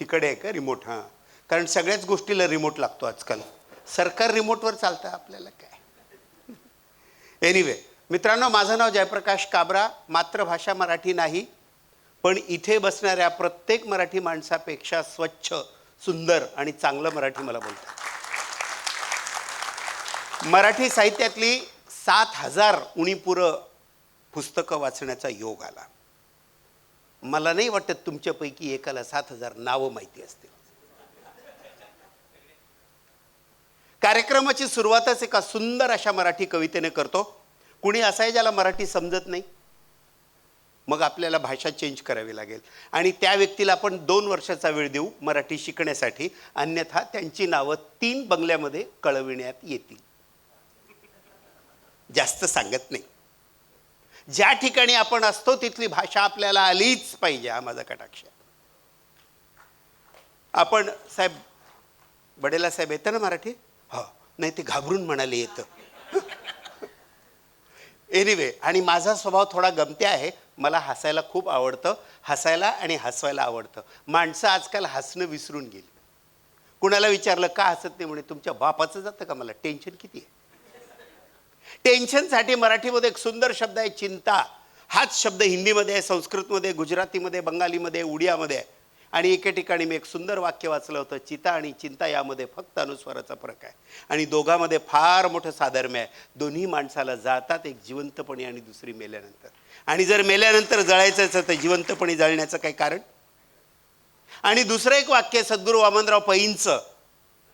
तिकडे आहे का रिमोट? हां, कारण सगळ्याच गोष्टीला रिमोट लागतो आजकाल. सरकार रिमोटवर चालतं, आपल्याला काय. एनिवे मित्रांनो, माझं नाव जयप्रकाश काबरा. मातृभाषा मराठी नाही, पण इथे बसणाऱ्या प्रत्येक मराठी माणसापेक्षा स्वच्छ, सुंदर आणि चांगलं मराठी मला बोलतं. मराठी साहित्यातली 7,000 उणीपुरं पुस्तकं वाचण्याचा योग आला. मला नाही वाटत तुमच्यापैकी एकाला 7,000 नावं माहिती असतील. कार्यक्रमाची सुरुवातच एका सुंदर अशा मराठी कवितेने करतो. कुणी असाय ज्याला मराठी समजत नाही, मग आपल्याला भाषा चेंज करावी लागेल आणि त्या व्यक्तीला आपण 2 वर्षाचा वेळ देऊ मराठी शिकण्यासाठी, अन्यथा त्यांची नावं 3 बंगल्यामध्ये कळविण्यात येतील. जास्त सांगत नाही. ज्या ठिकाणी आपण असतो तिथली भाषा आपल्याला आलीच पाहिजे, हा माझा कटाक्ष. आपण साहेब, बडेला साहेब येतं ना मराठी? हो, नाही ते घाबरून म्हणाले येतं. एनिवे, आणि माझा स्वभाव थोडा गमत्या आहे. मला हसायला खूप आवडतं, हसायला आणि हसवायला आवडतं. माणसं आजकाल हसणं विसरून गेली. कुणाला विचारलं का हसत नाही, म्हणे तुमच्या बापाचं जातं का मला, टेन्शन किती आहे. टेन्शनसाठी मराठीमध्ये एक सुंदर शब्द आहे, चिंता. हाच शब्द हिंदीमध्ये आहे, संस्कृतमध्ये, गुजरातीमध्ये, बंगालीमध्ये, उडियामध्ये आहे. आणि एके ठिकाणी मी एक सुंदर वाक्य वाचलं होतं, चिता आणि चिंता यामध्ये फक्त अनुस्वाराचा फरक आहे आणि दोघांमध्ये फार मोठं साधर्म्य आहे. दोन्ही माणसाला जाळतात, एक जिवंतपणी आणि दुसरी मेल्यानंतर. आणि जर मेल्यानंतर जळायचं तर जिवंतपणी जळण्याचं काही कारण. आणि दुसरं एक वाक्य सद्गुरू वामनराव पैंचं,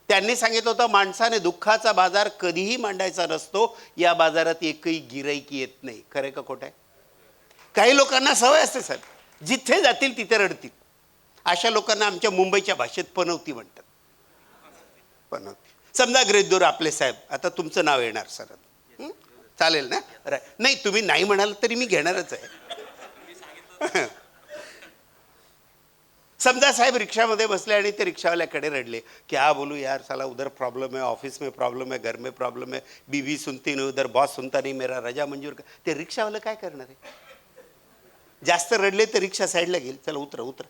त्यांनी सांगितलं होतं, माणसाने दुःखाचा बाजार कधीही मांडायचा नसतो, या बाजारात एकही गिराईक येत नाही. खरं का खोटं आहे? काही लोकांना सवय असते साहेब, जिथे जातील तिथे रडतील. अशा लोकांना आमच्या मुंबईच्या भाषेत पनवती म्हणतात. पनवती. समजा ग्रेदूर आपले साहेब, आता तुमचं नाव येणार सर, चालेल ना? नाही, तुम्ही नाही म्हणाल तरी मी घेणारच आहे. समजा साहेब रिक्षामध्ये बसले आणि ते रिक्षावाल्याकडे रडले, क्या बोलू यार, साला उधर प्रॉब्लम है, ऑफिस में प्रॉब्लम है, घर में प्रॉब्लम है, बीवी सुनती नहीं, उधर बॉस सुनता नहीं, मेरा रजा मंजूर कर. ते रिक्षावाला काय करणार आहे? जास्त रडले तर रिक्षा साईडला घेईल, चला उतरा उतरा,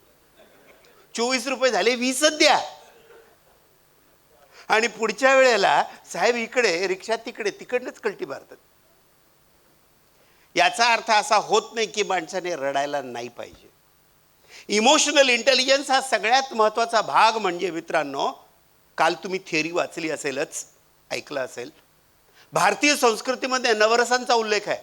24 रुपये झाले, 20च द्या. आणि पुढच्या वेळेला साहेब इकडे, रिक्षा तिकडे, तिकडनंच कल्टी मारतात. याचा अर्थ असा होत नाही की माणसाने रडायला नाही पाहिजे. इमोशनल इंटेलिजन्स हा सगळ्यात महत्त्वाचा भाग. म्हणजे मित्रांनो, काल तुम्ही थिअरी वाचली असेलच, ऐकलं असेल, भारतीय संस्कृतीमध्ये नवरसांचा उल्लेख आहे.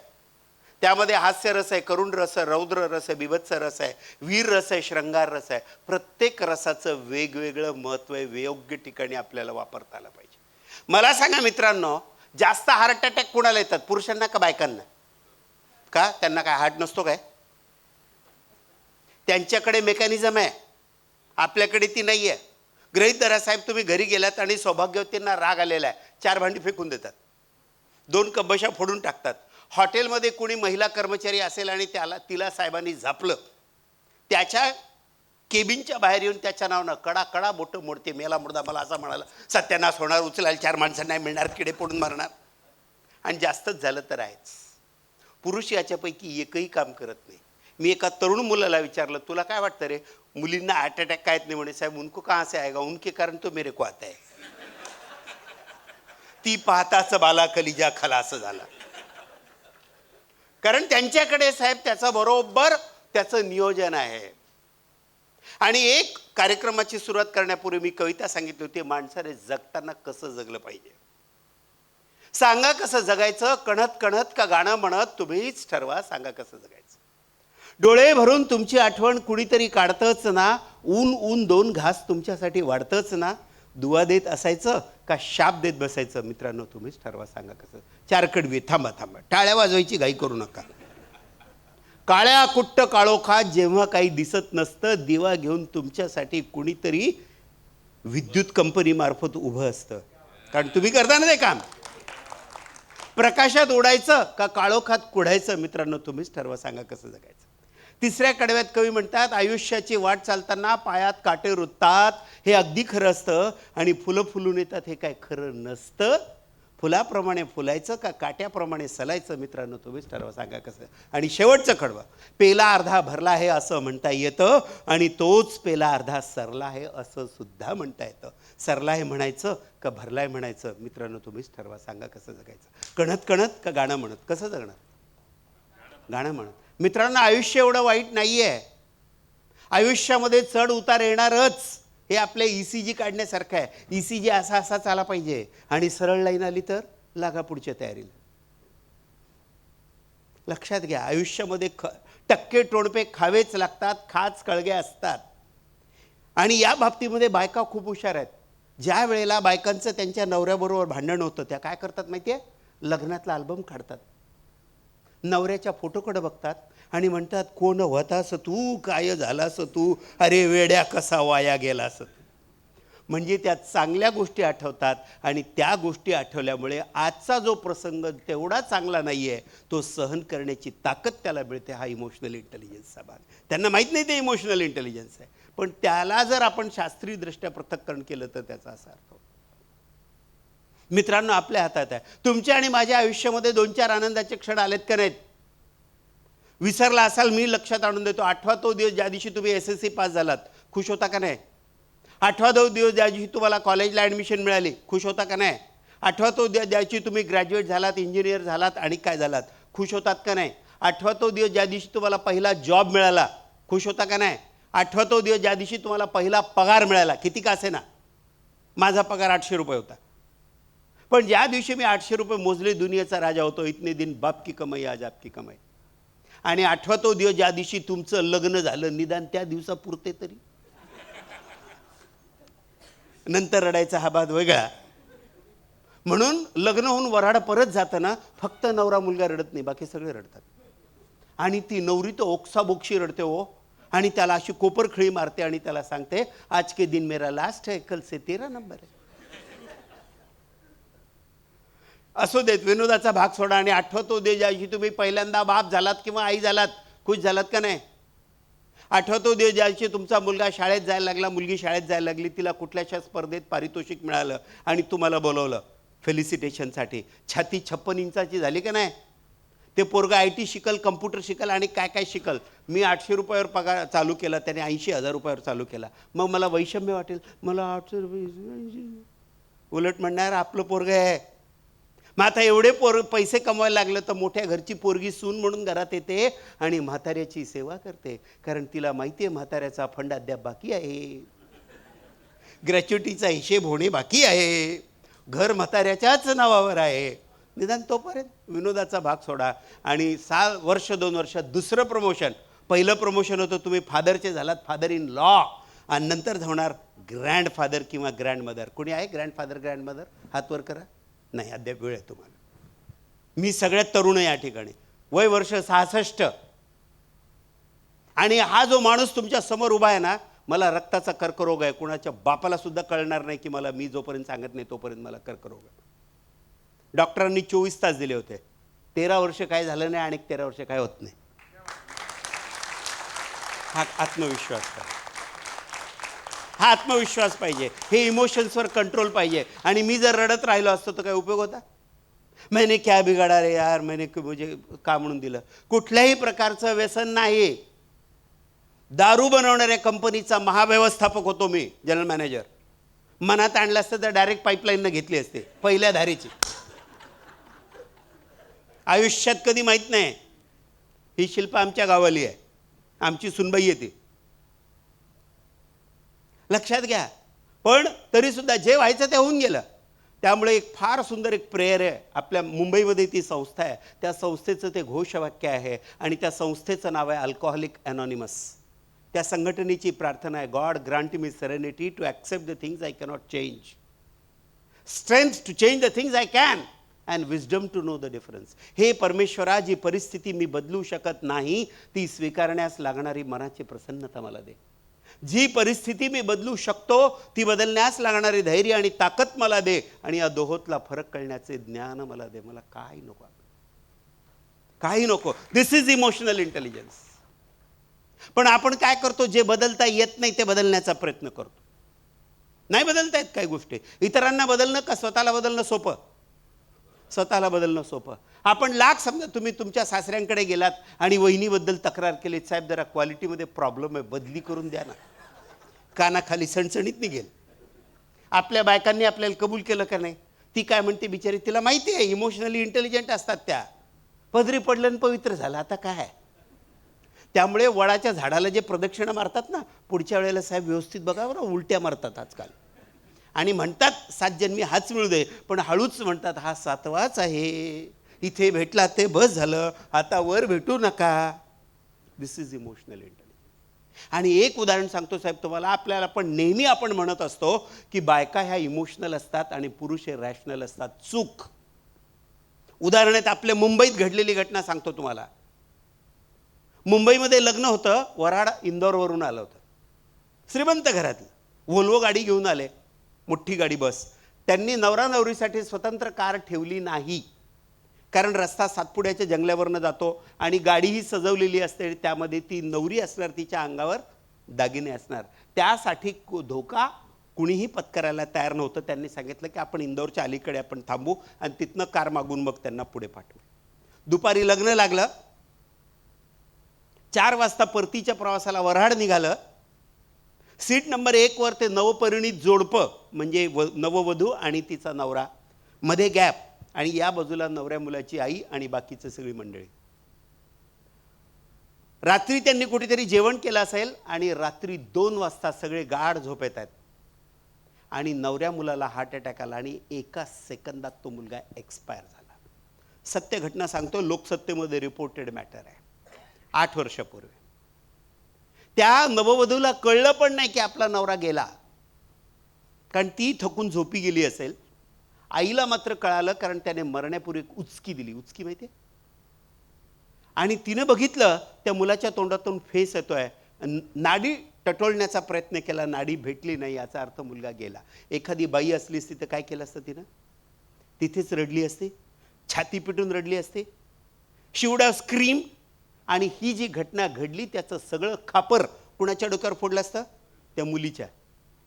त्यामध्ये हास्य रस आहे, करुण रस आहे, रौद्र रस आहे, बिभत्स रस आहे, वीर रस आहे, श्रंगार रस आहे. प्रत्येक रसाचं वेगवेगळं महत्त्व आहे, योग्य ठिकाणी आपल्याला वापरता आलं पाहिजे. मला सांगा मित्रांनो, जास्त हार्ट अटॅक कुणाला येतात, पुरुषांना का बायकांना? का त्यांना काय हार्ट नसतो काय? त्यांच्याकडे मेकॅनिझम आहे, आपल्याकडे ती नाही आहे. गृहीत धरा साहेब, तुम्ही घरी गेलात आणि सौभाग्यवतींना राग आलेला आहे, 4 भांडी फेकून देतात, 2 कबशा फोडून टाकतात. हॉटेलमध्ये कुणी महिला कर्मचारी असेल आणि तिला साहेबांनी झापलं, त्याच्या केबिनच्या बाहेर येऊन त्याच्या नावानं कडा कडा बोटं मोडते, मेला मुर्दा, मला असा म्हणाला, सत्यानाश होणार, उचलायला 4 माणसं नाही मिळणार, किडे पडून मारणार. आणि जास्तच झालं तर आहेच. पुरुष याच्यापैकी एकही काम करत नाही. मी एका तरुण मुलाला विचारलं, तुला काय वाटतं रे, मुलींना हार्ट अटॅक काय नाही? म्हणे साहेब, उनको कहाँ से आएगा, उनके कारण तो मेरे को आता है. ती पाहताच बाला कलिजा खलास झाला. कारण त्यांच्याकडे साहेब त्याचं बरोबर त्याचं नियोजन आहे. आणि एक कार्यक्रमाची सुरुवात करण्यापूर्वी मी कविता सांगितली होती, माणसाने जगताना कसं जगलं पाहिजे. सांगा कसं जगायचं, कणत कणत का गाणं म्हणत, तुम्हीच ठरवा, सांगा कसं जगायचं. डोळे भरून तुमची आठवण कुणीतरी काढतच ना, ऊन ऊन 2 घास तुमच्यासाठी वाढतच ना. दुवा देत असायचं का शाप देत बसायचं, मित्रांनो तुम्हीच ठरवा, सांगा कसं. 4 कडवी, थांबा थांबा, टाळ्या वाजवायची घाई करू नका. काळ्या कुट्ट काळोखात जेव्हा काही दिसत नसतं, दिवा घेऊन तुमच्यासाठी कुणीतरी विद्युत कंपनी मार्फत उभं असतं. कारण तुम्ही करता ना ते काम. प्रकाशात उडायचं का काळोखात कुडायचं, मित्रांनो तुम्हीच ठरवा, सांगा कसं जगायचं. 3ऱ्या कडव्यात कवी म्हणतात, आयुष्याची वाट चालताना पायात काटे रुततात, हे अगदी खरं असतं. आणि फुलं फुलून येतात, हे काय खरं नसतं. फुलाप्रमाणे फुलायचं का काट्याप्रमाणे सलायचं? मित्रांनो, तुम्हीच ठरवा, सांगा कसं. आणि शेवटचं कडवं, पेला अर्धा भरला आहे असं म्हणता येतं आणि तोच पेला अर्धा सरला आहे असं सुद्धा म्हणता येतं. सरला आहे म्हणायचं का भरलाय म्हणायचं? मित्रांनो, तुम्हीच ठरवा, सांगा कसं जगायचं. कणत कणत का गाणं म्हणत? कसं जगणार? गाणं म्हणत. मित्रांनो, आयुष्य एवढं वाईट नाही आहे. आयुष्यामध्ये चढ उतार येणारच. हे आपले ECG काढण्यासारखं आहे. ECG असा असा चाला पाहिजे आणि सरळ लाईन आली तर लागा पुढच्या तयारीला. लक्षात घ्या, आयुष्यामध्ये टक्के टोणपे खावेच लागतात, खाच कळगे असतात. आणि या बाबतीमध्ये बायका खूप हुशार आहेत. ज्या वेळेला बायकांचं त्यांच्या नवऱ्याबरोबर भांडण होतं, त्या काय करतात माहिती आहे? लग्नातला अल्बम काढतात, नवऱ्याच्या फोटोकडे बघतात आणि म्हणतात, कोण होतास तू, काय झालास तू, अरे वेड्या कसा वाया गेलास तू. म्हणजे त्या चांगल्या गोष्टी आठवतात आणि त्या गोष्टी आठवल्यामुळे आजचा जो प्रसंग तेवढा चांगला नाही आहे, तो सहन करण्याची ताकद त्याला मिळते. हा इमोशनल इंटेलिजन्सचा भाग. त्यांना माहीत नाही ते इमोशनल इंटेलिजन्स आहे, पण त्याला जर आपण शास्त्रीयदृष्ट्या पृथक्करण केलं तर त्याचा असा अर्थ होतो. मित्रांनो, आपल्या हातात आहे. तुमच्या आणि माझ्या आयुष्यामध्ये 2-4 आनंदाचे क्षण आलेत का नाहीत? विसरला असाल, मी लक्षात आणून देतो. 8वा तो दिवस ज्या दिवशी तुम्ही SSC पास झालात, खुश होता का नाही? 8वा तो दिवस ज्या दिवशी तुम्हाला कॉलेजला ॲडमिशन मिळाली, खुश होता का नाही? 8वा तो दिवस ज्या दिवशी तुम्ही ग्रॅज्युएट झालात, इंजिनियर झालात आणि काय झालात, खुश होतात का नाही? 8वा तो दिवस ज्या दिवशी तुम्हाला पहिला जॉब मिळाला, खुश होता का नाही? 8वा तो दिवस ज्या दिवशी तुम्हाला पहिला पगार मिळाला, किती का असे ना, माझा पगार 800 रुपये होता, पण ज्या दिवशी मी 800 रुपये मोजले, दुनियेचा राजा होतो. इतने दिन बाप की कमाई आज आपकी कमाई. आणि 8वा तो दिवस ज्या दिवशी तुमचं लग्न झालं, निदान त्या दिवसापुरते तरी. नंतर रडायचा हा बाद वेगळा. म्हणून लग्न होऊन वऱ्हाड परत जाताना फक्त नवरा मुलगा रडत नाही, बाकी सगळे रडतात. आणि ती नवरी तर ओक्साबोक्षी रडते हो, आणि त्याला अशी कोपरखळी मारते आणि त्याला सांगते, आज के दिन मेरा लास्ट है, कल से तेरा नंबर है. असो देत, विनोदाचा भाग सोडा आणि 8वा तो दिवस ज्या दिवशी तुम्ही पहिल्यांदा बाप झालात किंवा आई झालात, खुश झालात का नाही? 8वा तो दिवस ज्या दिवशी तुमचा मुलगा शाळेत जायला लागला, मुलगी शाळेत जायला लागली, तिला कुठल्याशा स्पर्धेत पारितोषिक मिळालं आणि तुम्हाला बोलवलं फेलिसिटेशनसाठी. छाती 56 इंचाची झाली का नाही? ते पोरगा IT शिकल, कम्प्युटर शिकल आणि काय काय शिकल. मी 800 रुपयावर पगार चालू केला, त्याने 80,000 रुपयावर चालू केला. मग मला वैषम्य वाटेल, मला 800 रुपये. उलट म्हणणार, आपलं पोरग आहे. मग आता एवढे पैसे कमवायला लागलं तर मोठ्या घरची पोरगी सून म्हणून घरात येते आणि म्हाताऱ्याची सेवा करते, कारण तिला माहिती आहे म्हाताऱ्याचा फंड अद्याप बाकी आहे, ग्रॅच्युटीचा हिशेब होणे बाकी आहे, घर म्हाताऱ्याच्याच नावावर आहे. निदान तोपर्यंत विनोदाचा भाग सोडा. आणि 6 वर्ष 2 वर्षात दुसरं प्रमोशन. पहिलं प्रमोशन होतं, तुम्ही फादरचे झालात, फादर इन लॉ, आणि नंतर होणार ग्रँडफादर किंवा ग्रँडमदर. कोणी आहे ग्रँडफादर ग्रँडमदर? हात वर करा. नाही, अद्याप वेळ आहे तुम्हाला. मी सगळ्यात तरुण आहे या ठिकाणी, वय वर्ष 66. आणि हा जो माणूस तुमच्या समोर उभा आहे ना, मला रक्ताचा कर्करोग आहे. कुणाच्या बापाला सुद्धा कळणार नाही की मी जोपर्यंत सांगत नाही तोपर्यंत मला कर्करोग आहे. डॉक्टरांनी 24 तास दिले होते. 13 वर्ष काय झालं नाही आणि 13 वर्ष काय होत नाही. हा आत्मविश्वास पाहिजे, हा आत्मविश्वास पाहिजे, हे इमोशन्सवर कंट्रोल पाहिजे. आणि मी जर रडत राहिलो असतो तर काय उपयोग होता? मैंने क्या बिघाडा रे यार, मैंने म्हणजे का म्हणून दिलं? कुठल्याही प्रकारचं व्यसन नाही. दारू बनवणाऱ्या कंपनीचा महाव्यवस्थापक होतो मी, जनरल मॅनेजर. मनात आणलं असतं तर डायरेक्ट पाईपलाईननं घेतली असते, पहिल्या धारीची. आयुष्यात कधी माहीत नाही. ही शिल्पा आमच्या गावाली आहे, आमची सुनबाई येते, लक्षात घ्या. पण तरी सुद्धा जे व्हायचं ते होऊन गेलं. त्यामुळे एक फार सुंदर एक प्रेयर आहे. आपल्या मुंबईमध्ये ती संस्था आहे, त्या संस्थेचं ते घोषवाक्य आहे आणि त्या संस्थेचं नाव आहे अल्कोहोलिक अनॉनिमस. त्या संघटनेची प्रार्थना आहे, God grant me serenity to accept the things I cannot change, strength to change the things I can, and wisdom to know the difference. हे परमेश्वरा, जी परिस्थिती मी बदलू शकत नाही ती स्वीकारण्यास लागणारी मनाची प्रसन्नता मला दे. जी परिस्थिती मी बदलू शकतो ती बदलण्यास लागणारी धैर्य आणि ताकद मला दे. आणि या दोहोतला फरक कळण्याचे ज्ञान मला दे. मला काही नको, काही नको. दिस इज इमोशनल इंटेलिजन्स. पण आपण काय करतो? जे बदलता येत नाही ते बदलण्याचा प्रयत्न करतो. नाही बदलता येत काही गोष्टी. इतरांना बदलणं का स्वतःला बदलणं सोपं? स्वतःला बदलणं सोपं. आपण लाख समजा तुम्ही तुमच्या सासऱ्यांकडे गेलात आणि वहिनीबद्दल तक्रार केली, साहेब जरा क्वालिटीमध्ये प्रॉब्लेम आहे, बदली करून द्या ना, कानाखाली सणसणीत निघेल. आपल्या बायकांनी आपल्याला कबूल केलं का नाही? ती काय म्हणते बिचारी, तिला माहिती आहे इमोशनली इंटेलिजंट असतात त्या, पदरी पडलं आणि पवित्र झालं, आता काय. त्यामुळे वडाच्या झाडाला जे प्रदक्षिणा मारतात ना, पुढच्या वेळेला साहेब व्यवस्थित बघा बरं, उलट्या मारतात आजकाल. आणि म्हणतात 7 जन्मी हाच मिळू दे, पण हळूच म्हणतात हा 7वाच आहे, इथे भेटला ते बस झालं, आता वर भेटू नका. दिस इज इमोशनल इंटेलिजन्स. आणि एक उदाहरण सांगतो साहेब तुम्हाला, आपल्याला पण नेहमी आपण म्हणत असतो की बायका ह्या इमोशनल असतात आणि पुरुष हे रॅशनल असतात. चूक. उदाहरण आहेत, आपल्या मुंबईत घडलेली घटना सांगतो तुम्हाला. मुंबईमध्ये लग्न होतं, वऱ्हाड इंदोरवरून आलं होतं, श्रीमंत घरातलं, व्होल्वो गाडी घेऊन आले, मोठी गाडी बस. त्यांनी नवरा नवरीसाठी स्वतंत्र कार ठेवली नाही, कारण रस्ता सातपुड्याच्या जंगलावरनं जातो आणि गाडीही सजवलेली असते, त्यामध्ये ती नवरी असणार, तिच्या अंगावर दागिने असणार. त्यासाठी धोका कुणीही पत्करायला तयार नव्हतं. त्यांनी सांगितलं की आपण इंदोरच्या अलीकडे आपण थांबू आणि तिथनं कार मागून मग त्यांना पुढे पाठवू. दुपारी लग्न लागलं. 4 वाजता परतीच्या प्रवासाला वऱ्हाड निघालं. सीट नंबर 1 वर ते नवपरिणीत जोडपं, म्हणजे नववधू आणि तिचा नवरा, मध्ये गॅप, आणि या बाजूला नवऱ्या मुलाची आई आणि बाकीचं सगळी मंडळी. रात्री त्यांनी कुठेतरी जेवण केलं असेल आणि रात्री 2 वाजता सगळे गाढ झोपेत आहेत आणि नवऱ्या मुलाला हार्ट अटॅक आला आणि 1 सेकंदात तो मुलगा एक्सपायर झाला. सत्य घटना सांगतो, लोकसत्तेमध्ये रिपोर्टेड मॅटर आहे. 8 वर्षापूर्वी त्या नववधूला कळलं पण नाही की आपला नवरा गेला, कारण ती थकून झोपी गेली असेल. आईला मात्र कळालं, कारण त्याने मरण्यापूर्वी उचकी दिली. उचकी माहिती आहे? आणि तिनं बघितलं त्या मुलाच्या तोंडातून फेस येतोय. नाडी टटोलण्याचा प्रयत्न केला, नाडी भेटली नाही, याचा अर्थ मुलगा गेला. एखादी बाई असली असती तर काय केलं असतं तिनं? तिथेच रडली असती, छाती पिटून रडली असती. शी वुड हॅव स्क्रीम. आणि ही जी घटना घडली त्याचं सगळं खापर कुणाच्या डोक्यावर फोडलं असतं? त्या मुलीच्या.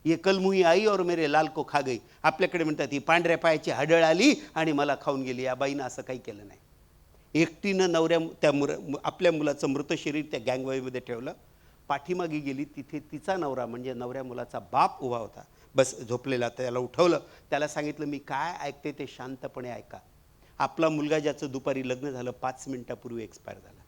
ये कल मुही आई और मेरे लाल को खा गई. आपल्याकडे म्हणतात ही पांढऱ्या पायाची हडळ आली आणि मला खाऊन गेली. या बाईनं असं काही केलं नाही. एकटीनं आपल्या मुलाचं मृत शरीर त्या गँगवाईमध्ये ठेवलं, पाठीमागे गेली, तिथे तिचा नवरा म्हणजे नवऱ्या मुलाचा बाप उभा होता, बस झोपलेला. त्याला उठवलं, त्याला सांगितलं मी काय ऐकते ते शांतपणे ऐका. आपला मुलगा ज्याचं दुपारी लग्न झालं 5 मिनिटापूर्वी एक्सपायर झाला,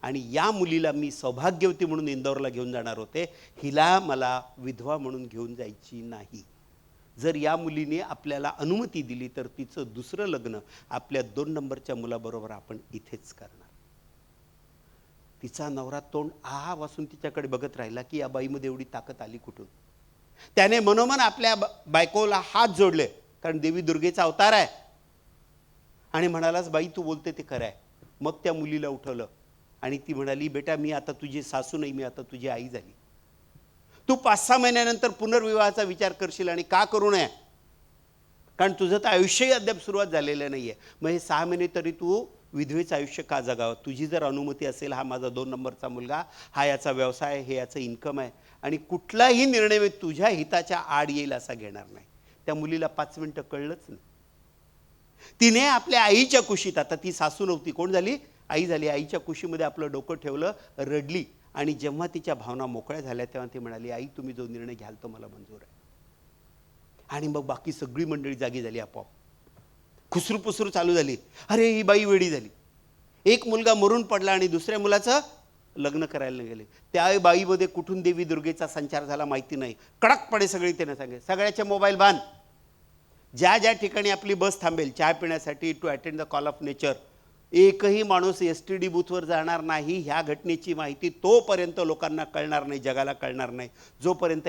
आणि या मुलीला मी सौभाग्यवती म्हणून इंदोरला घेऊन जाणार होते, हिला मला विधवा म्हणून घेऊन जायची नाही. जर या मुलीने आपल्याला अनुमती दिली तर तिचं दुसरं लग्न आपल्या 2 नंबरच्या मुलाबरोबर आपण इथेच करणार. तिचा नवरा तोंड आहा वासून तिच्याकडे बघत राहिला की या बाईमध्ये एवढी ताकद आली कुठून. त्याने मनोमन आपल्या बायकोला हात जोडले, कारण देवी दुर्गेचा अवतार आहे, आणि म्हणालाच बाई तू बोलते ते खरं आहे. मग त्या मुलीला उठवलं आणि ती म्हणाली बेटा मी आता तुझी सासू नाही, मी आता तुझी आई झाली. तू 5-6 महिन्यानंतर पुनर्विवाहाचा विचार करशील, आणि का करू नये, कारण तुझं तर आयुष्यही अद्याप सुरुवात झालेलं नाही आहे. मग हे 6 महिने तरी तू विधवेचं आयुष्य का जगावं? तुझी जर अनुमती असेल, हा माझा 2 नंबरचा मुलगा, हा याचा व्यवसाय, हे याचं इन्कम आहे, आणि कुठलाही निर्णय मी तुझ्या हिताच्या आड येईल असा घेणार नाही. त्या मुलीला 5 मिनिटं कळलंच नाही. तिने आपल्या आईच्या कुशीत, आता ती सासू नव्हती, कोण झाली? आई झाली. आईच्या कुशीमध्ये आपलं डोकं ठेवलं, रडली, आणि जेव्हा तिच्या भावना मोकळ्या झाल्या तेव्हा ती म्हणाली आई तुम्ही जो निर्णय घ्याल तो मला मंजूर आहे. आणि मग बाकी सगळी मंडळी जागी झाली. आपोआप खुसरूपुसरू चालू झाली. अरे ही बाई वेडी झाली. एक मुलगा मरून पडला आणि दुसऱ्या मुलाचं लग्न करायला गेले. त्या बाईमध्ये कुठून देवी दुर्गेचा संचार झाला माहिती नाही. कडकपणे सगळी त्याने सांगितले सगळ्याचे मोबाईल बांध. ज्या ज्या ठिकाणी आपली बस थांबेल चहा पिण्यासाठी, to attend the call of nature, एकही माणूस STD बूथवर जाणार नाही. ह्या घटनेची माहिती तोपर्यंत लोकांना कळणार नाही, जगाला कळणार नाही, जोपर्यंत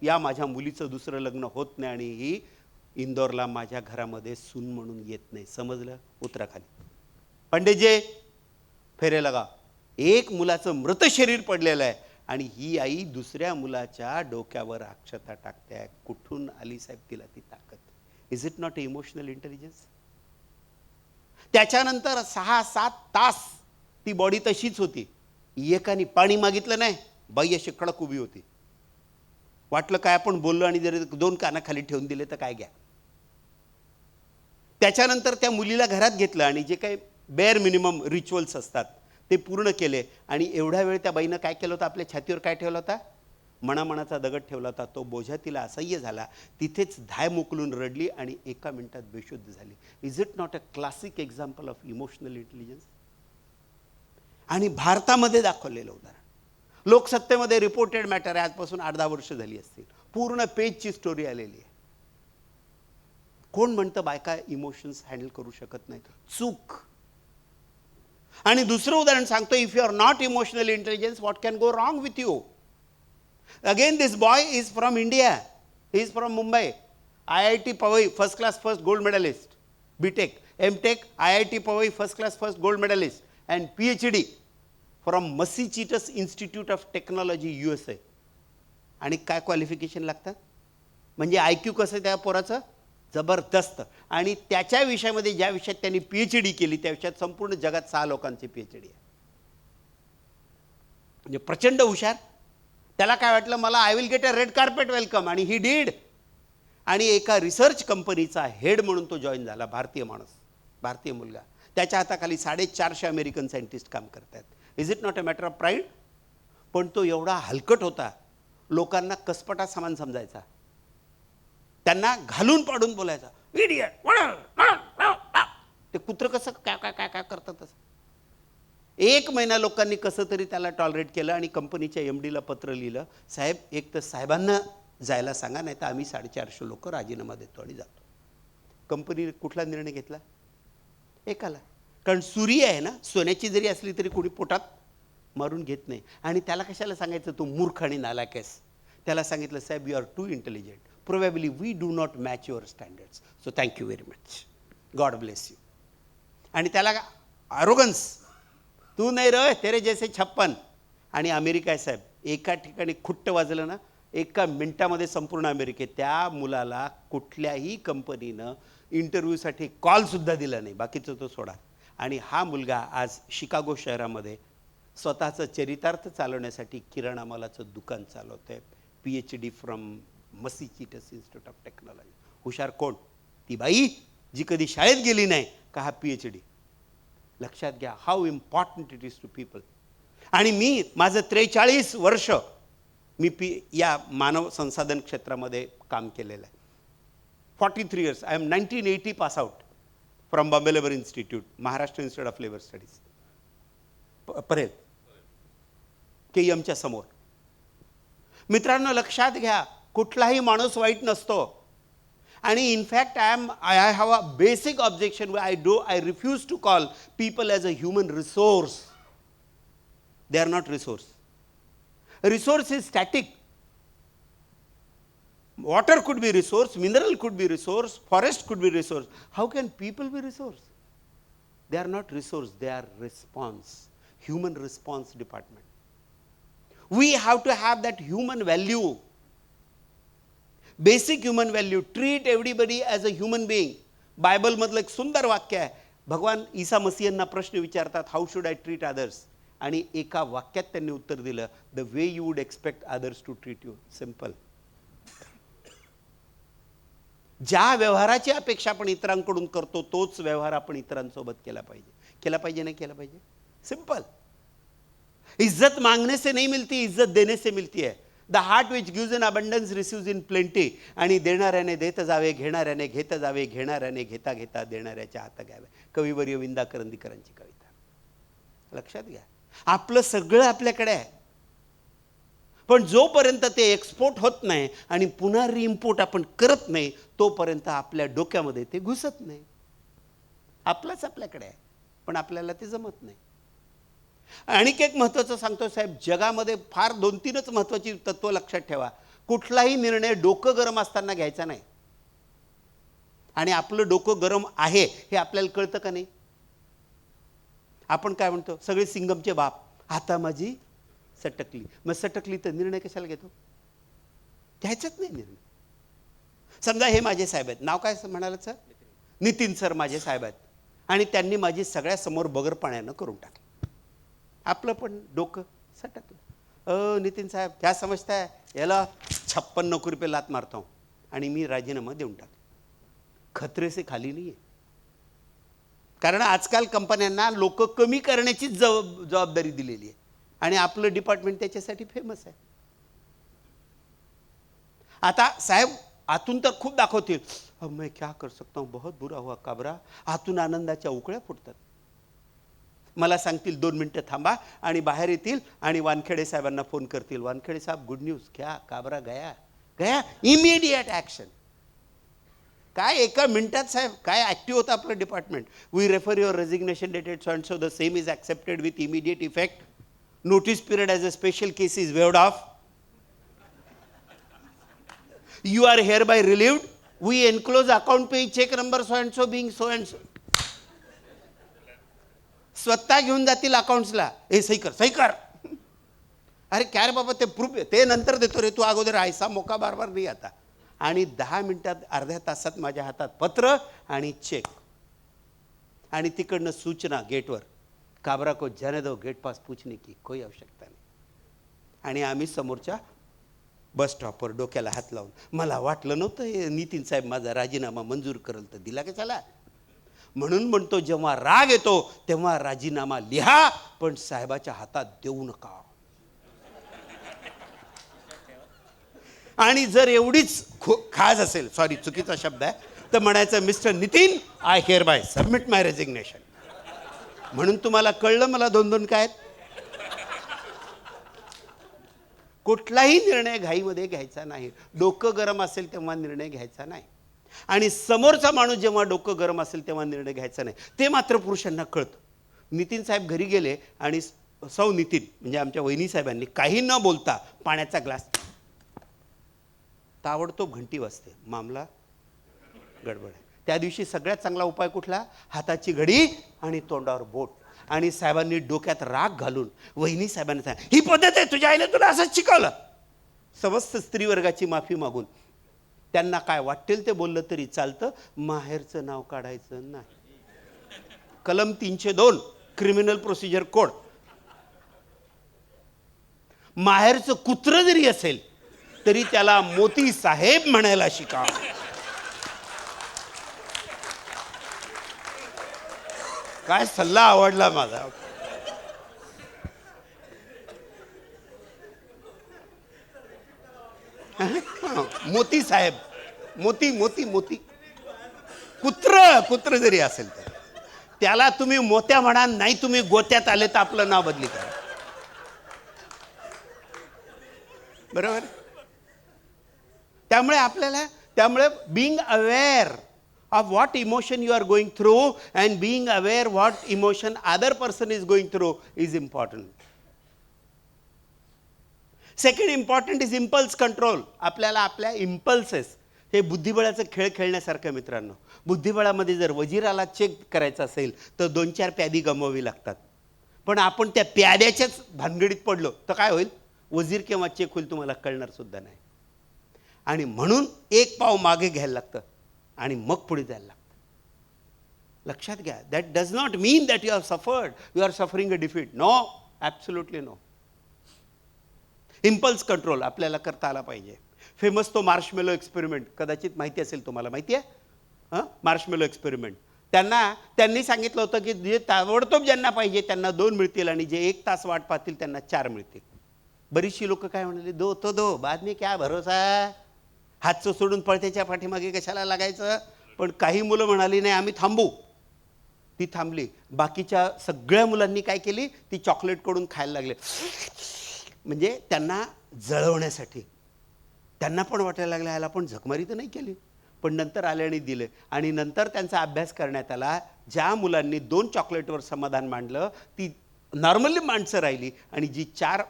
या माझ्या मुलीचं दुसरं लग्न होत नाही आणि ही इंदोरला माझ्या घरामध्ये सून म्हणून येत नाही. समजलं? उतरा खाली. पंडितजी फेरे लगा. एक मुलाचं मृत शरीर पडलेलं आहे आणि ही आई दुसऱ्या मुलाच्या डोक्यावर अक्षता टाकते. कुठून आली साहेब तिला ती ताकद? Is it not emotional intelligence? त्याच्यानंतर 6-7 तास ती बॉडी तशीच होती. एकाने पाणी मागितलं नाही, बाई अशी कडक उभी होती. वाटलं काय आपण बोललो आणि जर 2 कानाखाली ठेवून दिले तर काय घ्या. त्याच्यानंतर त्या मुलीला घरात घेतलं आणि जे काही बेअर मिनिमम रिच्युअल्स असतात ते पूर्ण केले. आणि एवढ्या वेळ त्या बाईनं काय केलं होतं, आपल्या छातीवर काय ठेवला होता, मणामणाचा दगड ठेवला होता. तो बोझा तिला असह्य झाला, तिथेच धाय मोकलून रडली आणि एका मिनिटात बेशुद्ध झाली. Is it not a classic example of emotional intelligence? आणि भारतामध्ये दाखवलेलं उदाहरण. लोकसत्तेमध्ये रिपोर्टेड मॅटर आहे, आजपासून 8-10 वर्ष झाली असतील, पूर्ण पेजची स्टोरी आलेली आहे. कोण म्हणतं बायका इमोशन्स हँडल करू शकत नाहीत? चूक. आणि दुसरं उदाहरण सांगतो, if you are not emotional intelligence, what can go wrong with you? Again this boy is from India, he is from Mumbai. IIT Powai first class first gold medallist, BTech, MTech, IIT Powai first class first gold medallist, and PhD from Massachusetts Institute of Technology USA. आणि काय qualification लागतात? म्हणजे IQ कसं त्या पोराचं? जबरदस्त. आणि त्याच्या विषयामध्ये ज्या विषयात त्यांनी PhD केली त्या विषयात संपूर्ण जगात 6 लोकांची PhD आहे. म्हणजे प्रचंड हुशार. त्याला काय वाटलं, मला I will get a red carpet welcome, आणि ही डीड. आणि एका रिसर्च कंपनीचा हेड म्हणून तो जॉईन झाला. भारतीय माणूस, भारतीय मुलगा. त्याच्या हाताखाली 450 अमेरिकन सायंटिस्ट काम करतात. Is it not a matter of pride? पण तो एवढा हलकट होता, लोकांना कसपटा सामान समजायचा, त्यांना घालून पाडून बोलायचा, इडियट. ते कुत्र कसं काय काय काय काय करतात तसं. 1 महिना लोकांनी कसं तरी त्याला टॉलरेट केलं आणि कंपनीच्या MDला पत्र लिहिलं, साहेब एक तर साहेबांना जायला सांगा, नाही तर आम्ही 450 लोक राजीनामा देतो आणि जातो. कंपनीने कुठला निर्णय घेतला? एकाला. कारण सुरी आहे ना, सोन्याची जरी असली तरी कोणी पोटात मारून घेत नाही. आणि त्याला कशाला सांगायचं तू मूर्ख आणि नालायक आहेस? त्याला सांगितलं, साहेब you are too intelligent, probably we do not match your standards, so thank you very much, God bless you. आणि त्याला आरोगन्स, तू नाही रे तेरे जैसे 56. आणि अमेरिका आहे साहेब, एका ठिकाणी खुट्ट वाजलं ना, एका मिनिटामध्ये संपूर्ण अमेरिकेत त्या मुलाला कुठल्याही कंपनीनं इंटरव्ह्यूसाठी कॉलसुद्धा दिला नाही, बाकीचं तो सोडा. आणि हा मुलगा आज शिकागो शहरामध्ये स्वतःचं चरितार्थ चालवण्यासाठी किराणा मालाचं दुकान चालवतं आहे. PhD from Massachusetts Institute of technology. हुशार कोण? ती बाई जी कधी शाळेत गेली नाही का हा PhD. लक्षात घ्या how important it is to people. आणि मी माझं 43 वर्ष मी या मानव संसाधन क्षेत्रामध्ये काम केलेलं आहे. 43 years. I am 1980 pass out from Bombay Labour Institute, Maharashtra Institute of Labour Studies, Parel, KEMच्या समोर. मित्रांनो लक्षात घ्या, कुठलाही माणूस वाईट नसतो. आणि in fact I have a basic objection. I refuse to call people as a human resource. They are not resource. Resource is static. Water could be resource, mineral could be resource, forest could be resource. How can people be resource? They are not resource, they are response, human response department. We have to have that human value, basic human value. Treat everybody as a human being. Bible मधलं एक सुंदर वाक्य आहे. भगवान ईसा मसीहांना प्रश्न विचारतात, how should I treat others? आणि एका वाक्यात त्यांनी उत्तर दिलं, the way you would expect others to treat you. Simple. ज्या व्यवहाराची अपेक्षा आपण इतरांकडून करतो तोच व्यवहार आपण इतरांसोबत केला पाहिजे. केला पाहिजे नाही केला पाहिजे? सिंपल. इज्जत मांगने से नहीं मिलती, इज्जत देने से मिलती है. The heart which gives in abundance receives in plenty. आणि देणाऱ्याने देत जावे, घेणाऱ्याने घेत जावे, घेणाऱ्याने घेता घेता देणाऱ्याच्या हात घ्यावे. कविवर्य विंदा करंदीकरांची कविता. लक्षात घ्या, आपलं सगळं आपल्याकडे आहे, पण जोपर्यंत ते एक्सपोर्ट होत नाही आणि पुन्हा रिइम्पोर्ट आपण करत नाही तोपर्यंत आपल्या डोक्यामध्ये ते घुसत नाही. आपलंच आपल्याकडे आहे पण आपल्याला ते जमत नाही. आणखी एक महत्त्वाचं सांगतो साहेब, जगामध्ये फार 2-3च महत्त्वाची तत्व लक्षात ठेवा. कुठलाही निर्णय डोकं गरम असताना घ्यायचा नाही. आणि आपलं डोकं गरम आहे हे आपल्याला कळतं का नाही? आपण काय म्हणतो, सगळे सिंगमचे बाप, आता माझी सटकली. मग सटकली तर निर्णय कशाला घेतो? घ्यायचाच नाही निर्णय. समजा हे माझे साहेब आहेत, नाव काय म्हणाल सर? नितीन सर माझे साहेब आहेत, आणि त्यांनी माझी सगळ्यासमोर बगर पाण्यानं करून टाकली. आपलं पण डोकं सटकलं. नितीन साहेब क्या समजताय, याला 56 रुपये लात मारता हूं, आणि मी राजीनामा देऊन टाकला. खतरे से खाली नाही आहे. कारण आजकाल कंपन्यांना लोक कमी करण्याचीच जबाबदारी दिलेली आहे आणि आपलं डिपार्टमेंट त्याच्यासाठी फेमस आहे. आता साहेब आतून तर खूप दाखवतील, अब मैं क्या कर सकता हूं, बहुत बुरा हुआ काबरा. आतून आनंदाच्या उकळ्या फुटतात. मला सांगतील 2 मिनिटं थांबा आणि बाहेर येतील आणि वानखेडे साहेबांना फोन करतील, वानखेडे साहेब गुड न्यूज, क्या काबरा गया गया, इमिडिएट ॲक्शन. काय एका मिनिटात साहेब काय ॲक्टिव्ह होतं आपलं department. We refer your resignation dated so and so, the same is accepted with immediate effect. Notice period as a special case is waived off. You are hereby relieved. We enclose account paying check number so and so being so and so. स्वतः घेऊन जातील अकाउंट्सला, ए सही कर सही कर. अरे काय रे बाबा, ते प्रूफ ते नंतर देतो रे, तू अगोदर ऐसा मोका बार बार नाही आता. आणि 10 मिनिटात अर्ध्या तासात माझ्या हातात पत्र आणि चेक आणि तिकडनं सूचना गेटवर, काबरा को जाने दो, गेट पास पूछने की कोई आवश्यकता नाही. आणि आम्ही समोरच्या बस स्टॉपवर डोक्याला हात लावून, मला वाटलं नव्हतं हे नितीन साहेब माझा राजीनामा मंजूर करेल, तर दिला कशाला. म्हणून म्हणतो जेव्हा राग येतो तेव्हा राजीनामा लिहा, पण साहेबाच्या हातात देऊ नका. आणि जर एवढीच खास असेल, सॉरी चुकीचा शब्द आहे, तर म्हणायचं mister Nitin, I hereby submit my resignation. म्हणून तुम्हाला कळलं मला 2-2 काय आहेत. कुठलाही निर्णय घाईमध्ये घ्यायचा नाही. डोकं गरम असेल तेव्हा निर्णय घ्यायचा नाही. आणि समोरचा माणूस जेव्हा डोकं गरम असेल तेव्हा निर्णय घ्यायचा नाही. ते मात्र पुरुषांना कळतं. नितीन साहेब घरी गेले आणि सौ नितीन म्हणजे आमच्या वहिनी साहेबांनी काही न बोलता पाण्याचा ग्लास, ताबडतोब घंटी वाजते, मामला गडबड आहे. त्या दिवशी सगळ्यात चांगला उपाय कुठला, हाताची घडी आणि तोंडावर बोट. आणि साहेबांनी डोक्यात राग घालून वहिनी साहेबांनी सांग, ही पद्धत आहे तुझ्या आईने तुला असंच शिकवलं. समस्त स्त्रीवर्गाची माफी मागून त्यांना काय वाटेल ते बोललं तरी चालतं, माहेरचं नाव काढायचं नाही. कलम 302 क्रिमिनल प्रोसिजर कोड. माहेरचं कुत्र जरी असेल तरी त्याला मोती साहेब म्हणायला शिका. काय सल्ला आवडला माझा. मोती साहेब, मोती मोती मोती. कुत्र जरी असेल तर त्याला तुम्ही मोत्या म्हणा, नाही तुम्ही गोत्यात आले तर आपलं नाव बदली करा. बरोबर. त्यामुळे being aware of what emotion you are going through and being aware what emotion other person is going through is important. Second important is impulse control. आपल्याला आपल्या impulses, हे बुद्धिबळाचा खेळ खेळण्यासारखं मित्रांनो. बुद्धिबळामध्ये जर वजीराला चेक करायचा असेल तर 2-4 प्यादी गमवावी लागतात. पण आपण त्या प्याद्याच्याच भानगडीत पडलो तर काय होईल, वजीर केव्हा चेक होईल तुम्हाला कळणार सुद्धा नाही. आणि म्हणून एक पाव मागे घ्यायला लागतं आणि मग पुढे जायला लागतं. लक्षात घ्या, that does not mean that you have suffered, you are suffering a defeat. No, absolutely no. Impulse control आपल्याला करता आला पाहिजे. फेमस तो मार्शमेलो एक्सपेरिमेंट कदाचित माहिती असेल तुम्हाला. माहिती आहे मार्शमेलो एक्सपेरिमेंट. त्यांनी सांगितलं होतं की जे ताबडतोब ज्यांना पाहिजे त्यांना 2 मिळतील आणि जे 1 तास वाट पाहतील त्यांना 4 मिळतील. बरीचशी लोक काय म्हणाले, दो तो दो, बाद में क्या भरोसा, हातचं सोडून पळत्याच्या पाठीमागे कशाला लागायचं. पण काही मुलं म्हणाली नाही आम्ही थांबू. ती थांबली. बाकीच्या सगळ्या मुलांनी काय केली, ती चॉकलेट कडून खायला लागले, म्हणजे त्यांना जळवण्यासाठी. त्यांना पण वाटायला लागलं ह्याला पण झकमारी तर नाही केली. पण नंतर आले आणि दिले. आणि नंतर त्यांचा अभ्यास करण्यात आला. ज्या मुलांनी 2 चॉकलेटवर समाधान मांडलं ती नॉर्मली माणसं राहिली आणि जी 4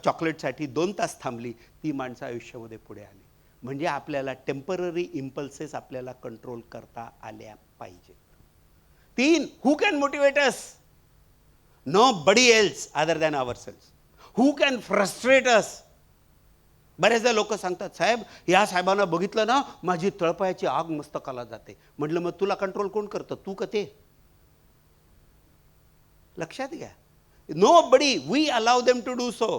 चॉकलेटसाठी 2 तास थांबली ती माणसं आयुष्यामध्ये पुढे आली. म्हणजे आपल्याला टेम्पररी इम्पल्सेस आपल्याला कंट्रोल करता आल्या पाहिजेत. 3, who can motivate us? Nobody else other than ourselves. Who can frustrate us? बरेचदा लोक सांगतात, साहेब या साहेबांना बघितलं ना माझी तळपायाची आग मस्तकाला जाते. म्हटलं मग तुला कंट्रोल कोण करतं, तू का ते? लक्षात घ्या, nobody, we allow them to do so.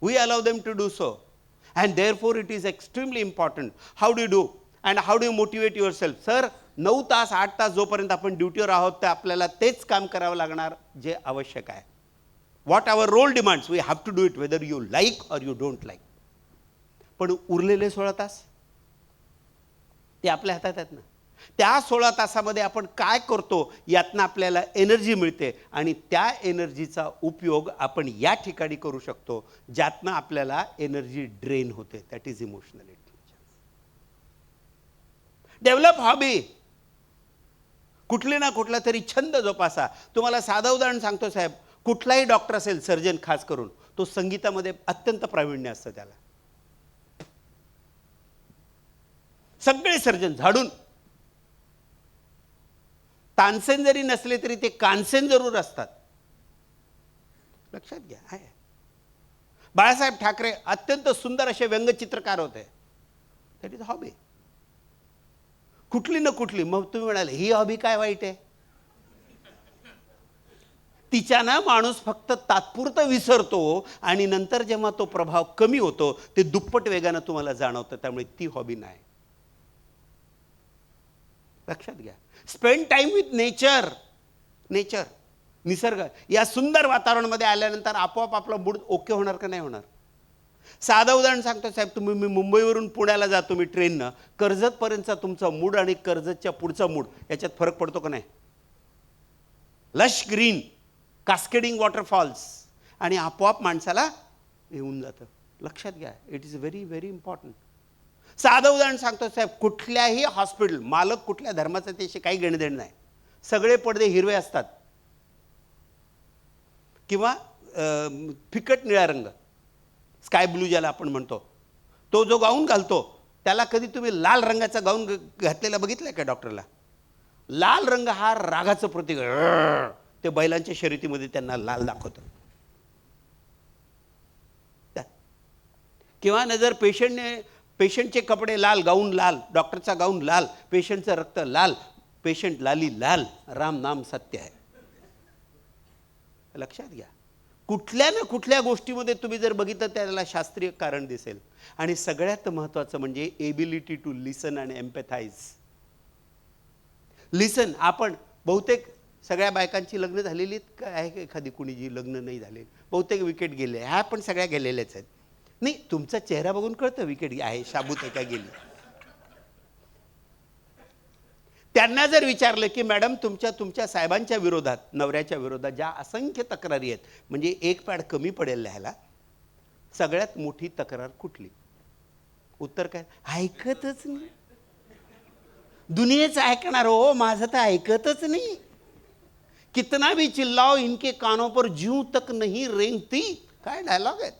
We allow them to do so. And therefore it is extremely important. How do you do? And how do you motivate yourself? Sir, 9 तास 8 तास जोपर्यंत आपण ड्युटीवर आहोत तर आपल्याला तेच काम करावं लागणार जे आवश्यक आहे. What our role demands we have to do it whether you like or you don't like. पण उरलेले 16 तास ते आपल्या हातात आहेत ना. त्या 16 तासामध्ये आपण काय करतो यातनं आपल्याला एनर्जी मिळते आणि त्या एनर्जीचा उपयोग आपण या ठिकाणी करू शकतो ज्यातनं आपल्याला एनर्जी ड्रेन होते. That is emotional intelligence. Develop hobby. कुठली ना कुठला तरी छंद जोपासा. तुम्हाला साधं उदाहरण सांगतो साहेब, कुठलाही डॉक्टर असेल, सर्जन खास करून, तो संगीतामध्ये अत्यंत प्रावीण्य असतं त्याला. सगळे सर्जन झाडून तानसेन जरी नसले तरी ते कानसेन जरूर असतात. लक्षात घ्या. आहे बाळासाहेब ठाकरे अत्यंत सुंदर असे व्यंगचित्रकार होते. That is hobby. कुठली ना कुठली. मग तुम्ही म्हणाले ही हॉबी काय वाईट आहे? तिच्यानं माणूस फक्त तात्पुरतं विसरतो आणि नंतर जेव्हा तो प्रभाव कमी होतो ते दुप्पट वेगानं तुम्हाला जाणवतं. त्यामुळे ती हॉबी नाही. लक्षात घ्या. Spend time with nature. Nature, निसर्ग. या सुंदर वातावरणामध्ये आल्यानंतर आपोआप आपला मूड ओके होणार का नाही होणार? साधं उदाहरण सांगतो साहेब, मी मुंबईवरून पुण्याला जातो मी ट्रेननं. कर्जतपर्यंतचा तुमचा मूड आणि कर्जतच्या पुढचा मूड याच्यात फरक पडतो का नाही? लश ग्रीन, कास्केडिंग वॉटरफॉल्स आणि आपोआप माणसाला येऊन जातं. लक्षात घ्या. It is very very important. साधं उदाहरण सांगतो साहेब, कुठल्याही हॉस्पिटल, मालक कुठल्या धर्माचं त्याशी काही घेणं देणं नाही, सगळे पडदे हिरवे असतात किंवा फिकट निळा रंग, स्काय ब्लू ज्याला आपण म्हणतो. तो जो गाऊन घालतो त्याला कधी तुम्ही लाल रंगाचा गाऊन घातलेला बघितलाय का डॉक्टरला? लाल रंग हा रागाचं प्रतीक. ते बैलांच्या शर्यतीमध्ये त्यांना लाल दाखवतं. किंवा जर पेशंटचे कपडे लाल, गाऊन लाल, डॉक्टरचा गाऊन लाल, पेशंटचं रक्त लाल, पेशंट लाली लाल, राम नाम सत्य आहे. लक्षात घ्या. कुठल्या ना कुठल्या गोष्टीमध्ये तुम्ही जर बघितलं त्याला शास्त्रीय कारण दिसेल. आणि सगळ्यात महत्त्वाचं म्हणजे एबिलिटी टू लिसन अँड एम्पॅथाइज. लिसन. आपण बहुतेक सगळ्या बायकांची लग्न झालेली आहेत का? आहे एखादी कुणी जी लग्न नाही झालेली? बहुतेक विकेट गेले. ह्या पण सगळ्या गेलेल्याच आहेत. नाही, तुमचा चेहरा बघून कळतं विकेट आहे, शाबूत आहे का गेली. त्यांना जर विचारलं की मॅडम तुमच्या साहेबांच्या विरोधात, नवऱ्याच्या विरोधात ज्या असंख्य तक्रारी आहेत, म्हणजे एक पॅड कमी पडेल लिहायला, सगळ्यात मोठी तक्रार कुठली? उत्तर काय? ऐकतच नाही. दुनियेच ऐकणार हो, माझं तर ऐकतच नाही. कितना भी चिल्लाओ इनके कानों पर ज्यूं तक नहीं रेंगती. काय डायलॉग आहे.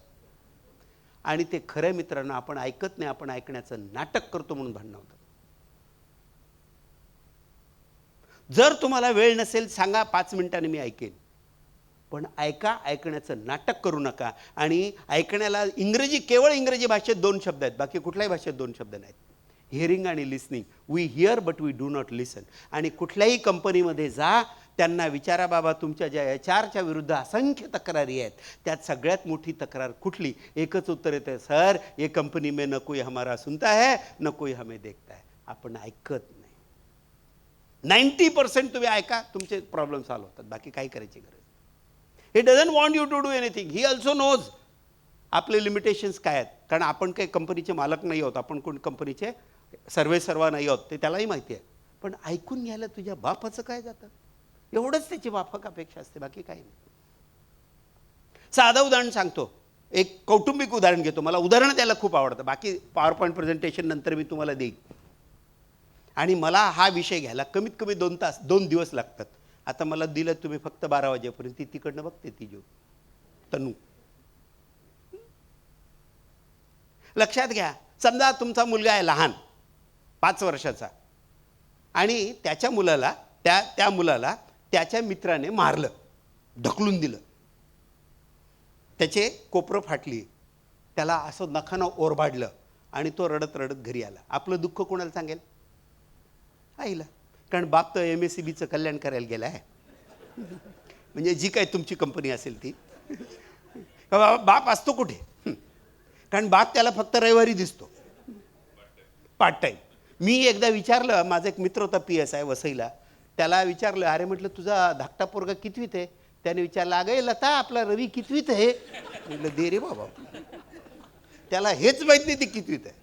आणि ते खऱ्या मित्रांना आपण ऐकत नाही, आपण ऐकण्याचं नाटक करतो म्हणून भांडणं होतं. जर तुम्हाला वेळ नसेल सांगा, 5 मिनिटांनी मी ऐकेन, पण ऐकण्याचं नाटक करू नका. आणि ऐकण्याला केवळ इंग्रजी भाषेत 2 शब्द आहेत, बाकी कुठल्याही भाषेत 2 शब्द नाहीत. हिअरिंग आणि listening. We hear but we do not listen. आणि कुठल्याही कंपनीमध्ये जा, त्यांना विचारा, बाबा तुमच्या ज्या HRच्या विरुद्ध असंख्य तक्रारी आहेत त्यात सगळ्यात मोठी तक्रार कुठली? एकच उत्तर येतं, सर ये कंपनी में न कोई हमारा सुनता है न कोई हमें देखता है. आपण ऐकत नाही. 90% तुम्ही ऐका, तुमचे प्रॉब्लेम सॉल्व्ह होतात. बाकी काही करायची गरज. He doesn't want you to do anything. He also knows आपले लिमिटेशन्स काय आहेत. कारण आपण काही कंपनीचे मालक नाही आहोत, आपण कोण कंपनीचे सर्वा नाही आहोत, ते त्यालाही माहिती आहे. पण ऐकून घ्यायला तुझ्या बापाचं काय जातं? एवढंच त्याची बाफक अपेक्षा असते, बाकी काही नाही. साधं उदाहरण सांगतो, एक कौटुंबिक उदाहरण घेतो. मला उदाहरण द्यायला खूप आवडतं. बाकी पॉवर पॉईंट प्रेझेंटेशन नंतर मी तुम्हाला देईन. आणि मला हा विषय घ्यायला कमीत कमी 2 दिवस लागतात. आता मला दिलं तुम्ही फक्त 12 वाजेपर्यंत. ती तिकडनं बघते ती जो तनू. लक्षात घ्या. समजा तुमचा मुलगा आहे लहान, 5 वर्षाचा, आणि त्याच्या मुलाला त्या मुलाला त्याच्या मित्राने मारलं, ढकलून दिलं, त्याचे कोपरं फाटली, त्याला असं नखानं ओरबाडलं आणि तो रडत रडत घरी आला. आपलं दुःख कोणाला सांगेल? आईला. कारण बाप तर MSCBचं कल्याण करायला गेला आहे. म्हणजे जी काय तुमची कंपनी असेल ती. बाप असतो कुठे? कारण बाप त्याला फक्त रविवारी दिसतो, पार्ट टाईम. मी एकदा विचारलं, माझा एक मित्र होता PSI वसईला, त्याला विचारलं, अरे म्हटलं तुझा धाकटा पोरगा कितवीत आहे? त्याने विचारलं, अगं लता आपला रवी कितवीत आहे? म्हटलं दे रे बाबा, त्याला हेच माहित नाही ती कितवीत आहे.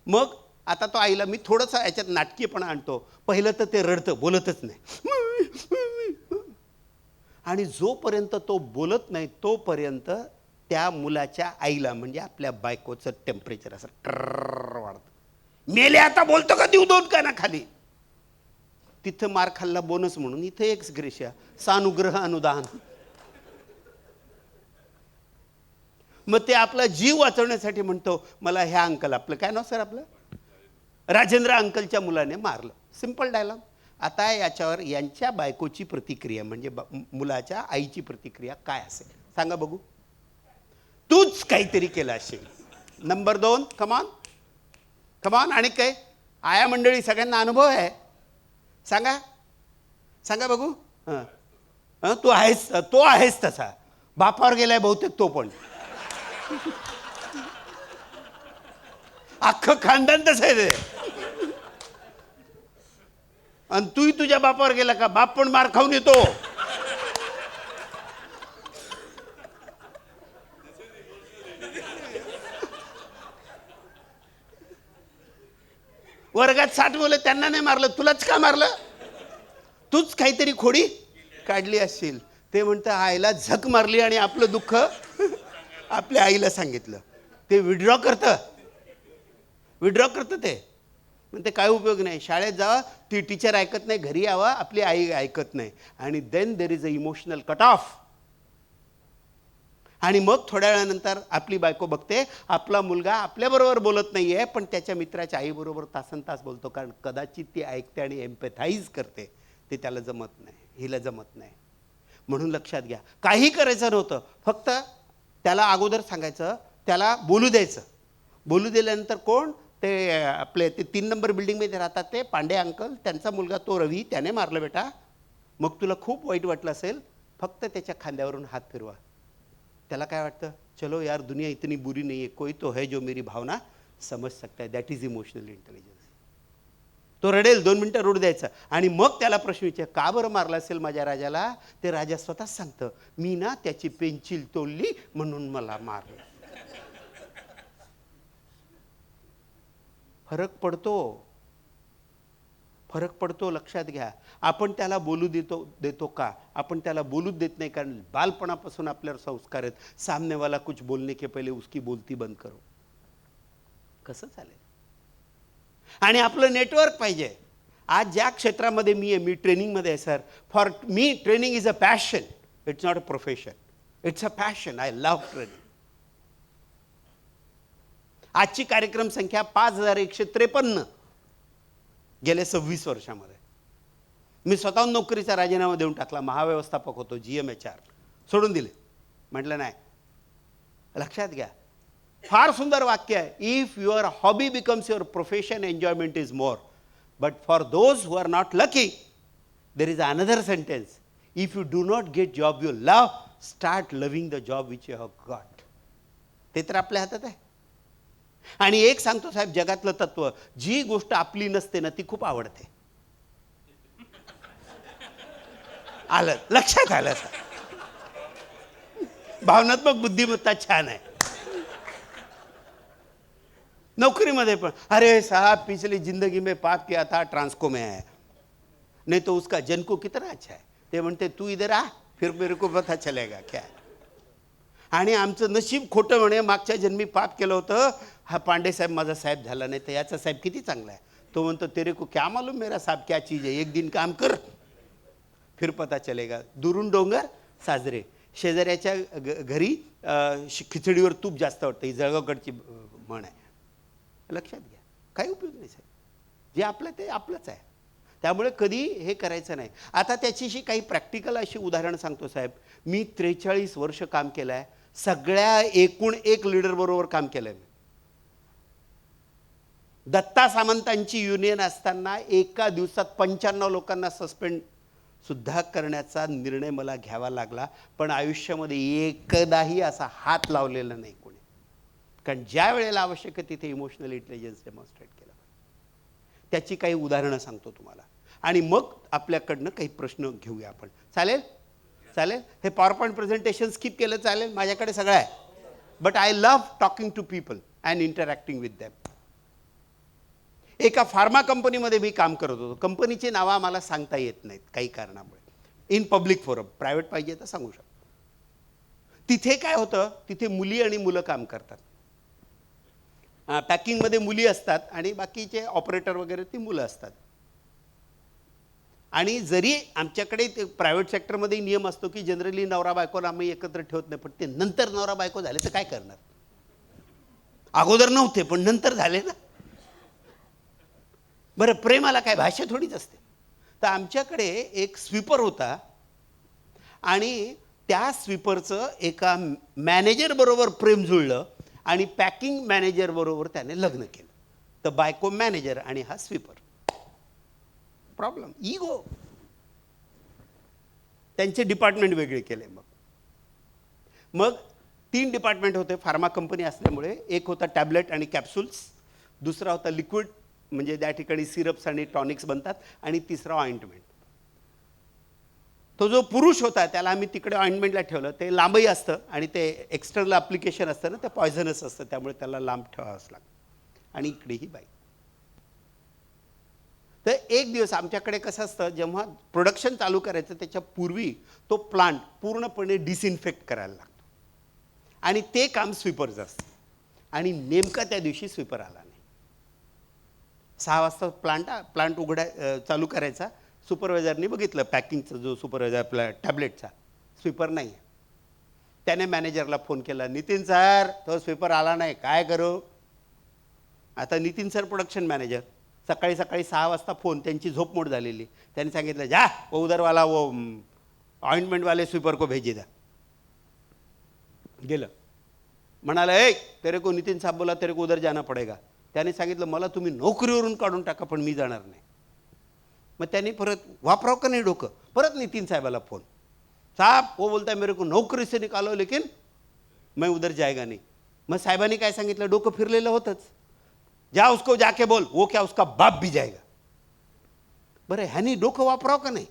मग आता तो आईला मी थोडंसं याच्यात नाटकीपणा आणतो. पहिलं तर ते रडतं, बोलतच नाही. आणि जोपर्यंत तो बोलत नाही तोपर्यंत त्या मुलाच्या आईला म्हणजे आपल्या बायकोचं टेम्परेचर असं वाढतं. मेले आता बोलतो का देऊ दोन का ना खाली. तिथं मार खाल्ला बोनस म्हणून, इथं एक्स ग्रेशिया सानुग्रह अनुदान. मग ते आपला जीव वाचवण्यासाठी म्हणतो, मला ह्या अंकल, आपलं काय नाव सर आपलं, राजेंद्र अंकलच्या मुलाने मारलं. Simple dialogue. आता याच्यावर यांच्या बायकोची प्रतिक्रिया म्हणजे मुलाच्या आईची प्रतिक्रिया काय असेल सांगा बघू. तूच काहीतरी केलं असेल. नंबर 2, कमान कमान. आणि काय आया मंडळी सगळ्यांना अनुभव आहे, सांगा सांगा बघू. हां तू आहेस, तो आहेस तसा. बापावर गेलाय बहुतेक तो पण. अख्खं खानदान तसं आहे ते. आणि तूही तुझ्या बापावर गेला का? बाप पण मार खाऊन येतो. वर्गात 60 मुलं, त्यांना नाही मारलं, तुलाच का मारलं? तूच काहीतरी खोडी काढली असशील. ते म्हणतं आईला झक मारली आणि आपलं दुःख आपल्या आईला सांगितलं. ते विड्रॉ करतं ते. म्हणते काय उपयोग नाही, शाळेत जावा, ती टीचर ऐकत नाही, घरी यावा, आपली आई ऐकत नाही. आणि then there is a emotional cut off. आणि मग थोड्या वेळानंतर आपली बायको बघते आपला मुलगा आपल्याबरोबर बोलत नाही आहे, पण त्याच्या मित्राच्या आईबरोबर तासन तास बोलतो, कारण कदाचित ती ऐकते आणि एम्पॅथाईज करते. ते त्याला जमत नाही, हिला जमत नाही. म्हणून लक्षात घ्या, काही करायचं नव्हतं, फक्त त्याला अगोदर सांगायचं, त्याला बोलू द्यायचं. बोलू दिल्यानंतर कोण ते आपले ते 3 नंबर बिल्डिंगमध्ये राहतात ते पांडे अंकल, त्यांचा मुलगा तो रवी, त्याने मारलं बेटा. मग तुला खूप वाईट वाटलं असेल, फक्त त्याच्या खांद्यावरून हात फिरवा. त्याला काय वाटतं, चलो यार दुनिया इतनी बुरी नहीं है, कोई तो है जो मेरी भावना समझ सकता है. That is emotional intelligence. तो रडेल, 2 मिनटं रडू द्यायचं. आणि मग त्याला प्रश्न विचार, का बरं मारला असेल माझ्या राजाला? ते राजा स्वतःच सांगतं, मी ना त्याची पेन्सिल तोडली म्हणून मला मारलं. फरक पडतो, लक्षात घ्या. आपण त्याला बोलू देतो का? आपण त्याला बोलूच देत नाही, कारण बालपणापासून आपल्यावर संस्कार आहेत, सामने वाला कुछ बोलने के पहले उसकी बोलती बंद करो. कसं चालेल? आणि आपलं नेटवर्क पाहिजे. आज ज्या क्षेत्रामध्ये मी ट्रेनिंगमध्ये आहे sir, for me training is a passion, it's not a profession, it's a passion. I love training. आजची कार्यक्रम संख्या 5153 गेल्या 26 वर्षामध्ये. मी स्वतःहून नोकरीचा राजीनामा देऊन टाकला. महाव्यवस्थापक होतो, GMHR सोडून दिले. म्हटलं नाही. लक्षात घ्या, फार सुंदर वाक्य आहे, if your hobby becomes your profession enjoyment is more. But for those who are not lucky there is another sentence, if you do not get job you love, start loving the job which you have got. ते तर आपल्या हातात आहे. आणि एक सांगतो साहेब, जगातलं तत्व, जी गोष्ट आपली नसते ना ती खूप आवडते. आलं लक्षात आलं. भावनात्मक बुद्धिमत्ता छान आहे. नौकरीमध्ये पण, अरे साहब पिछली जिंदगी में पाप किया था, ट्रांसको में है, नहीं तो उसका जन को कितना अच्छा है. ते म्हणते तू इधर आ, फिर मेरे को पता चलेगा क्या है. आणि आमचं नशीब खोटं म्हणे, मागच्या जन्मी पाप केलं होतं, हा पांडे साहेब माझा साहेब झाला नाही, तर याचा साहेब किती चांगला आहे. तो म्हणतो तेरे को क्या मालूम मेरा साहब क्या चीज है, एक दिन काम कर फिर पता चलेगा. दुरून डोंगर साजरे. शेजाऱ्याच्या घरी खिचडीवर तूप जास्त वाटतं, ही जळगावकडची म्हण आहे. लक्षात घ्या, काही उपयोग नाही साहेब. जे आपलं ते आपलंच आहे. त्यामुळे कधी हे करायचं नाही. आता त्याच्याशी काही प्रॅक्टिकल अशी उदाहरण सांगतो साहेब. मी 43 वर्ष काम केलं आहे, सगळ्या एकूण एक लीडर बरोबर काम केलं आहे. दत्ता सामंतांची युनियन असताना एका दिवसात 95 लोकांना सस्पेंड सुद्धा करण्याचा निर्णय मला घ्यावा लागला, पण आयुष्यामध्ये एकदाही असा हात लावलेला नाही कोणी. कारण ज्या वेळेला आवश्यक आहे तिथे इमोशनल इंटेलिजन्स डेमॉन्स्ट्रेट केलं पाहिजे. त्याची काही उदाहरणं सांगतो तुम्हाला आणि मग आपल्याकडनं काही प्रश्न घेऊया आपण. चालेल? चालेल. हे पॉवर पॉईंट प्रेझेंटेशन स्किप केलं चालेल, माझ्याकडे सगळं आहे. But I love talking to people and interacting with them. एका फार्मा कंपनीमध्ये मी काम करत होतो. कंपनीची नावं आम्हाला सांगता येत नाहीत काही कारणामुळे. इन पब्लिक फोरम, प्रायव्हेट पाहिजे तर सांगू शकतो. तिथे काय होतं, तिथे मुली आणि मुलं काम करतात. पॅकिंगमध्ये मुली असतात आणि बाकीचे ऑपरेटर वगैरे ती मुलं असतात. आणि जरी आमच्याकडे ते प्रायव्हेट सेक्टरमध्ये नियम असतो की जनरली नवरा बायकोला आम्ही एकत्र ठेवत नाही, पण ते नंतर नवरा बायको झाले तर काय करणार. अगोदर नव्हते पण नंतर झाले ना. बरं, प्रेमाला काय भाषा थोडीच असते. तर आमच्याकडे एक स्वीपर होता आणि त्या स्वीपरचं एका मॅनेजर बरोबर प्रेम जुळलं आणि पॅकिंग मॅनेजर बरोबर त्याने लग्न केलं. तर बायको मॅनेजर आणि हा स्वीपर. Problem ego. त्यांचे डिपार्टमेंट वेगळे केले. मग 3 डिपार्टमेंट होते फार्मा कंपनी असल्यामुळे. एक होता टॅबलेट आणि कॅप्सूल्स, दुसरा होता लिक्विड म्हणजे त्या ठिकाणी सिरप्स आणि टॉनिक्स बनतात, आणि तिसरा ऑइंटमेंट. तो जो पुरुष होता त्याला आम्ही तिकडे ऑइंटमेंटला ठेवलं. ते लांबही असतं आणि ते एक्सटर्नल ॲप्लिकेशन असतं ना, ते पॉयझनस असतं, त्यामुळे त्याला लांब ठेवावंच लागतं. आणि इकडेही बाई. तर एक दिवस आमच्याकडे कसं असतं, जेव्हा प्रोडक्शन चालू करायचं त्याच्या पूर्वी तो प्लांट पूर्णपणे डिसइन्फेक्ट करायला लागतो आणि ते काम स्वीपरचं असतं. आणि नेमका त्या दिवशी स्वीपर आला नाही. 6 वाजता प्लांट चालू करायचा. सुपरवायझरनी बघितलं, पॅकिंगचा जो सुपरवायझर आपला टॅबलेटचा, स्वीपर नाही आहे. त्याने मॅनेजरला फोन केला, नितीन सर तो स्वीपर आला नाही, काय करू. आता नितीन सर प्रोडक्शन मॅनेजर, सकाळी 6 वाजता फोन, त्यांची झोप मोड झालेली. त्यांनी सांगितलं, जा वो उधरवाला वो ऑइंटमेंट वाले स्वीपर को भेजी द्या. गेलं. म्हणाला, ए तेरे को नितीन साहब बोला तेरे को उधर जाना पडेगा. त्याने सांगितलं, मला तुम्ही नोकरीवरून काढून टाका पण मी जाणार नाही. मग त्यांनी परत वापराव का नाही डोकं, परत नितीन साहेबाला फोन, साहब वो बोलता है मेरे को नौकरी से निकालो लेकिन मैं उधर जाएगा नहीं. मग साहेबांनी काय सांगितलं, डोकं फिरलेलं होतंच, जा उसको जाके बोल वो क्या उसका बाप भी जाएगा. बरं, ह्यानी डोकं वापराव का नाही.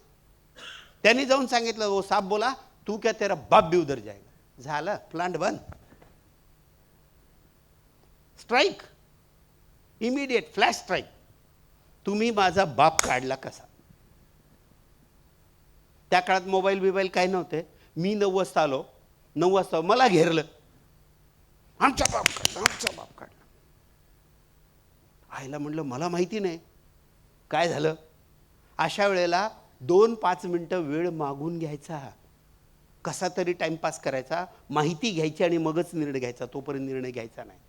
त्यांनी जाऊन सांगितलं, वो साहब बोला तू क्या तेरा बाप भी उधर जाएगा. झालं, प्लांट बंद. Strike, immediate flash strike. तुम्ही माझा बाप काढला कसा. त्या काळात मोबाईल काय नव्हते. मी 9 वाजता आलो, 9 वाजता मला घेरलं, आमचा बाप काढला. आईला म्हणलं मला माहिती नाही काय झालं. अशा वेळेला 2-5 मिनटं वेळ मागून घ्यायचा, कसा तरी टाइमपास करायचा, माहिती घ्यायची आणि मगच निर्णय घ्यायचा, तोपर्यंत निर्णय घ्यायचा नाही.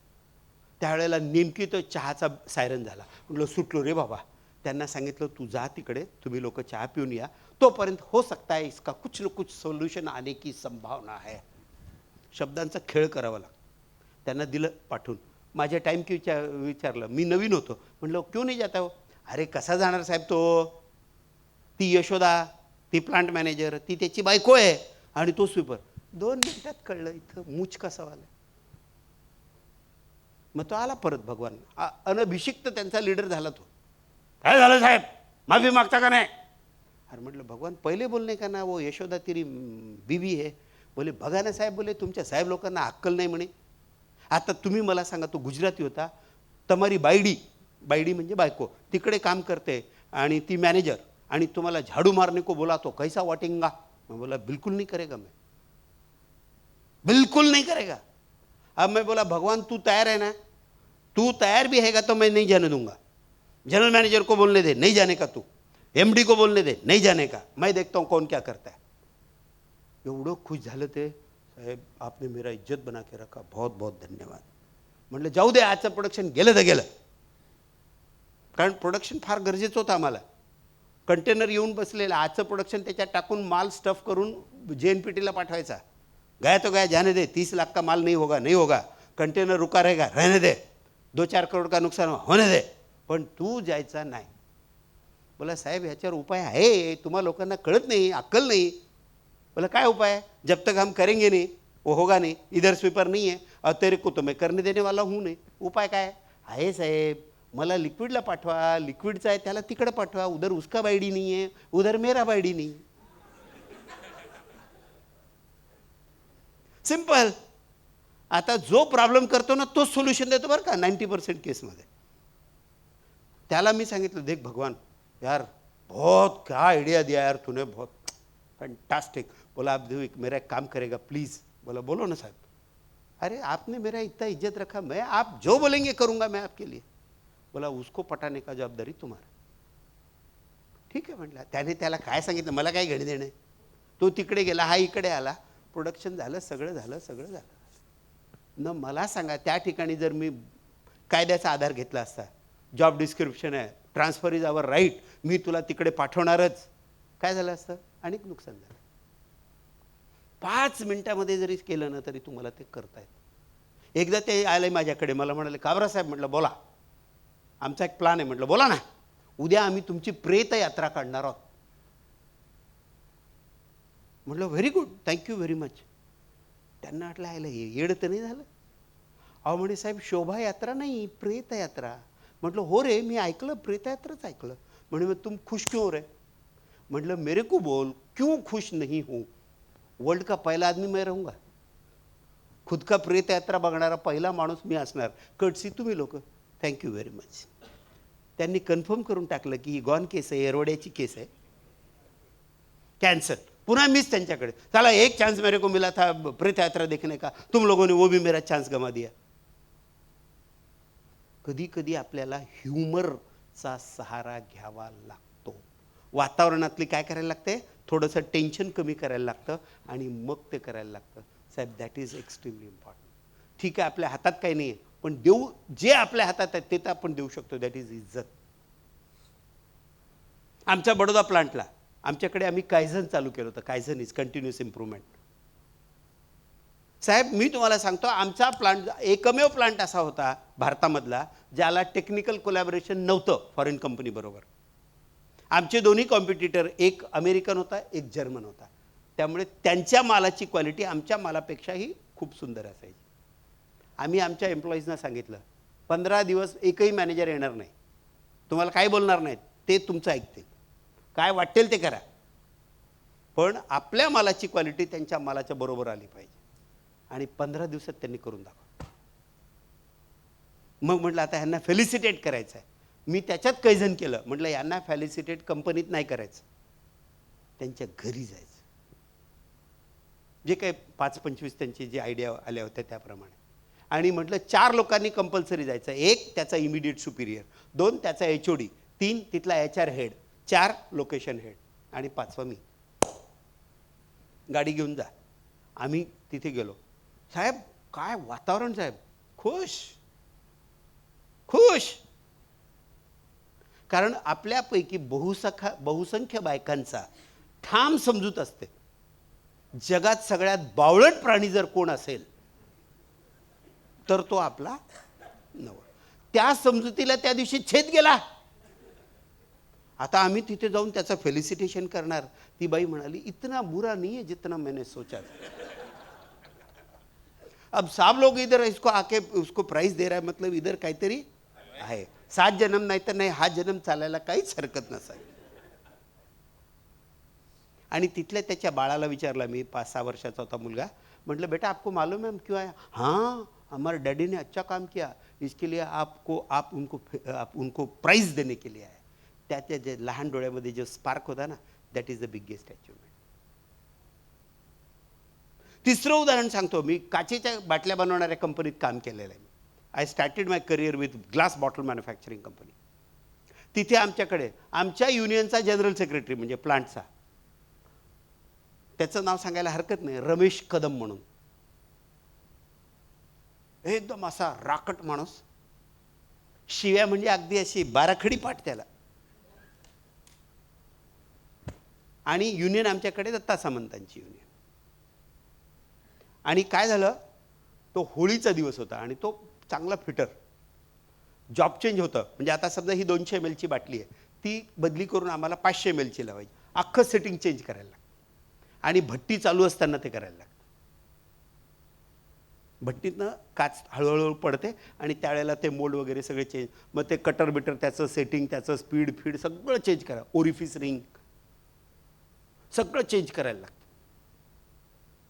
त्यावेळेला नेमकी तो चहाचा सायरन झाला. म्हटलं सुटलो रे बाबा. त्यांना सांगितलं, तू जा तिकडे, तुम्ही लोक चहा पिऊन या, तोपर्यंत हो सकता है इसका कुछ न कुछ सोल्यूशन आने की संभावना है. शब्दांचा खेळ करावा लागतो. त्यांना दिलं पाठवून. माझ्या टाईम की विचारलं, मी नवीन होतो. म्हटलं क्यों नाही जाता हो. अरे कसा जाणार साहेब तो, ती यशोदा, ती प्लांट मॅनेजर, ती त्याची बायको आहे आणि तो स्वीपर. 2 मिनिटात कळलं इथं मूच कसा आला. मग तो आला परत. भगवान अनभिषिक्त त्यांचा लीडर झाला. तो काय झालं साहेब, माफी मागता का नाही. अरे म्हटलं भगवान पहिले बोलणे का ना, वो यशोदा तेरी बीवी है. बोले बघा ना साहेब, बोले तुमच्या साहेब लोकांना अक्कल नाही म्हणे. आता तुम्ही मला सांगा, तो गुजराती होता, तमारी बायडी म्हणजे बायको तिकडे काम करते आणि ती मॅनेजर, आणि तुम्हाला झाडू मारने को बोला तो कैसा वाटेंगा. मैं बोला बिल्कुल नहीं करेगा, मैं बिल्कुल नहीं करेगा. अब मैं बोला भगवान तू तैयार है ना, तू तैयार भी हैगा तो मैं नहीं जाने दूंगा. जनरल मैनेजर को बोलने दे, नहीं जाने का. तू एमडी को बोलने दे, नहीं जाने का. मैं देखता हूँ कौन क्या करता है. एवढं खुश झालं ते, साहेब आपने मेरा इज्जत बना के रखा, बहुत बहुत धन्यवाद. म्हटलं जाऊ दे, आजचं प्रोडक्शन गेलं तर गेलं. कारण प्रोडक्शन फार गरजेचं होतं आम्हाला. कंटेनर येऊन बसलेलं, आजचं प्रोडक्शन त्याच्यात टाकून माल स्टफ करून JNPTला पाठवायचा. गया तो गया, जाने दे. 30 लाख का माल नहीं होगा. कंटेनर रुका रहेगा, रहने दे. 2-4 करोड का नुकसान होने दे, पण तू जायचा नाही. बोला साहेब ह्याच्यावर उपाय आहे, तुम्हा लोकांना कळत नाही, अक्कल नाही. बोला काय उपाय. जब तक हम करेंगे नहीं वो होगा नहीं, इधर स्वीपर नहीं है और तेरे को तो मैं करने देने वाला हूँ नाही. उपाय काय आहे साहेब, मला लिक्विडला पाठवा, लिक्विडचा आहे त्याला तिकडे पाठवा, उधर उसका बायडी नहीं है, उधर मेरा बायडी नहीं. सिंपल. आता जो प्रॉब्लेम करतो ना तोच सोल्युशन देतो बरं का 90% केसमध्ये. त्याला मी सांगितलं, देख भगवान यार बहुत क्या आइडिया दिया यार तूने, बहुत फैंटास्टिक. बोला आप मेरा एक काम करेगा प्लीज. बोला बोलो ना साहब. अरे आपने मेरा इतना इज्जत रखा, मैं आप जो बोलेंगे करूंगा मैं आपके लिए. बोला उसको पटाने का जवाबदारी तुम्हारा. ठीक आहे म्हटलं. त्याने त्याला काय सांगितलं, मला काय घेणे देणे. तो तिकडे गेला, हा इकडे आला, प्रोडक्शन झालं, सगळं झालं. न मला सांगा त्या ठिकाणी जर मी कायद्याचा आधार घेतला असता, जॉब डिस्क्रिप्शन आहे, ट्रान्सफर इज आवर राईट, मी तुला तिकडे पाठवणारच, काय झालं असतं, अनेक नुकसान झालं. 5 मिनिटामध्ये जरी केलं ना तरी तुम्हाला ते करता येतं. एकदा ते आले माझ्याकडे, मला म्हणाले काबरा साहेब, म्हटलं बोला, आमचा एक प्लान आहे. म्हटलं बोला ना. उद्या आम्ही तुमची प्रेत यात्रा काढणार आहोत. म्हटलं very good, thank you very much. त्यांना म्हटलं आयला येड तर नाही झालं. अहो म्हणे साहेब शोभायात्रा नाही, प्रेतयात्रा. म्हटलं हो रे, मी ऐकलं प्रेतयात्राच ऐकलं. म्हणे मग तुम खुश क्यों रे. म्हटलं मेरे को बोल क्यों खुश नहीं हूँ. वर्ल्ड का पहला आदमी मैं रहूँगा, खुद का प्रेतयात्रा बघणारा पहिला माणूस मी असणार. कटसी तुम्ही लोक, थँक्यू व्हेरी मच. त्यांनी कन्फर्म करून टाकलं की ही गॉन केस आहे, एरवड्याची केस आहे, कैंसल. पुनः मिस त्यांच्याकडे, चला एक चांस मेरे को मिला था प्रेत यात्रा देखने का, तुम लोगों ने वो भी मेरा चांस गमा दिया. कधी कधी आपल्याला ह्युमरचा सहारा घ्यावा लागतो. वातावरणातली काय करायला लागते, थोडंसं टेन्शन कमी करायला लागतं आणि मग ते करायला लागतं. साहेब दॅट इज एक्स्ट्रीमली इम्पॉर्टंट. ठीक आहे आपल्या हातात काही नाही आहे, पण देऊ जे आपल्या हातात आहे ते तर आपण देऊ शकतो, दॅट इज इज्जत. आमच्या बडोदा प्लांटला आमच्याकडे आम्ही कायझन चालू केलं होतं. Kaizen is continuous improvement. साहेब मी तुम्हाला सांगतो, आमचा प्लांट एकमेव प्लांट असा होता भारतामधला ज्याला टेक्निकल कोलॅबोरेशन नव्हतं फॉरेन कंपनी बरोबर. आमचे दोन्ही कॉम्पिटिटर, एक अमेरिकन होता, एक जर्मन होता. त्यामुळे त्यांच्या मालाची क्वालिटी आमच्या मालापेक्षाही खूप सुंदर असायची. आम्ही आमच्या एम्प्लॉईजना सांगितलं 15 दिवस एकही मॅनेजर येणार नाही, तुम्हाला काय बोलणार नाहीत, ते तुमचं ऐकतील, काय वाटेल ते करा, पण आपल्या मालाची क्वालिटी त्यांच्या मालाच्या बरोबर आली पाहिजे. आणि 15 दिवसात त्यांनी करून दाखवलं. मग म्हटलं आता ह्यांना फेलिसिटेट करायचं आहे. मी त्याच्यात कैझन केलं. म्हटलं यांना फेलिसिटेट कंपनीत नाही करायचं, त्यांच्या घरी जायचं. जे काही 5-25 त्यांची जी आयडिया आल्या होत्या त्याप्रमाणे. आणि म्हटलं 4 लोकांनी कंपल्सरी जायचं. 1 त्याचा इमिडिएट सुपिरियर, 2 त्याचा HOD, 3 तिथला HR हेड, 4 लोकेशन हेड आणि 5वा मी. गाडी घेऊन जा. आम्ही तिथे गेलो. साहेब काय वातावरण साहेब, खुश खुश. कारण आपल्यापैकी बहुसंख्य बायकांचा ठाम समजूत असते, जगात सगळ्यात बावळट प्राणी जर कोण असेल तर तो आपला नवरा. त्या समजुतीला त्या दिवशी छेद गेला. आता आम्ही तिथे जाऊन त्याचं फेलिसिटेशन करणार. ती बाई म्हणाली इतना बुरा नहीं है जितना मैंने सोचा. अब सब लोग इधर इसको आके उसको प्राइस दे रहा है, मतलब इधर काहीतरी आहे. 7 जन्म नाही तर नाही, हा जन्म चालायला काहीच हरकत नसावी. आणि तिथल्या त्याच्या बाळाला विचारला मी, 5-6 वर्षाचा होता मुलगा. म्हटलं बेटा आपको मालूम है हम क्यों आए. हाँ हमारे डैडी ने अच्छा काम किया, इसके लिए आप उनको प्राइज देने के लिए आए. त्याच्या जे लहान डोळ्यामध्ये जो स्पार्क होता ना, that is the biggest achievement. तिसरं उदाहरण सांगतो. मी काचेच्या बाटल्या बनवणाऱ्या कंपनीत काम केलेलं आहे. I started my career with glass bottle manufacturing company. तिथे आमच्याकडे आमच्या युनियनचा जनरल सेक्रेटरी म्हणजे प्लांटचा, त्याचं नाव सांगायला हरकत नाही, रमेश कदम म्हणून. एकदम असा राकट माणूस, शिव्या म्हणजे अगदी अशी बाराखडी पाठ त्याला. आणि युनियन आमच्याकडे दत्ता सामंतांची युनियन. आणि काय झालं, तो होळीचा दिवस होता आणि तो चांगला फिटर. जॉब चेंज होतं, म्हणजे आता समजा ही 200 ml ची बाटली आहे, ती बदली करून आम्हाला 500 ml ची लावायची. अख्खं सेटिंग चेंज करायला लागतं आणि भट्टी चालू असताना ते करायला लागतं. भट्टीतनं काच हळूहळू पडते आणि त्यावेळेला ते मोल्ड वगैरे सगळे चेंज, मग ते कटर बिटर त्याचं सेटिंग, त्याचं स्पीड फीड सगळं चेंज करा, ओरिफिस रिंग सगळं चेंज करायला लागतं.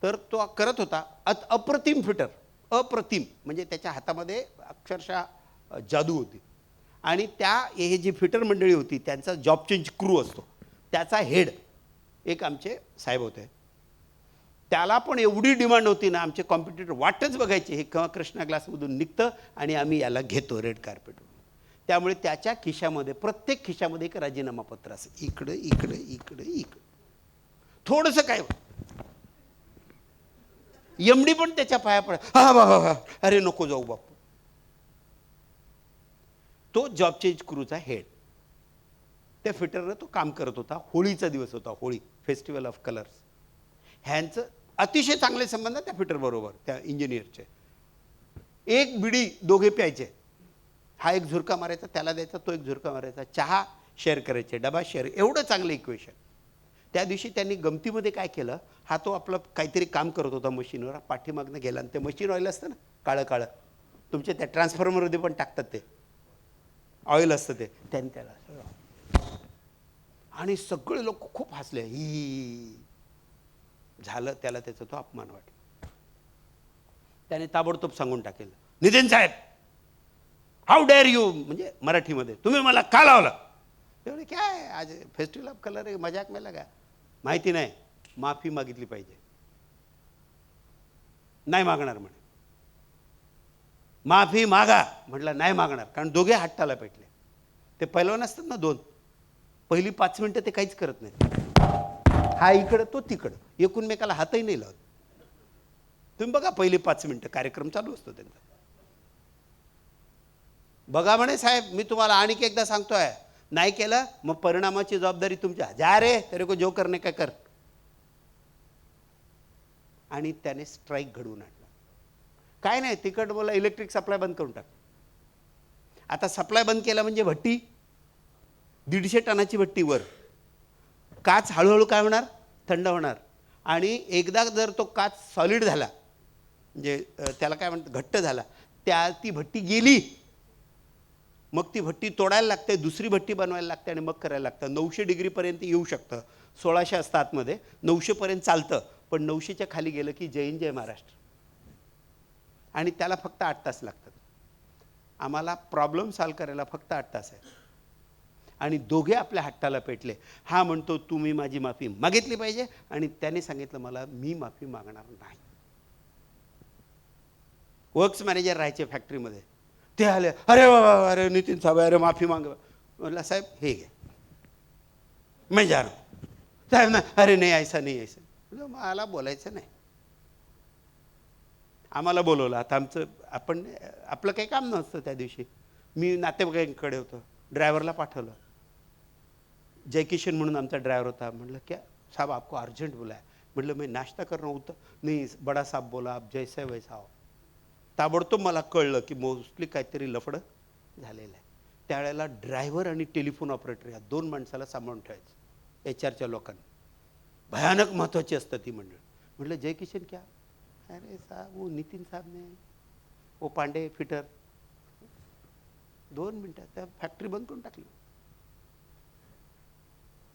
तर तो करत होता. अप्रतिम फिटर, अप्रतिम, म्हणजे त्याच्या हातामध्ये अक्षरशः जादू होती. आणि हे जी फिटर मंडळी होती त्यांचा जॉब चेंज क्रू असतो, त्याचा हेड एक आमचे साहेब होते. त्याला पण एवढी डिमांड होती ना, आमचे कॉम्पिटिटर वाटच बघायचे हे केव्हा कृष्णा ग्लासमधून निघतं आणि आम्ही याला घेतो रेड कार्पेटवर. त्यामुळे त्याच्या खिशामध्ये, प्रत्येक खिशामध्ये एक राजीनामा पत्र असं, इकडं इकडं इकडं इकडं. थोडंसं काय, एमडी पण त्याच्या पाया पड, हा बाबा, अरे नको जाऊ बापू. तो जॉब चेंज क्रूचा हेड. त्या फिटरनं तो काम करत होता. होळीचा दिवस होता, होळी, फेस्टिवल ऑफ कलर्स. ह्यांचं अतिशय चांगले संबंध त्या फिटर बरोबर, त्या इंजिनियरचे. एक बिडी दोघे प्यायचे, हा एक झुरका मारायचा त्याला द्यायचा, तो एक झुरका मारायचा, चहा शेअर करायचे, डबा शेअर, एवढं चांगलं इक्वेशन. त्या दिवशी त्यांनी गमतीमध्ये काय केलं, हा तो आपलं काहीतरी काम करत होता मशीनवर, पाठीमागनं गेला आणि ते मशीन ऑइल असतं ना काळं काळं, तुमच्या त्या ट्रान्सफॉर्मरमध्ये पण टाकतात ते ऑइल असतं ते, त्यांनी त्याला, आणि सगळे लोक खूप हसले. ही झालं, त्याला त्याचा तो अपमान वाटला. त्याने ताबडतोब सांगून टाकेल, नितीन साहेब, हाऊ डेअर यू, म्हणजे मराठीमध्ये, तुम्ही मला का लावलं. तेवढे काय आज फेस्टिवल ऑफ कलर आहे, मजाक मेला का, माहिती नाही, माफी मागितली पाहिजे. नाही मागणार म्हणे, माफी मागा म्हटलं, नाही मागणार. कारण दोघे हट्टाला पेटले. ते पैलवान असतात ना दोन, पहिली 5 मिनिटं ते काहीच करत नाही, हा इकडं तो तिकडं, एकूणमेकाला हातही नाही लावत. तुम्ही बघा पहिली 5 मिनिटं कार्यक्रम चालू असतो त्यांचा. बघा म्हणे साहेब, मी तुम्हाला आणखी एकदा सांगतोय, नाही केलं मग परिणामाची जबाबदारी तुमच्या, जा रे तेरे को जो करणे काय कर. आणि त्याने स्ट्राईक घडवून आणला. काय नाही, तिकट बोला इलेक्ट्रिक सप्लाय बंद करून टाक. आता सप्लाय बंद केला म्हणजे भट्टी 150 टनाची भट्टी वर, काच हळूहळू काय होणार, थंड होणार. आणि एकदा जर तो काच सॉलिड झाला, म्हणजे त्याला काय म्हणतात घट्ट झाला, ती भट्टी गेली, मग ती भट्टी तोडायला लागते, दुसरी भट्टी बनवायला लागते आणि मग करायला लागतं. 900 डिग्रीपर्यंत येऊ शकतं, 1600 असतं आतमध्ये, 900पर्यंत चालतं. पण 900च्या खाली गेलं की जय हिंद जय महाराष्ट्र. आणि त्याला फक्त 8 तास लागतात. आम्हाला प्रॉब्लेम सॉल्व करायला फक्त 8 तास आहे. आणि दोघे आपल्या हट्टाला पेटले. हा म्हणतो तुम्ही माझी माफी मागितली पाहिजे, आणि त्याने सांगितलं मला मी माफी मागणार नाही. वर्क्स मॅनेजर राहायचे फॅक्टरीमध्ये, ते आले, अरे बाबा, अरे नितीन साहेब, अरे माफी माग. म्हटलं साहेब हे घे, मैं जा रहा हूं. साहेब ना, अरे नाही ऐसा नाही ऐसा. मला बोलायचं नाही. आम्हाला बोलवलं. आता आपलं काही काम नसतं त्या दिवशी. मी नातेवाईकांकडे होतो, ड्रायव्हरला पाठवलं. जयकिशन म्हणून आमचा ड्रायव्हर होता. म्हटलं क्या साहब आपको अर्जंट बोला है. म्हटलं मी नाश्ता करणं होतं. नाही बडा साहब बोला, आप जैसे वैसा हो. ताबडतोब मला कळलं की मोस्टली काहीतरी लफडं झालेलं आहे. त्यावेळेला ड्रायव्हर आणि टेलिफोन ऑपरेटर या 2 माणसाला सांभाळून ठेवायचं HR च्या लोकांनी. भयानक महत्त्वाची असतं ती मंडळ. म्हटलं जयकिशन क्या, अरे साहब वो नितीन साहब ने, वो पांडे फिटर. 2 मिनटात त्या फॅक्टरी बंद करून टाकली.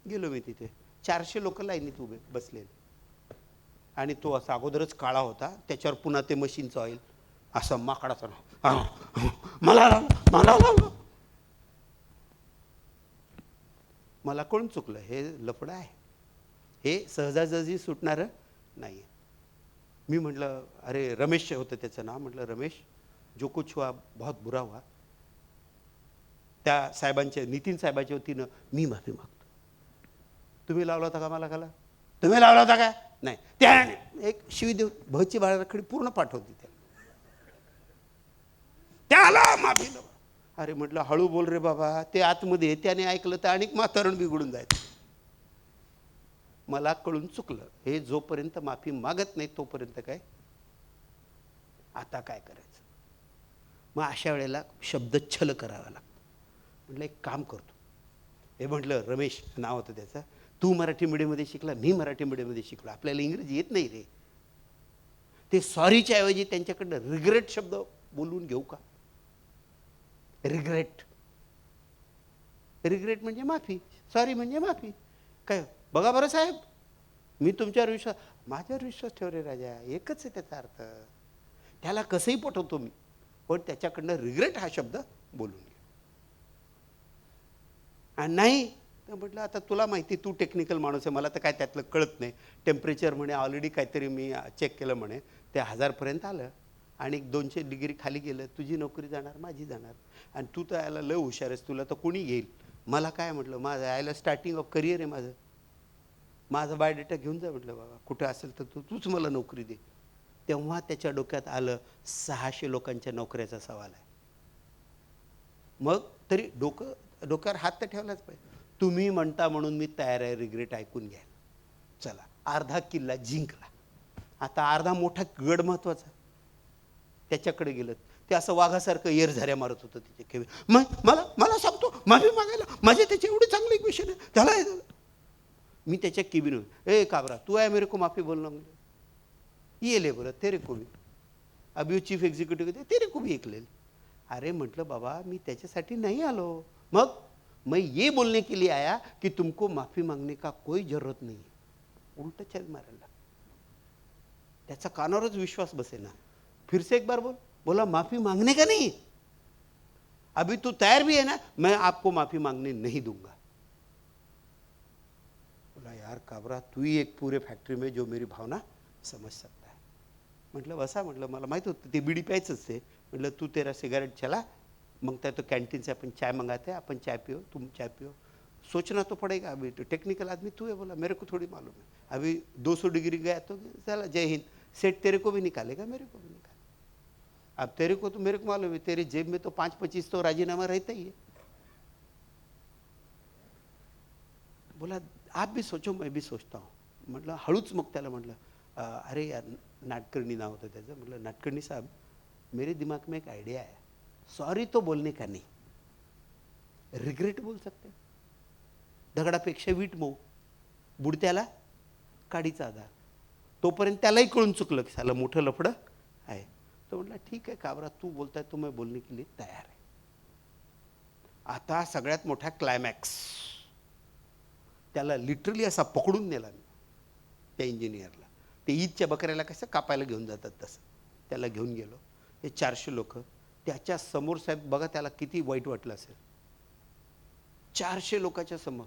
गेलो मी तिथे, 400 लोक लाईनीत उभे बसलेले, आणि तो असा अगोदरच काळा होता, त्याच्यावर पुन्हा ते मशीनचं ऑइल असं माकडाचं, मला मला कोण चुकलं, हे लफडं आहे, हे सहजासहजी सुटणारं नाही. मी म्हटलं, अरे रमेश होतं त्याचं नाव. म्हटलं रमेश, जो कुछ हुआ बहुत बुरा हुआ. त्या साहेबांच्या, नितीन साहेबांच्या वतीनं मी माफी मागतो. तुम्ही लावला होता का मला खाला? तुम्ही लावला होता का? नाही. त्याने एक शिवी देऊ भची बाळाकडे पूर्ण पाठवते त्याला माफी. अरे म्हटलं हळू बोल रे बाबा, ते आतमध्ये, त्याने ऐकलं तर अनेक म्हातारण बिघडून जायचं. मला कळून चुकलं. हे जोपर्यंत माफी मागत नाही तोपर्यंत काय, आता काय करायचं. मग अशा वेळेला शब्दच्छल करावा लागतो. म्हटलं एक काम करतो. हे म्हटलं रमेश नाव होतं त्याचं, तू मराठी मीडियममध्ये शिकला, मी मराठी मीडियममध्ये शिकलो, आपल्याला इंग्रजी येत नाही रे. ते सॉरीच्या ऐवजी त्यांच्याकडनं रिग्रेट शब्द बोलून घेऊ का? रिग्रेट, रिग्रेट म्हणजे माफी, सॉरी म्हणजे माफी. काय बघा बरं साहेब, मी तुमच्यावर विश्वास, माझ्यावर विश्वास ठेव रे राजा, एकच आहे त्याचा अर्थ. त्याला कसंही पटवतो मी, पण त्याच्याकडनं रिग्रेट हा शब्द बोलून घे. आणि नाही तर म्हटलं, आता तुला माहिती, तू टेक्निकल माणूस आहे, मला तर काय त्यातलं कळत नाही. टेम्परेचर म्हणे ऑलरेडी काहीतरी मी चेक केलं म्हणे, ते 1000पर्यंत आलं आणि 200 डिग्री खाली गेलं, तुझी नोकरी जाणार, माझी जाणार. आणि तू तर यायला लय हुशार आहेस, तुला तर कोणी घेईल. मला काय म्हटलं, माझं यायला स्टार्टिंग ऑफ करिअर आहे माझा बायोडेटा घेऊन जा म्हटलं, बाबा कुठं असेल तर तूच मला नोकरी दे. तेव्हा त्याच्या डोक्यात आलं 600 लोकांच्या नोकऱ्याचा सवाल आहे. मग तरी डोक्यावर हात तर ठेवलाच पाहिजे. तुम्ही म्हणता म्हणून मी तयार आहे रिग्रेट ऐकून घ्या. चला, अर्धा किल्ला जिंकला. आता अर्धा मोठा गड महत्वाचा, त्याच्याकडे गेलं. ते असं वाघासारखं येरझाऱ्या मारत होतं तिचे खेळ. मला सांगतो माफी मागायला, माझे त्याचे एवढे चांगले इक्वेशन आहे, त्याला मी त्याच्या केबिन, ए काबरा तू आहे मेरे को माफी बोलना, ये ले बोला तेरे को भी, अभी चीफ एग्जीक्यूटिव्ह तेरे को भी एक ले. अरे म्हटलं बाबा, मी त्याच्यासाठी नाही आलो. मग मैं ये बोलने के लिए आया कि तुमको माफी मांगने का कोई जरूरत नहीं. उलट चल मारायला, त्याचा कानावरच विश्वास बसेना. फिर से एक बार बोला माफी मांगने का नहीं, अभी तू तैयार भी है ना, मैं आपको माफी मांगने नहीं दूंगा. बोला यार काबरा, तू ही एक पूरे फैक्ट्री में जो मेरी भावना समझ सकता है. म्हटलं बसा, म्हटलं मला माहित होतं ते बीडी प्यायचंच ते. म्हटलं तू तेरा सिगारेट चला, मंगता है तो कैंटीन से अपन चाय मंगाते हैं, अपन चाय पियो, तुम चाय पियो, सोचना तो पड़ेगा. अभी तो टेक्निकल आदमी तू है. बोला मेरे को थोड़ी मालूम है, अभी 200 डिग्री गया तो चला जय हिंद, सेट तेरे को भी निकालेगा, मेरे को भी निकालेगा. अब तेरे को तो मेरे को मालूम है, तेरी जेब में तो 5-25 तो राजीनामा रहता ही है. बोला आप भी सोचो, मैं भी सोचता हूँ. म्हटलं हळूच मग त्याला म्हटलं, अरे यार नाटकर्णी नाव होतं त्याचं. म्हटलं नाटकर्णी साहब, मेरे दिमाग में एक आइडिया है, सॉरी तो बोलने का नहीं, रिग्रेट बोल सकते. दगडापेक्षा वीट मऊ, बुडत्याला काडीचा आधार. तोपर्यंत त्यालाही कळून चुकलं की साला मोठं लफडं आहे. तो म्हटलं ठीक आहे काबरा, तू बोलताय तो मैं बोलने के लिए तयार आहे. आता सगळ्यात मोठा क्लायमॅक्स, त्याला लिटरली असा पकडून नेला मी त्या इंजिनियरला. ते ईदच्या बकऱ्याला कसं कापायला घेऊन जातात तसं त्याला घेऊन गेलो. हे 400 लोक त्याच्या समोर, साहेब बघा त्याला किती वाईट वाटलं असेल. 400 लोकांच्या समोर,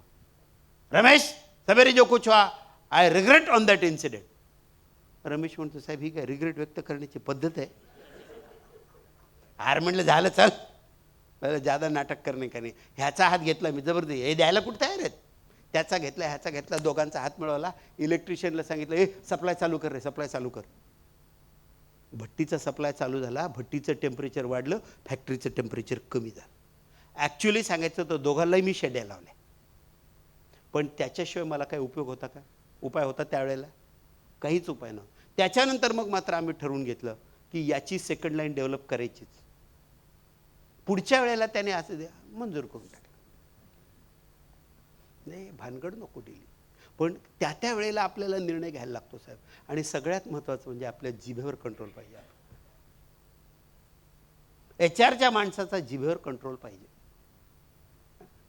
रमेश सवेरे जो कुछ हुआ, I regret on that incident. Ramesh म्हणतो साहेब ही काय रिग्रेट व्यक्त करण्याची पद्धत आहे? आर म्हटलं झालं चल, ज्यादा नाटक करणे का नाही. ह्याचा हात घेतला मी जबरदस्ती, हे द्यायला कुठं तयार आहेत. त्याचा घेतला, ह्याचा घेतला, दोघांचा हात मिळवला. इलेक्ट्रिशियनला सांगितलं, ए सप्लाय चालू कर रे, सप्लाय चालू कर. भट्टीचा सप्लाय चालू झाला. भट्टीचं टेम्परेचर वाढलं, फॅक्टरीचं टेम्परेचर कमी झालं. ॲक्च्युली सांगायचं तर दोघांनाही मी शेड्या लावल्या, पण त्याच्याशिवाय मला काही उपयोग होता का? उपाय होता त्यावेळेला? काहीच उपाय नव्हता. त्याच्यानंतर मग मात्र आम्ही ठरवून घेतलं की याची सेकंड लाईन डेव्हलप करायचीच. पुढच्या वेळेला त्याने असं द्या मंजूर करून टाकलं. नाही भानगड नको दिली, पण त्या वेळेला आपल्याला निर्णय घ्यायला लागतो साहेब. आणि सगळ्यात महत्त्वाचं म्हणजे आपल्या जिभेवर कंट्रोल पाहिजे. HR च्या माणसाचा जिभेवर कंट्रोल पाहिजे.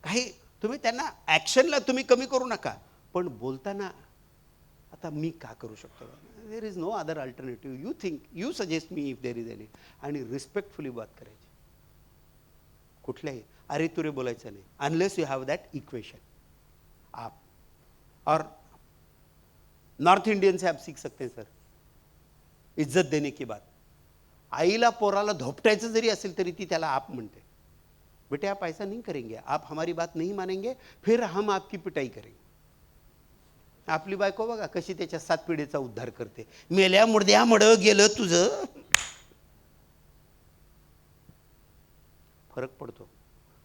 काही तुम्ही त्यांना ॲक्शनला तुम्ही कमी करू नका, पण बोलताना आता मी का करू शकतो, there is no other alternative, you think, you suggest me if there is any. आणि रिस्पेक्टफुली बात करायची. कुठल्याही अरे तुरे बोलायचं नाही, unless you have that equation. आप और नॉर्थ इंडियन से आप सीख सकते हैं सर, इज्जत देने की बात. आईला पोराला धोपटायचं जरी असेल तरी ती त्याला आप म्हणते. बेटे आप ऐसा नहीं करेंगे, आप हमारी बात नहीं मानेंगे, फिर हम आपकी पिटाई करेंगे. आपली बायको बघा कशी त्याच्या 7 पिढीचा उद्धार करते. मेल्या मुर्द्या मड गेलं तुझं. फरक पडतो.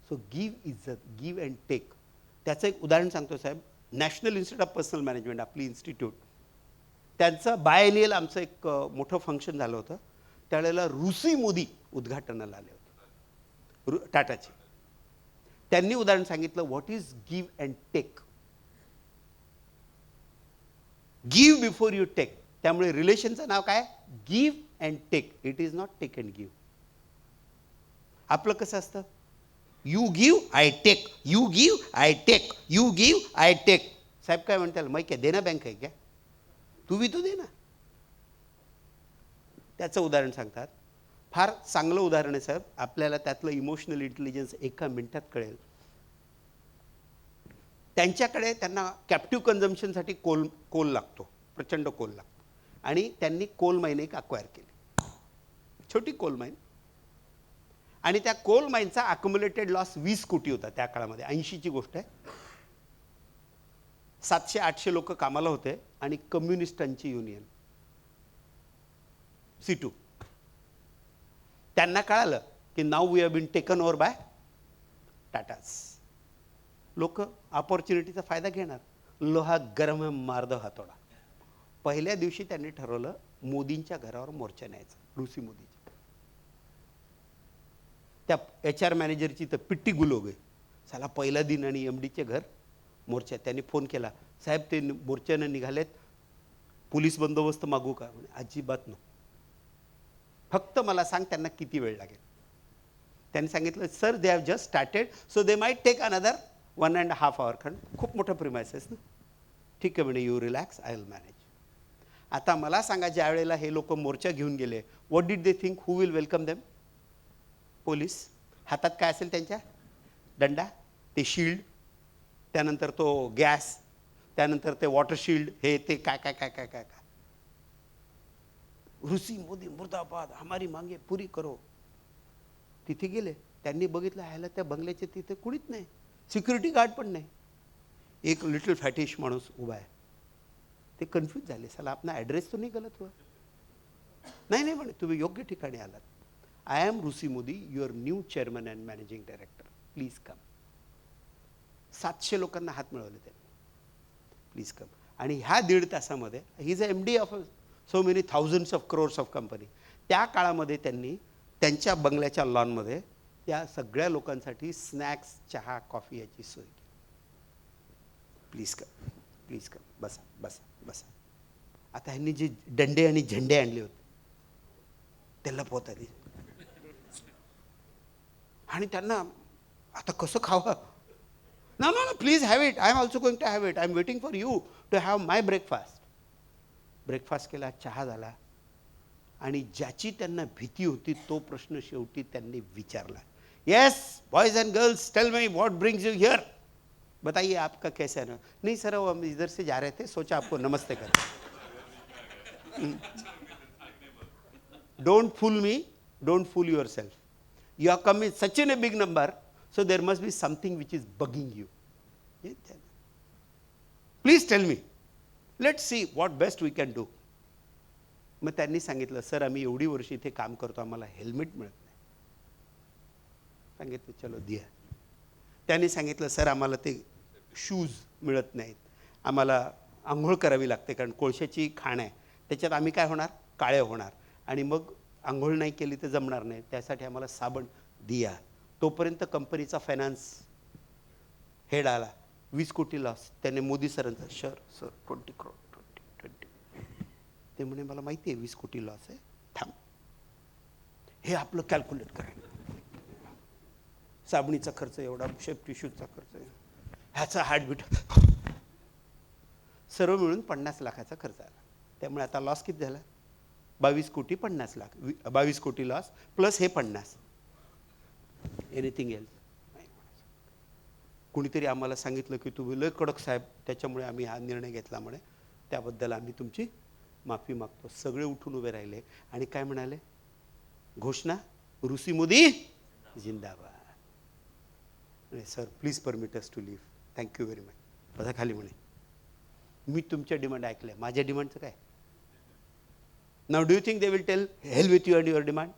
सो गिव्ह इज्जत, गिव्ह अँड टेक. त्याचं एक उदाहरण सांगतो साहेब. National Institute of Personnel Management, आपली इन्स्टिट्यूट, त्यांचं बायएनियल आमचं एक मोठं फंक्शन झालं होतं. त्यावेळेला रूसी मोदी उद्घाटनाला आले होते टाटाचे. त्यांनी उदाहरण सांगितलं, what is give and take. Give before you take. त्यामुळे रिलेशनचं नाव काय? Give and take. It is not take and give. आपलं कसं असतं? You give I take, you give I take, you give I take. साहेब काय म्हणतात, माहिती काय देना बँक आहे क्या, तू बी तू दे ना. त्याचं उदाहरण सांगतात. फार चांगलं उदाहरण आहे साहेब. आपल्याला त्यातलं इमोशनल इंटेलिजन्स एका मिनिटात कळेल. त्यांच्याकडे त्यांना कॅप्टिव्ह कन्झम्पशनसाठी कोल लागतो, प्रचंड कोल लागतो. आणि त्यांनी कोल माईन एक अक्वायर केली, छोटी कोल माईन. आणि त्या कोल माईनचा अक्युम्युलेटेड लॉस 20 कोटी होता त्या काळामध्ये. 80ची गोष्ट आहे. 700-800 लोक कामाला होते आणि कम्युनिस्टांची युनियन C2. त्यांना कळालं की now we have been taken over by Tatas. लोक ऑपॉर्च्युनिटीचा फायदा घेणार. लोहा गरम है मार दो हातोडा. पहिल्या दिवशी त्यांनी ठरवलं मोदींच्या घरावर मोर्चा न्यायचा, रुसी मोदीच्या. त्या HR मॅनेजरची तर पिट्टी गुलो गई. साला पहिला दिन आणि MDचे घर मोर्चा. त्यांनी फोन केला, साहेब ते मोर्चानं निघालेत, पोलीस बंदोबस्त मागू का? म्हणजे अजिबात नको, फक्त मला सांग त्यांना किती वेळ लागेल. त्यांनी सांगितलं, sir they have just started so they might take another 1.5 hour. कारण खूप मोठं प्रिमायसेस ना. ठीक आहे म्हणे, you relax, I will manage. आता मला सांगा, ज्या वेळेला हे लोक मोर्चा घेऊन गेले, what did they think, who will welcome them? Police. हातात काय असेल त्यांच्या? दंडा, ते शील्ड, त्यानंतर तो गॅस, त्यानंतर ते वॉटर शील्ड, हे ते काय काय काय काय काय काय. रुसी मोदी मुर्दाबाद, हमारी मांगे पुरी करो. तिथे गेले, त्यांनी बघितलं ह्याला त्या बंगल्याच्या तिथे कुणीच नाही, सिक्युरिटी गार्ड पण नाही. एक लिटल फॅटिश माणूस उभा आहे. ते कन्फ्यूज झाले, साला आपला ॲड्रेस तो नाही गलत हुआ. नाही नाही म्हणे, तुम्ही योग्य ठिकाणी आलात. आय एम रुसी Modi, your new chairman and managing director, please come. 700 लोकांना हात मिळवले त्यांनी, प्लीज कम. आणि ह्या 1.5 तासामध्ये he is MD of so many thousands of crores of company. त्या काळामध्ये त्यांनी त्यांच्या बंगल्याच्या लॉनमध्ये त्या सगळ्या लोकांसाठी स्नॅक्स, चहा, कॉफी याची सोय केली. प्लीज कम, प्लीज कम, बसा बसा बसा. आता ह्यांनी जे डंडे आणि झेंडे आणले होते ते लपवत आली. आणि त्यांना आता कसं खावं? No no no, please have it, I am also going to have it, I am waiting for you to have my breakfast. Breakfast केला, चहा झाला. आणि ज्याची त्यांना भीती होती तो प्रश्न शेवटी त्यांनी विचारला. Yes boys and girls, tell me what brings you here, बताइए आपका कैसा है? नहीं सर, वो हम इधर से जा रहे थे, सोचा आपको नमस्ते करें. Don't full me, don't full your self. You are coming such in a big number, so there must be something which is bugging you. Please tell me. Let's see what best we can do. मग त्यांनी सांगितलं, sir आम्ही एवढी वर्ष इथे काम करतो, आम्हाला हेल्मेट मिळत नाही. सांगितलं चलो दिया. त्यांनी सांगितलं, सर आम्हाला ते शूज मिळत नाहीत, आम्हाला आंघोळ करावी लागते, कारण कोळशाची खाण आहे, त्याच्यात आम्ही काय होणार, काळे होणार, आणि मग आंघोळ नाही केली तर जमणार नाही, त्यासाठी आम्हाला साबण दिया. तोपर्यंत कंपनीचा फायनान्स हेड आला, 20 कोटी लॉस. त्याने मोदी सरांचा, सर 20 करोड 20. ते म्हणे मला माहिती आहे 20 कोटी लॉस आहे, थांब, हे आपलं कॅल्क्युलेट करा. साबणीचा खर्च एवढा, सेफ्टी शूजचा खर्च, ह्याचा हार्टबीट, सर्व मिळून 50 लाखाचा खर्च आला. त्यामुळे आता लॉस किती झाला? 22 कोटी 50 लाख. 22 कोटी लॉस प्लस हे 50. एनिथिंग एल्स नाही. कुणीतरी आम्हाला सांगितलं की तुम्ही लय कडक साहेब, त्याच्यामुळे आम्ही हा निर्णय घेतला म्हणे, त्याबद्दल आम्ही तुमची माफी मागतो. सगळे उठून उभे राहिले आणि काय म्हणाले? घोषणा, रुसी मोदी जिंदाबाद. Sir please permit us to leave, thank you very much. बसा खाली म्हणे. मी तुमच्या डिमांड ऐकल्या, माझ्या डिमांडचं काय? Now do you think they will tell hell with you and your demand?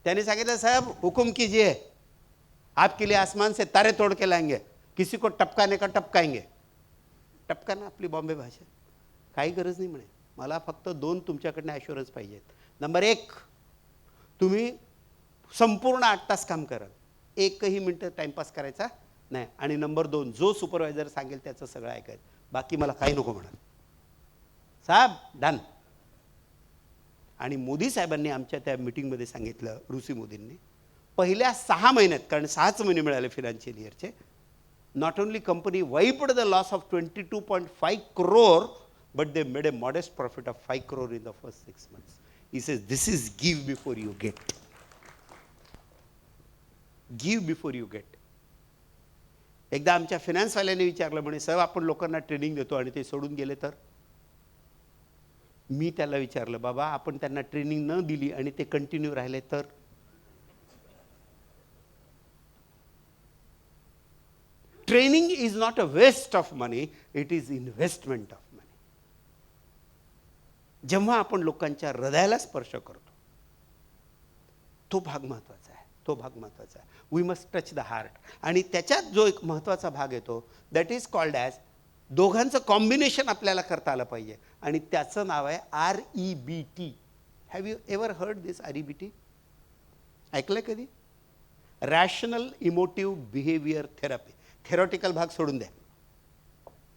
त्याने सांगितलं, साहब हुकुम कीजिए, आपके लिए आसमान से तारे तोड़ के लाएंगे, किसी को टपकाने का टपकाएंगे. टपकाना आपली बॉम्बे भाषा, काही गरज नाही म्हणे. मला फक्त 2 तुमच्याकडनं ॲश्युरन्स पाहिजेत. नंबर 1, तुम्ही संपूर्ण 8 तास काम कराल, 1ही मिनिट टाइमपास करायचा नाही. आणि नंबर 2, जो सुपरवायझर सांगेल त्याचं सगळं ऐकायचं, बाकी मला काही नको म्हणाल. साहेब डन. आणि मोदी साहेबांनी आमच्या त्या मीटिंगमध्ये सांगितलं, ऋषी मोदींनी, पहिल्या 6 महिन्यात, कारण 6च महिने मिळाले financial इयरचे, not only company wiped the loss of 22.5 crore, but they made a modest profit of 5 crore in the first 6 months. He says, this is give before you get. Give before you get. एकदा आमच्या फायनान्सवाल्याने विचारलं, म्हणे साहेब आपण लोकांना training देतो आणि ते सोडून गेले तर? मी त्याला विचारलं, बाबा आपण त्यांना ट्रेनिंग न दिली आणि ते कंटिन्यू राहिले तर? Training is not a waste of money, it is investment of money. जेव्हा आपण लोकांच्या हृदयाला स्पर्श करतो, तो भाग महत्वाचा आहे, तो भाग महत्वाचा आहे. We must touch the heart. आणि त्याच्यात जो एक महत्वाचा भाग येतो, दॅट इज कॉल्ड ॲज, दोघांचं कॉम्बिनेशन आपल्याला करता आलं पाहिजे, आणि त्याचं नाव आहे REBT. Have you ever heard this REBT? ऐकलं कधी? Rational emotive behaviour therapy. Theoretical भाग सोडून द्या,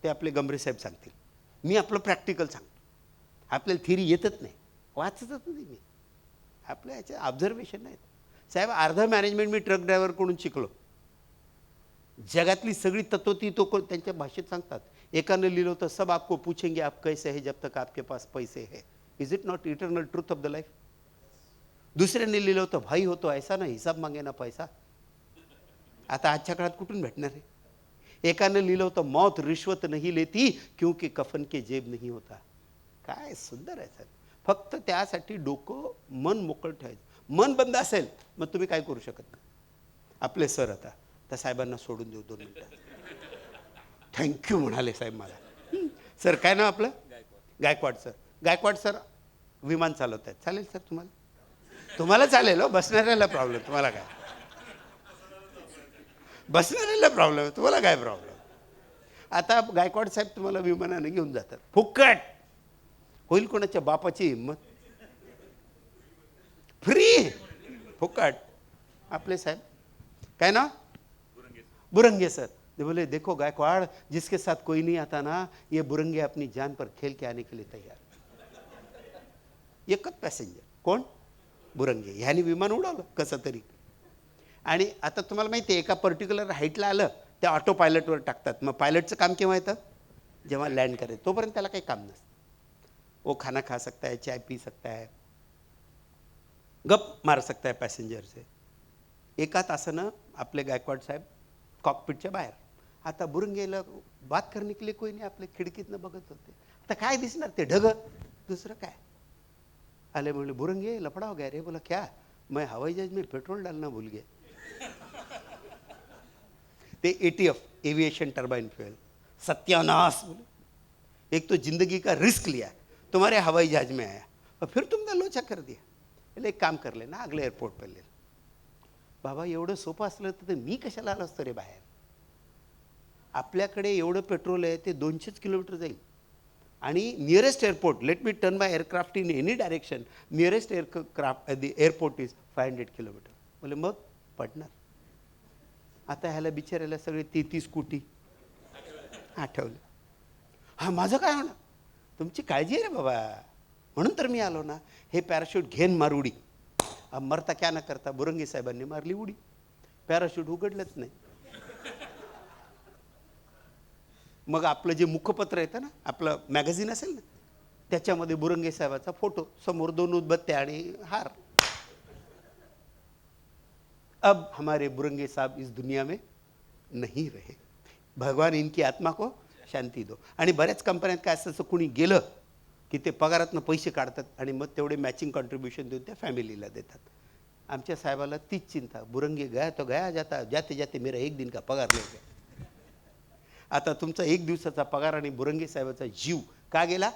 ते आपले गंभीर साहेब सांगतील. मी आपलं प्रॅक्टिकल सांगतो. आपल्याला थिअरी येतच नाही, वाचतच नाही मी, आपल्या याचे ऑब्झर्वेशन नाहीत. साहेब अर्ध मॅनेजमेंट मी ट्रक ड्रायव्हरकडून शिकलो. जगातली सगळी तत्वती तो त्यांच्या भाषेत सांगतात. एकानं लिहिलं होतं, सब आपको पूछेंगे आप कैसे है जब तक आपके पास पैसे है. Is it not eternal truth of the life? दुसऱ्याने लिहिलं होतं, भाई हो तो ऐसा ना हिसाब मागे ना पैसा. आता आजच्या काळात कुठून भेटणार आहे? एकानं लिहिलं होतं, मौत रिश्वत नहीं लेती क्योंकि कफन के जेब नहीं होता. काय सुंदर आहे सर. फक्त त्यासाठी डोकं, मन मोकळं ठेवायचं. मन बंद असेल मग तुम्ही काय करू शकत नाही. आपले सर आता त्या साहेबांना सोडून देऊ 2 मिनिटं. थँक्यू म्हणाले साहेब मला. सर काय नाव आपलं? गायकवाड सर. गायकवाड सर विमान चालवत आहेत. चालेल सर तुम्हाला? तुम्हाला चालेल हो, बसणाऱ्याला प्रॉब्लेम. तुम्हाला काय? बसणाऱ्याला प्रॉब्लेम, तुम्हाला काय प्रॉब्लेम? आता गायकवाड साहेब तुम्हाला विमानाने घेऊन जातात, फुकट. होईल कोणाच्या बापाची हिंमत? फ्री, फुकट. आपले साहेब काय ना, बुरंगे सर. ते बोले, देखो गायकवाड़, जिसके साथ कोई नहीं आता ना, ये बुरंगे अपनी जान पर खेल के आने के लिए तैयार. एकच पॅसेंजर, कोण? बुरंगे. ह्यानी विमान उडवलं कसं तरी. आणि आता तुम्हाला माहिती आहे, एका पर्टिक्युलर हाईटला आलं त्या ऑटो पायलटवर टाकतात. मग पायलटचं काम केव्हा येतं? जेव्हा लँड करायचं. तोपर्यंत त्याला काही काम नसतं. वो खाना खा सकता है, चाय पी सकता है, गप मार सकता है पैसेंजर से. एका तासानं आपले गायकवाड साहेब कॉकपिटच्या बाहेर. आता बुरंगेला बात करने के लिए कोई नाही, आपले खिडकीतनं बघत होते. आता काय दिसणार ते ढग, दुसरं काय. आले म्हणले, बुरंगे लफड़ा हो गया रे. बोला क्या? मैं हवाई जहाज में पेट्रोल डालना भूल गया. ते ATF, एविएशन टर्बाइन फ्यूल. सत्यानाश. बोले एक तो जिंदगी का रिस्क लिया, तुम्हारे हवाई जहाज में आया और फिर तुमने लोचा कर दिया. एक काम कर ले ना, अगले एअरपोर्ट पर ले. बाबा एवढं सोपं असलं तर मी कशाला आलो असतो रे बाहेर? आपल्याकडे एवढं पेट्रोल आहे, ते 200 किलोमीटर जाईल. आणि nearest airport, let me turn my aircraft in any direction, nearest aircraft the airport is 500 kilometre. बोले मग पडणार. आता ह्याला बिचारायला सगळे 33 कोटी आठवलं. हा माझं काय होणार? तुमची काळजी आहे रे बाबा, म्हणून तर मी आलो ना. हे पॅराशूट घेन मार उडी. मरता क्या न करता बुरंगी साहेबांनी मारली उडी. पॅराशूट उघडलंच नाही. मग आपलं जे मुखपत्र येतं ना, आपलं मॅगझिन असेल ना, त्याच्यामध्ये बुरंगे साहेबाचा फोटो, समोर 2 उदबत्त्या आणि हार. अब हमारे बुरंगे साहब इस दुनिया में नहीं रहे, भगवान इनकी आत्मा को शांती दो. आणि बऱ्याच कंपन्यात काय असतं, कुणी गेलं की ते पगारातनं पैसे काढतात आणि मग तेवढे मॅचिंग कॉन्ट्रीब्युशन देऊन त्या फॅमिलीला देतात. आमच्या साहेबाला तीच चिंता, बुरंगे गया तो गया, जाता जाते जाते मेरा 1 दिन का पगार नाही गया. आता तुमचा 1 दिवसाचा पगार आणि बुरंगे साहेबाचा जीव का गेला?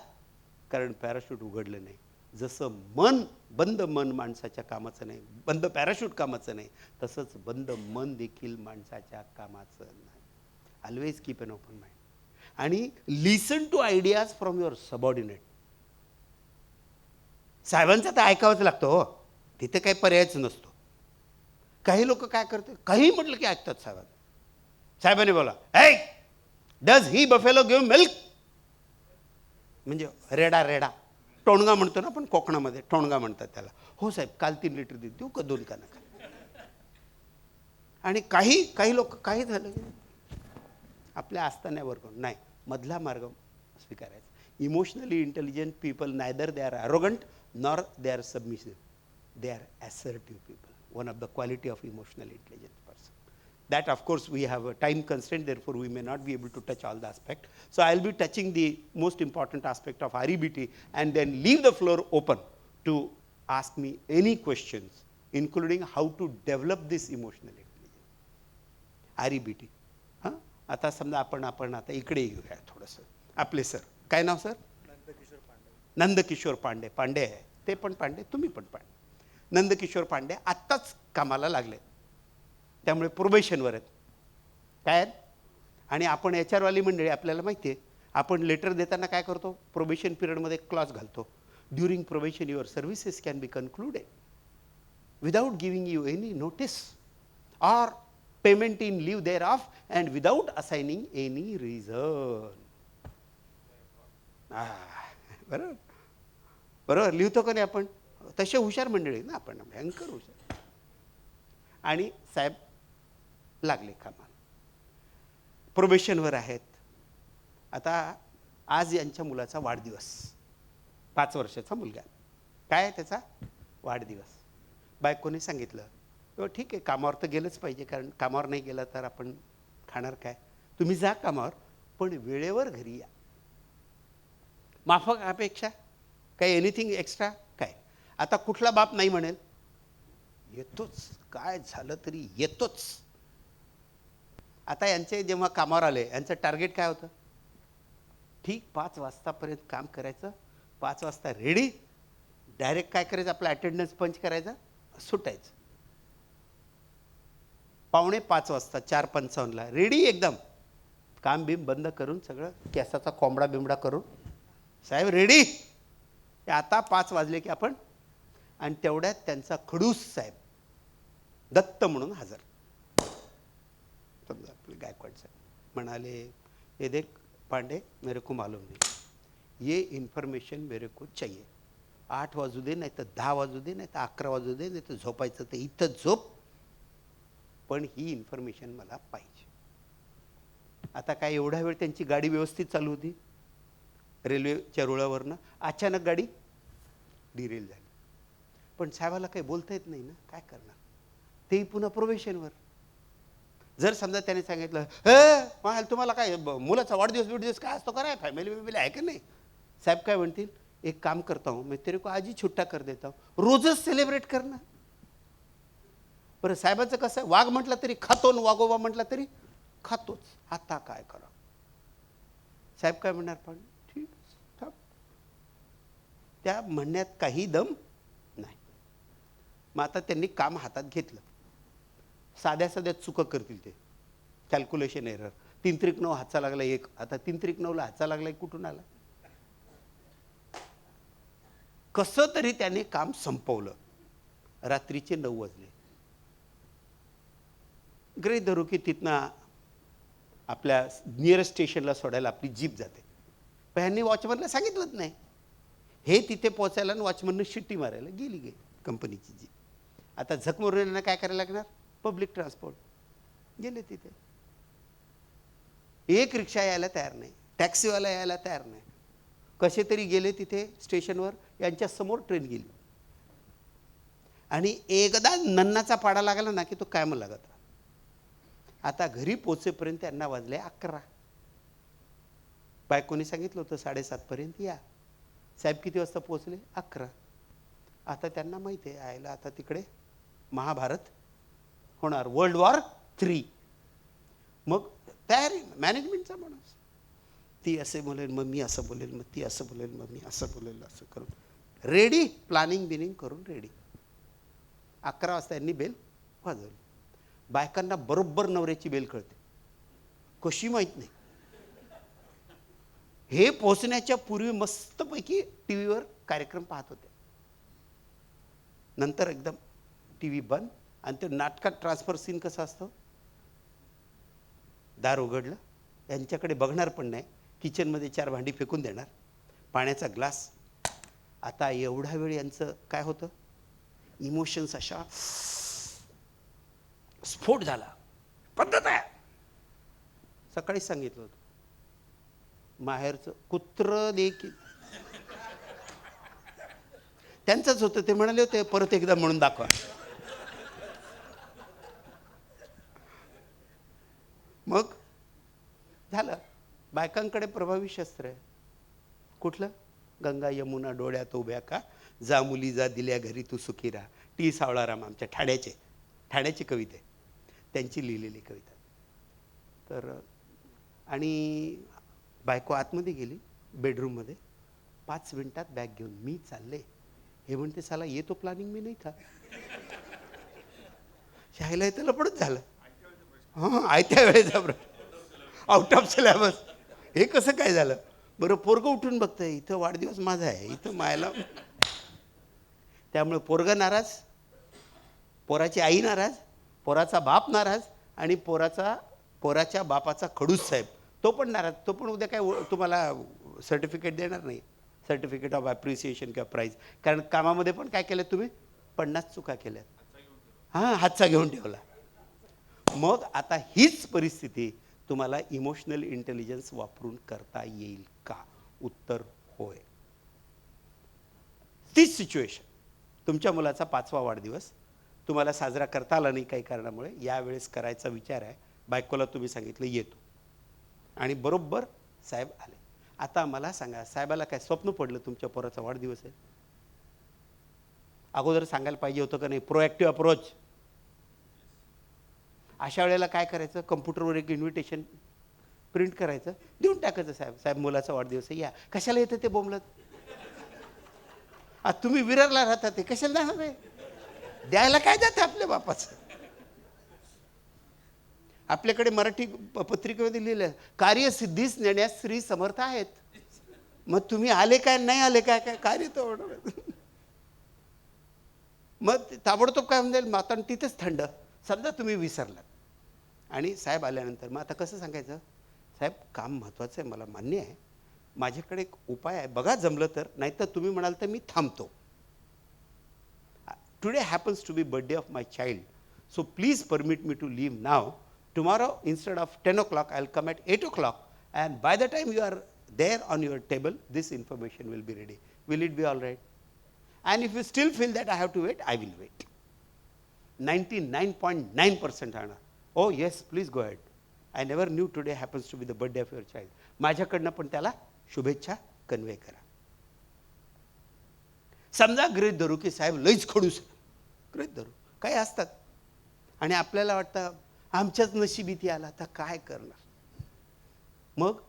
कारण पॅराशूट उघडलं नाही. जसं मन, बंद मन माणसाच्या कामाचं नाही, बंद पॅराशूट कामाचं नाही, तसंच बंद मन देखील माणसाच्या कामाचं नाही. Always keep an open mind आणि listen to ideas from your subordinate. साहेबांचं तर ऐकावंच लागतं हो, तिथे काही पर्यायच नसतो. काही लोक काय करतात, काही म्हटलं की ऐकतात साहेबांना. साहेबांनी बोला, hey does he buffalo give milk, म्हणजे रेडा रेडा. टोणगा म्हणतो ना आपण कोकणामध्ये, टोणगा म्हणतात त्याला. हो साहेब, काल 3 लिटर दूध देऊ का 2 का नका. आणि काही लोक काय झालं आपल्या आस्थान्यावर करून नाही, मधला मार्ग स्वीकारायचा. Emotionally intelligent people neither they are arrogant nor they are submissive, they are assertive people. One of the quality of emotional intelligent person. That of course we have a time constraint, therefore we may not be able to touch all the aspect. So I'll be touching the most important aspect of REBT and then leave the floor open to ask me any questions, including how to develop this emotional intelligence. REBT. आता समजा आपण आता इकडे येऊया थोडंसं. आपले sir, काय नाव sir? Nandkishor Pande. Pande आहे ते पण पांडे, तुम्ही पण पांडे. नंदकिशोर पांडे आत्ताच कामाला लागले, त्यामुळे प्रोबेशनवर आहेत. काय आहेत? आणि आपण HR वाली मंडळी, आपल्याला माहिती आहे, आपण लेटर देताना काय करतो? प्रोबेशन पिरियडमध्ये क्लॉज घालतो. During probation your services can be concluded without giving you any notice or payment in lieu thereof and without assigning any reason. बरोबर बरोबर लिहितो का नाही आपण? तसे हुशार मंडळी ना आपण, भयंकर हुशार. आणि साहेब लागले कामाला, प्रोबेशनवर आहेत. आता आज यांच्या मुलाचा वाढदिवस, 5 वर्षाचा मुलगा. काय आहे त्याचा वाढदिवस? बायकोने सांगितलं, तो ठीक आहे, कामावर तर गेलंच पाहिजे, कारण कामावर नाही गेला तर आपण खाणार काय. तुम्ही जा कामावर, पण वेळेवर घरी या. माफक अपेक्षा काय, एनिथिंग एक्स्ट्रा काय? आता कुठला बाप नाही म्हणेल? येतोच, काय झालं तरी येतोच. आता यांचे जेव्हा कामावर आले, यांचं टार्गेट काय होतं? ठीक 5 वाजतापर्यंत काम करायचं, 5 वाजता रेडी, डायरेक्ट काय करायचं, आपला अटेंडन्स पंच करायचा, सुटायचं. 4:45 वाजता 4:55 रेडी, एकदम काम बिम बंद करून, सगळं केसाचा कोंबडा बिंबडा करून, साहेब रेडी. आता 5 वाजले की आपण, आणि तेवढ्यात त्यांचा खडूस साहेब दत्त म्हणून हजर. समजा आपले गायकवाड साहेब म्हणाले, ये देख पांडे, मेरे को मालूम नहीं, ये इन्फॉर्मेशन मेरे को चाहिए. 8 वाजू दे, नाही तर 10 वाजू दे, नाही तर 11 वाजू दे, नाही तर झोपायचं तर इथं झोप, पण ही इन्फॉर्मेशन मला पाहिजे. आता काय एवढा वेळ त्यांची गाडी व्यवस्थित चालू होती रेल्वेच्या रुळावरनं, अचानक गाडी डिरेल झाली. पण साहेबाला काही बोलता येत नाही ना, काय करणार? तेही पुन्हा प्रोबेशनवर. जर समजा त्याने सांगितलं, तुम्हाला काय मुलाचा वाढदिवस काय असतो, काय फॅमिली बिमिली आहे का नाही? साहेब काय म्हणतील, एक काम करता हूँ मैं, तेरे को आज ही छुट्टा कर देता हूँ, रोजच सेलिब्रेट करणार. बरं साहेबाचं कसं आहे, वाघ म्हटलं तरी खातो, वाघोबा म्हटलं तरी खातोच. आता काय करा? साहेब काय म्हणणार, पण ठीक थांब. त्या म्हणण्यात काही दम नाही. मग आता त्यांनी काम हातात घेतलं. साध्या साध्या चुका करतील ते, कॅल्क्युलेशन एरर. 3-9 हातचा लागला 1, आता 3-9ला हातचा लागलाय कुठून आला? कसं तरी त्याने काम संपवलं. रात्रीचे 9 वाजले. गृहीत धरू की तिथनं आपल्या नियरेस्ट स्टेशनला सोडायला आपली जीप जाते. पण ह्यांनी वॉचमनला सांगितलंच नाही. हे तिथे पोहोचायला आणि वॉचमननं शिट्टी मारायला गेली कंपनीची जीप. आता झकमोरेंना काय करायला लागणार? Public transport. गेले तिथे. एक रिक्षा यायला तयार नाही, टॅक्सीवाला यायला तयार नाही. कसे तरी गेले तिथे स्टेशनवर, यांच्या समोर ट्रेन गेली. आणि एकदा नन्नाचा पाडा लागला ना की तो कायम लागत राहा. आता घरी पोचेपर्यंत त्यांना वाजले 11. बायकोनी सांगितलं होतं 7:30 पर्यंत या. साहेब किती वाजता पोहोचले? 11. आता त्यांना माहिती आहे, आयला आता तिकडे महाभारत होणार, वर्ल्ड वॉर 3. मग तयारी, मॅनेजमेंटचा माणूस. ती असे बोलेल, मग मी असं बोलेल, मग ती असं बोलेल, मग मी असं बोलेल, असं करून रेडी, प्लॅनिंग बिनिंग करून रेडी. 11 वाजता यांनी बेल वाजवली. बायकांना बरोबर नवऱ्याची बेल कळते, कशी माहीत नाही. हे पोहोचण्याच्या पूर्वी मस्तपैकी टीव्हीवर कार्यक्रम पाहत होते. नंतर एकदम टीव्ही बंद, आणि ते नाटकात ट्रान्सफर सीन कसा असतो, दार उघडलं, यांच्याकडे बघणार पण नाही, किचनमध्ये 4 भांडी फेकून देणार, पाण्याचा ग्लास, आता एवढा वेळ यांचं काय होतं, इमोशन्स अशा स्फोट झाला. पद्धत आहे. सकाळीच सांगितलं होतं, माहेरचं कुत्र देखील त्यांचंच होतं. ते म्हणाले होते परत एकदा म्हणून दाखवा. मग झालं. बायकांकडे प्रभावी शस्त्र आहे. कुठलं? गंगा यमुना डोळ्यात उभ्या का, जा मुली जा दिल्या घरी तू सुखी राहा. टी सावळाराम आमच्या ठाण्याची कविता आहे, त्यांची लिहिलेली कविता. तर आणि बायको आतमध्ये गेली बेडरूममध्ये. 5 मिनिटात बॅग घेऊन मी चालले. हे म्हणते साला येतो प्लॅनिंग मी नाही का. शाळेला येतं लपडच झालं. हां, आयत्या वेळेचा आउट ऑफ सिलेबस. हे कसं काय झालं बरं. पोरगं उठून बघतंय, इथं वाढदिवस माझा आहे, इथं मायला. त्यामुळे पोरगं नाराज, पोराची आई नाराज, पोराचा बाप नाराज, आणि पोराच्या बापाचा खडूस साहेब तो पण नाराज. तो पण उद्या काय तुम्हाला सर्टिफिकेट देणार नाही, सर्टिफिकेट ऑफ ॲप्रिसिएशन किंवा प्राईज. कारण कामामध्ये पण काय केलं तुम्ही, 50 चुका केल्यात. हां, हातचा घेऊन ठेवला. मग आता हीच परिस्थिती तुम्हाला इमोशनल इंटेलिजन्स वापरून करता येईल का? उत्तर होय. तीच सिच्युएशन. तुमच्या मुलाचा 5वा वाढदिवस तुम्हाला साजरा करता आला नाही काही कारणामुळे, यावेळेस करायचा विचार आहे. बायकोला तुम्ही सांगितलं येतो, आणि बरोबर साहेब आले. आता मला सांगा, साहेबाला काय स्वप्न पडलं तुमच्या पोराचा वाढदिवस आहे? अगोदर सांगायला पाहिजे होतं का नाही? Proactive approach. अशा वेळेला काय करायचं, कम्प्युटरवर एक इन्व्हिटेशन प्रिंट करायचं, देऊन टाकायचं, साहेब मुलाचा वाढदिवस आहे, या. कशाला येतं ते बोंबलत? तुम्ही विरारला राहता, ते कशाला जाणार आहे? द्यायला काय जातं आपल्या बापाचं. आपल्याकडे मराठी पत्रिकेमध्ये लिहिलं, कार्यसिद्धीस नेण्यास श्री समर्थ आहेत. मग तुम्ही आले काय नाही आले काय, काय कार्य तर. मग ताबडतोब काय म्हणेल माता, तिथेच थंड. समजा तुम्ही विसरलात आणि साहेब आल्यानंतर मग आता कसं सांगायचं, साहेब काम महत्त्वाचं आहे, मला मान्य आहे, माझ्याकडे एक उपाय आहे, बघा जमलं तर, नाहीतर तुम्ही म्हणाल तर मी थांबतो. Today happens to be birthday of my child, so please permit me to leave now. Tomorrow instead of 10 o'clock I'll come at 8 o'clock, and by the time you are there on your table this information will be ready. Will it be all right? And if you still feel that I have to wait, I will wait. 99.9% आणा. Oh yes, please go ahead. I never knew today happens to be the birthday of your child. माझ्याकडनं पण त्याला शुभेच्छा convey करा. समजा गृहीत धरू की साहेब लईच खडूस, गृहीत धरू काही असतात, आणि आपल्याला वाटतं आमच्याच नशिबीती आला, तर काय करणार. मग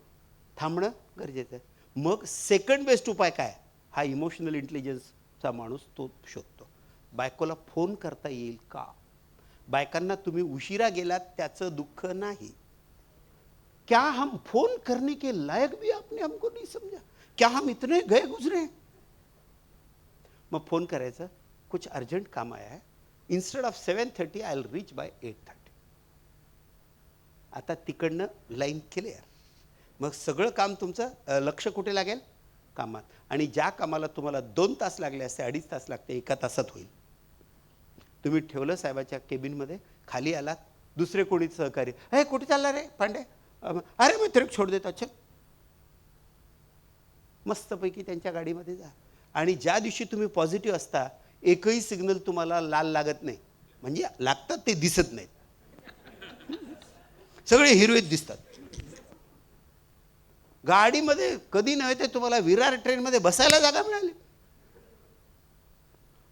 थांबणं गरजेचं आहे. मग सेकंड बेस्ट उपाय काय, हा इमोशनल इंटेलिजन्सचा माणूस तो शोधतो. बायकोला फोन करता येईल का? बायकांना तुम्ही उशिरा गेलात त्याचं दुःख नाही. क्या हम फोन करने के लायक भी आपने हमको नहीं समझा, क्या हम इतने गए गुजरे. मग फोन करायचं, कुछ अर्जंट काम आया है, instead of 7:30 I will reach by 8:30. आता तिकडनं लाईन क्लिअर. मग सगळं काम तुमचं लक्ष कुठे लागेल, कामात. आणि ज्या कामाला तुम्हाला 2 तास लागले असते, 2.5 तास लागते, 1 तासात होईल. तुम्ही ठेवलं साहेबाच्या केबिनमध्ये, खाली आलात, दुसरे कोणी सहकारी, हे कुठे चालला रे पांडे, अरे मी ट्रिप छोड देतो, अच्छा. मस्तपैकी त्यांच्या गाडीमध्ये जा. आणि ज्या दिवशी तुम्ही पॉझिटिव्ह असता, एकही सिग्नल तुम्हाला लाल लागत नाही, म्हणजे लागतात ते दिसत नाहीत, सगळे हिरवेत दिसतात. गाडीमध्ये कधी नव्हे ते तुम्हाला विरार ट्रेनमध्ये बसायला जागा मिळाली.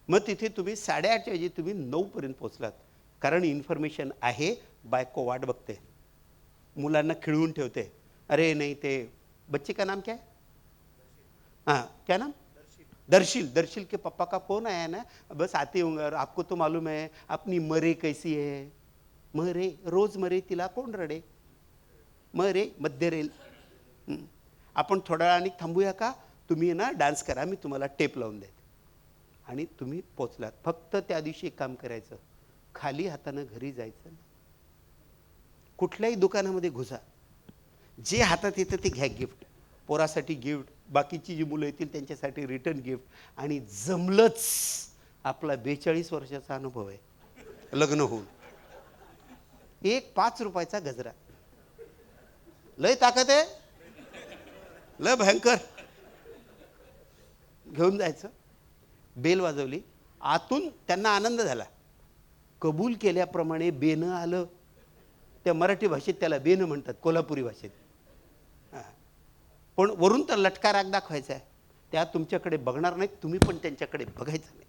मग तिथे तुम्ही 8:30 ऐवजी तुम्ही 9 पर्यंत पोहोचलात, कारण इन्फॉर्मेशन आहे. बायको वाट बघते, मुलांना खिळवून ठेवते. अरे नहीं ते बच्चे का नाम क्या है, हाँ क्या नाम, दर्शिल. दर्शिल के पापा का फोन आया ना, बस आते होंगे, और आपको तो मालूम है अपनी मरे कैसी है. मरे रोज मरे तिला कोण रडे, मरे मध्य रेल. आपण थोड्या वेळाने थांबूया का, तुम्ही ना डान्स करा, मी तुम्हाला टेप लावून देते. आणि तुम्ही पोचलात. फक्त त्या दिवशी एक काम करायचं, खाली हातानं घरी जायचं. कुठल्याही दुकानामध्ये घुसा, जे हातात येतं ते घ्या गिफ्ट. पोरासाठी गिफ्ट, बाकीची जी मुलं येतील त्यांच्यासाठी रिटर्न गिफ्ट आणि जमलंच आपला 42 वर्षाचा अनुभव आहे लग्न होऊन. एक 5 रुपयाचा गजरा, लय ताकद आहे, लय भयंकर. घेऊन जायचं, बेल वाजवली, आतून त्यांना आनंद झाला. कबूल केल्याप्रमाणे बेनं आलं. त्या मराठी भाषेत त्याला बेनं म्हणतात, कोल्हापुरी भाषेत. पण वरून तर लटका राग दाखवायचा आहे. त्या तुमच्याकडे बघणार नाहीत, तुम्ही पण त्यांच्याकडे बघायचं नाही.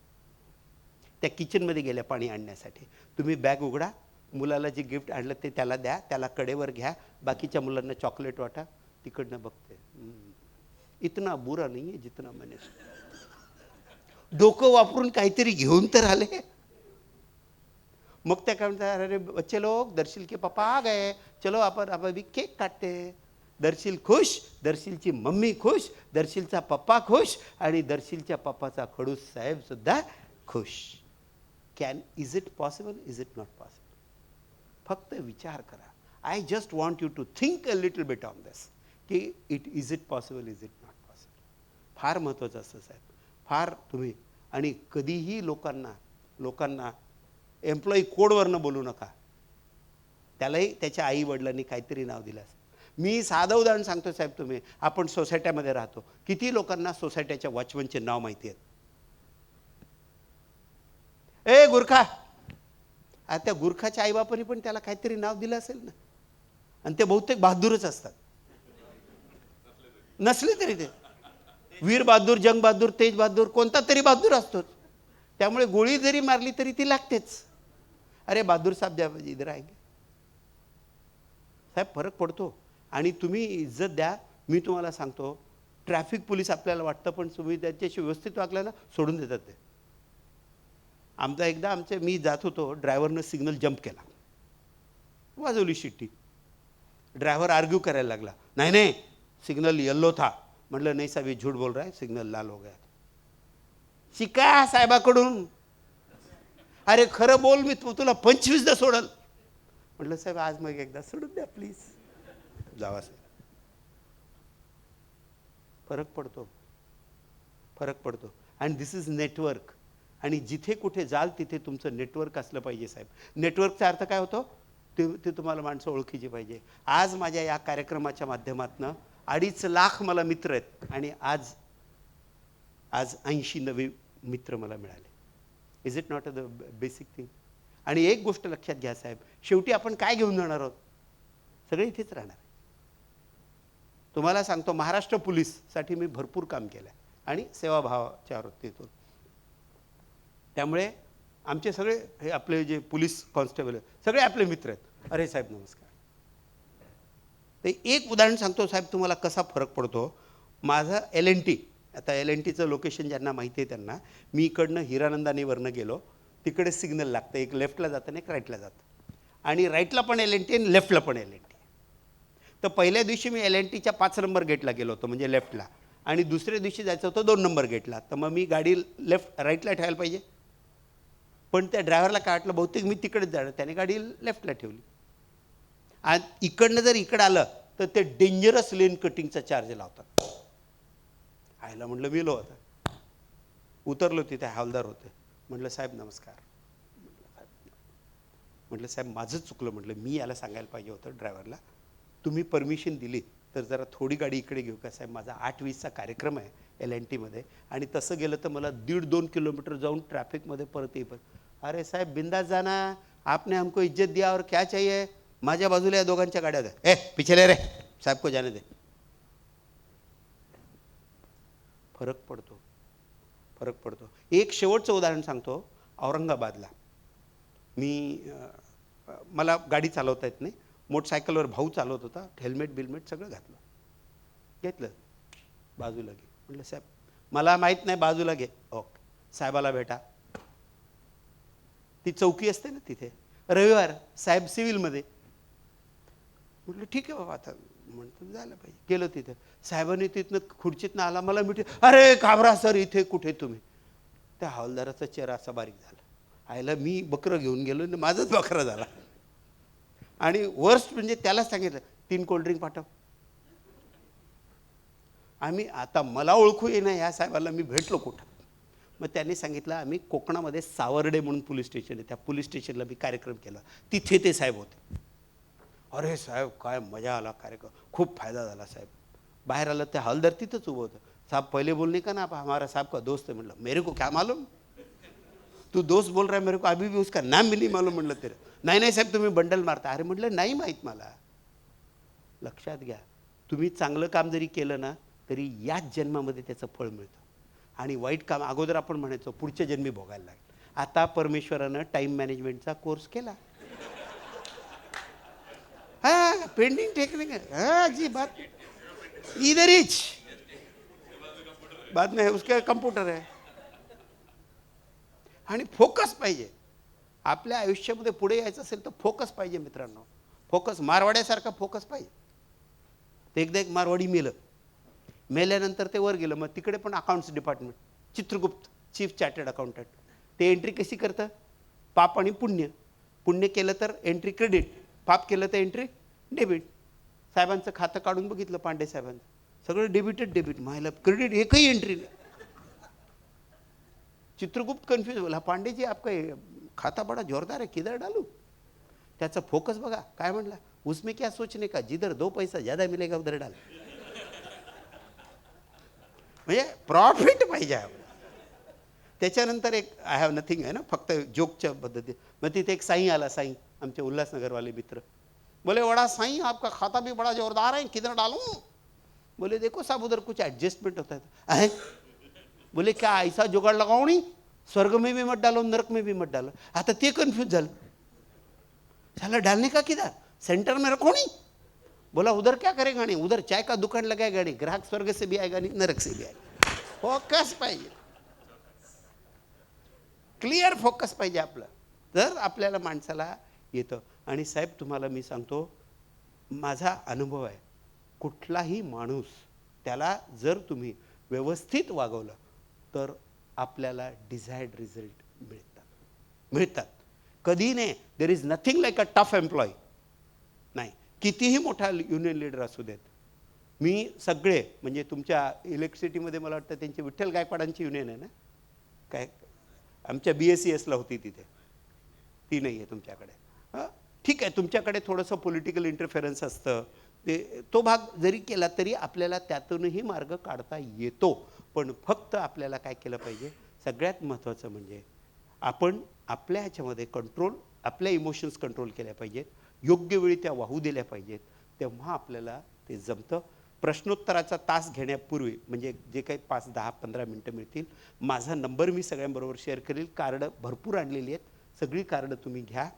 त्या किचनमध्ये गेल्या पाणी आणण्यासाठी. तुम्ही बॅग उघडा, मुलाला जे गिफ्ट आणलं ते त्याला द्या, त्याला कडेवर घ्या, बाकीच्या मुलांना चॉकलेट वाटा. तिकडनं बघते, इतना बुरा नाही आहे जितना मैंने. डोकं वापरून काहीतरी घेऊन तर आले. मग त्या काय म्हणतात, अरे बच्चे लोग, दर्शील के पापा आ गए, चलो आपण अभी केक काटते. दर्शील खुश, दर्शीलची मम्मी खुश, दर्शीलचा पप्पा खुश आणि दर्शीलच्या पप्पाचा खडूस साहेब सुद्धा खुश. Is it possible, is it not possible? फक्त विचार करा. I just want you to think a little bit on this, की is it possible, is it not possible. फार महत्त्वाचं असतं साहेब, फार. तुम्ही आणि कधीही लोकांना एम्प्लॉई कोडवरनं बोलू नका. त्यालाही त्याच्या आई वडिलांनी काहीतरी नाव दिलं असं. मी साधं उदाहरण सांगतो साहेब. तुम्ही, आपण सोसायट्यामध्ये राहतो, किती लोकांना सोसायट्याच्या वॉचमनचे नाव माहिती आहेत? ए गुरखा, त्या गुरखाच्या आईबापांनी पण त्याला काहीतरी नाव दिलं असेल ना. आणि ते बहुतेक बहादूरच असतात, नसले तरी ते वीर बहादूर, जंग बहादूर, तेज बहादूर, कोणता तरी बहादूर असतोच. त्यामुळे गोळी जरी मारली तरी ती लागतेच. अरे बहादूर साहेब द्या इधर आएंगे. साहेब फरक पडतो. आणि तुम्ही इज्जत द्या. मी तुम्हाला सांगतो, ट्रॅफिक पोलीस आपल्याला वाटतं, पण तुम्ही त्याच्याशी व्यवस्थित वागला ना, सोडून देतात ते. एकदा मी जात होतो, ड्रायव्हरनं सिग्नल जंप केला, वाजवली शिट्टी. ड्रायव्हर आर्ग्यू करायला लागला, नाही नाही सिग्नल येल्लो था. म्हटलं नाही साहेब, झूठ बोल रहा है, सिग्नल लाल हो गया. शिका साहेबाकडून. अरे खरं बोल, मी तुला 25दा सोडल. म्हटलं साहेब आज मग एकदा सोडून द्या प्लीज. जावा साहेब. फरक पडतो, फरक पडतो. And this is network. आणि जिथे कुठे जाल तिथे तुमचं नेटवर्क असलं पाहिजे साहेब. नेटवर्कचा अर्थ काय होतो? ते तुम्हाला माणसं ओळखीची पाहिजे. आज माझ्या या कार्यक्रमाच्या माध्यमातून 2.5 लाख मला मित्र आहेत. आणि आज 80 नवे मित्र मला मिळाले. Is it not a the basic thing? आणि एक गोष्ट लक्षात घ्या साहेब, शेवटी आपण काय घेऊन जाणार आहोत? सगळे इथेच राहणार. तुम्हाला सांगतो, महाराष्ट्र पोलीससाठी मी भरपूर काम केलं आहे आणि सेवाभावाच्या वृत्तीतून. त्यामुळे आमचे सगळे हे आपले जे पोलीस कॉन्स्टेबल सगळे आपले मित्र आहेत. अरे साहेब नमस्कार. ते एक उदाहरण सांगतो साहेब तुम्हाला कसा फरक पडतो. माझं LNT, आता LNTचं लोकेशन ज्यांना माहिती आहे त्यांना, मी इकडनं हिरानंदानीवरनं गेलो, तिकडे सिग्नल लागतं, एक लेफ्टला जातं आणि एक राईटला जातं. आणि राईटला पण LNT आणि लेफ्टला पण LNT. तर पहिल्या दिवशी मी LNTच्या 5 नंबर गेटला गेलो होतो, म्हणजे लेफ्टला. आणि दुसऱ्या दिवशी जायचं होतं 2 नंबर गेटला. तर मग मी गाडी राईटला ठेवायला पाहिजे, पण त्या ड्रायव्हरला काय वाटलं, बहुतेक मी तिकडेच जाणार, त्याने गाडी लेफ्टला ठेवली. आणि इकडनं जर इकडं आलं तर ते डेंजरस लेन कटिंगचा चार्ज लावतात. आयला म्हटलं मी लो होता. उतरलो, तिथे हवालदार होते. म्हटलं साहेब नमस्कार. म्हटलं साहेब माझंच चुकलं. म्हटलं मी याला सांगायला पाहिजे होतं ड्रायव्हरला, तुम्ही परमिशन दिली तर जरा थोडी गाडी इकडे घेऊ का साहेब? माझा 8:20चा कार्यक्रम आहे LNTमध्ये, आणि तसं गेलं तर मला 1.5-2 किलोमीटर जाऊन ट्रॅफिकमध्ये परत येईल. अरे साहेब बिंदास जाना, आपने हमको इज्जत दिया और क्या चाहिए? माझ्या बाजूला या दोघांच्या गाड्या द्या. ए पिछले रे, साहेब को जाने दे. फरक पडतो, फरक पडतो. एक शेवटचं उदाहरण सांगतो. औरंगाबादला मला गाडी चालवता येत नाही, मोटरसायकलवर भाऊ चालवत होता, हेल्मेट बिल्मेट सगळं घेतलं, बाजूला घे. म्हटलं साहेब मला माहीत नाही, बाजूला घे. ओके. साहेबाला भेटा. ती चौकी असते ना तिथे, रविवार, साहेब सिव्हिलमध्ये. म्हटलं ठीक आहे बाबा, आता म्हणतो झालं पाहिजे. गेलो तिथे, साहेबांनी तिथनं खुर्चीतनं आला, मला मिठी, अरे घाबरा सर, इथे कुठे तुम्ही? त्या हवालदाराचा चेहरा असा बारीक झाला. आयला मी बकरं घेऊन गेलो आणि माझाच बकरा झाला. आणि वर्स्ट म्हणजे त्याला सांगितलं 3 कोल्ड्रिंक पाठव. आम्ही आता मला ओळखू येईना ह्या साहेबाला मी भेटलो कुठं. मग त्यांनी सांगितलं आम्ही कोकणामध्ये सावर्डे म्हणून पोलीस स्टेशन आहे, त्या पोलीस स्टेशनला मी कार्यक्रम केला, तिथे ते साहेब होते. अरे साहेब काय मजा आला कार्यक्रम, खूप फायदा झाला साहेब. बाहेर आलं ते हवालदार तिथंच उभं होतं. साहब पहले बोलने का ना आप हमारा साहब का दोस्त है. म्हटलं मेरे को क्या मालूम, तू दोस्त बोल रहा है, मेरे को अभी भी उसका नाम भी नहीं मालूम. म्हटलं तेरे नाही नाही साहेब तुम्ही बंडल मारता. अरे म्हटलं नाही माहीत मला. लक्षात घ्या, तुम्ही चांगलं काम जरी केलं ना तरी याच जन्मामध्ये त्याचं फळ मिळतं, आणि वाईट काम अगोदर आपण म्हणायचो पुढच्या जन्मी भोगायला लागेल. आता परमेश्वरानं टाईम मॅनेजमेंटचा कोर्स केला. हाँ पेंडिंग टेक्निक हाँ जी बात इधर ही बाद में है उसका कंप्यूटर है. आणि फोकस पाहिजे आपल्या आयुष्यामध्ये. पुढे यायचं असेल तर फोकस पाहिजे मित्रांनो, फोकस. मारवाड्यासारखा फोकस पाहिजे. ते एकदा एक मारवाडी मेल्यानंतर ते वर गेलं, मग तिकडे पण accounts department, Chitragupta chief chartered accountant, ते एंट्री कशी करतं, पाप आणि पुण्य. पुण्य केलं तर एंट्री क्रेडिट, पाप केलं तर एंट्री डेबिट. साहेबांचं खातं काढून बघितलं पांडे साहेबांचं, सगळं डेबिटच डेबिट. मायला क्रेडिट एकही एंट्री नाही. चित्रगुप्त कन्फ्यूज बोला, पांडे जी आपका खाता बडा जोरदार है किधर डालू. त्याचा फोकस बघा काय म्हणला, उसमें क्या सोचने का, जिधर 2 पैसा ज्यादा मिलेगा उधर डाल. म्हणजे प्रॉफिट पाहिजे. त्याच्यानंतर एक आय हॅव नथिंग आहे ना, फक्त जोकच्या पद्धती. मग तिथे एक साई आला, साई आमचे उल्हासनगरवाले मित्र. बोले बड़ा साई आपका खाता भी बड़ा जोरदार है किधर डालूं. बोले देखो साहब उधर कुछ एडजस्टमेंट होता है. बोले क्या ऐसा जुगाड़ लगाओ नहीं, स्वर्ग में भी मत डालो नरक में भी मत डालो. आता ते कन्फ्यूज झालं, साला डालने का किधर, सेंटर में रखो नहीं. बोला उधर क्या करेगा नहीं, उधर चाय का दुकान लगाएगा नहीं, ग्राहक स्वर्ग से भी आएगा नहीं नरक से भी आएगा. फोकस पाहिजे, क्लिअर फोकस पाहिजे आपलं, तर आपल्याला माणसाला येतं. आणि साहेब तुम्हाला मी सांगतो, माझा अनुभव आहे, कुठलाही माणूस त्याला जर तुम्ही व्यवस्थित वागवलं तर आपल्याला डिझायर्ड रिझल्ट मिळतात. कधी नाही. There is nothing like a tough employ. नाही, कितीही मोठा युनियन लीडर असू देत. मी सगळे म्हणजे तुमच्या इलेक्ट्रिसिटीमध्ये मला वाटतं त्यांची विठ्ठल गायकवाडांची युनियन आहे ना, काय आमच्या BSESला होती तिथे, ती नाही आहे तुमच्याकडे. हां ठीक आहे, तुमच्याकडे थोडंसं पॉलिटिकल इंटरफेरन्स असतं, ते तो भाग जरी केला तरी आपल्याला त्यातूनही मार्ग काढता येतो. पण फक्त आपल्याला काय केलं पाहिजे, सगळ्यात महत्त्वाचं म्हणजे आपण आपल्या ह्याच्यामध्ये कंट्रोल, आपल्या इमोशन्स कंट्रोल केल्या पाहिजेत, योग्य वेळी त्या वाहू दिल्या पाहिजेत, तेव्हा आपल्याला ते जमतं. प्रश्नोत्तराचा तास घेण्यापूर्वी म्हणजे जे काही 5, 10, 15 मिनटं मिळतील, माझा नंबर मी सगळ्यांबरोबर शेअर करेल. कार्डं भरपूर आणलेली आहेत, सगळी कार्डं तुम्ही घ्या.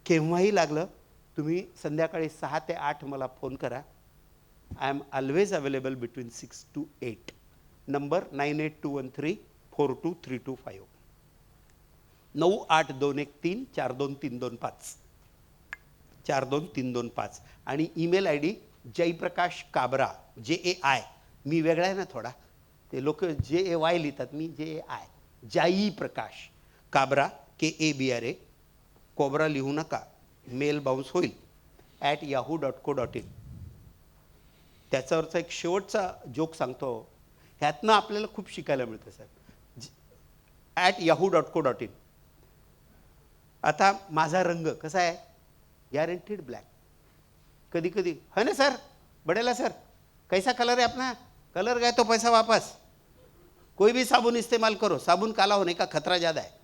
केव्हाही लागलं तुम्ही संध्याकाळी 6 ते 8 मला फोन करा. I am always available between 6 to 8. Number 9821342325 9821342325 42325. आणि email ID Jaiprakash Kabra, JAI. मी वेगळा आहे ना थोडा, ते लोक JAY लिहितात, मी JAI, जाई प्रकाश काबरा, KABRA. कोबरा लिहू नका, मेल बाउन्स होईल, @yahoo.co.in. त्याच्यावरचा एक शेवटचा जोक सांगतो, ह्यातनं आपल्याला खूप शिकायला मिळतं साहेब. @yahoo.co.in. आता माझा रंग कसा आहे, गॅरंटीड ब्लॅक. कधी कधी है ना सर, बडेला सर कैसा कलर है अपना, कलर गए तो पैसा वापस. कोई भी साबुन इस्तेमाल करो, साबुन काला होने का खतरा ज़्यादा है.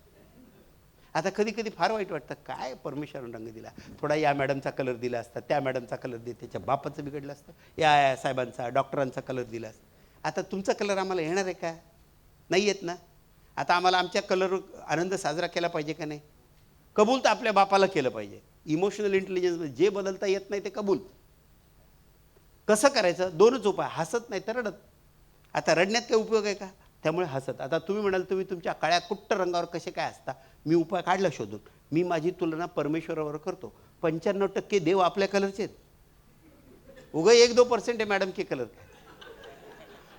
आता कधी कधी फार वाईट वाटतं, काय परमेश्वरानं रंग दिला, थोडा या मॅडमचा कलर दिला असता, त्या मॅडमचा कलर दे, त्याच्या बापाचं बिघडलं असतं, या साहेबांचा डॉक्टरांचा कलर दिला असता. आता तुमचा कलर आम्हाला येणार आहे का, नाही येत ना. आता आम्हाला आमच्या कलर आनंद साजरा केला पाहिजे का नाही, कबूल तर आपल्या बापाला केलं पाहिजे. इमोशनल इंटेलिजन्स जे बदलता येत नाही ते कबूल कसं करायचं, 2च उपाय, हसत नाही तर रडत. आता रडण्यात काही उपयोग आहे का, त्यामुळे हसत. आता तुम्ही म्हणाल तुम्ही तुमच्या काळ्या कुट्ट रंगावर कसे काय असता, मी उपाय काढला शोधून. मी माझी तुलना परमेश्वरावर करतो. 95% देव आपल्या कलरचे आहेत, उगा 1-2% आहे मॅडम के कलर.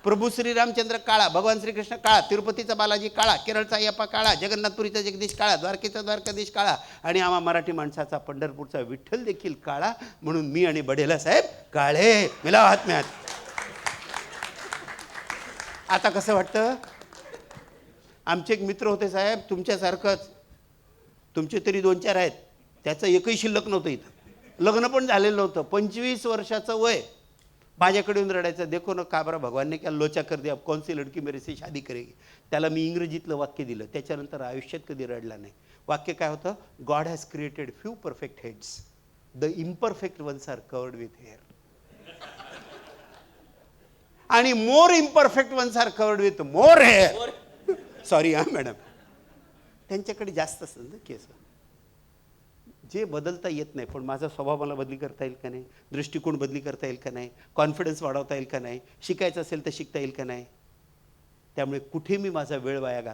प्रभू श्रीरामचंद्र काळा, भगवान श्रीकृष्ण काळा, तिरुपतीचा बालाजी काळा, केरळचा अय्यप्पा काळा, जगन्नाथपुरीचा जगदीश काळा, द्वारकेचा द्वारकाधीश काळा, आणि आम्हा मराठी माणसाचा पंढरपूरचा विठ्ठल देखील काळा. म्हणून मी आणि बडेला साहेब काळे, मिला हात में हात. आता कसं वाटतं? आमचे एक मित्र होते साहेब तुमच्यासारखंच, तुमचे तरी 2-4 आहेत, त्याचं एकही शिल्लक नव्हतं इथं, लग्न पण झालेलं नव्हतं, 25 वर्षाचं वय, माझ्याकडे येऊन रडायचं, देखो ना काबरा भगवान ने क्या लोचा कर दिया, अब कौन सी लड़की मेरे से शादी करेगी. त्याला मी इंग्रजीतलं वाक्य दिलं, त्याच्यानंतर आयुष्यात कधी रडला नाही. वाक्य काय होतं? God has created few perfect heads, the imperfect ones are covered with hair, आणि more imperfect ones are covered with more hair. Sorry हा मॅडम, त्यांच्याकडे जास्त असतं ना केस. जे बदलता येत नाही, पण माझा स्वभाव मला बदली करता येईल का नाही, दृष्टिकोन बदली करता येईल का नाही, कॉन्फिडन्स वाढवता येईल का नाही, शिकायचं असेल तर शिकता येईल का नाही. त्यामुळे कुठे मी माझा वेळ वाया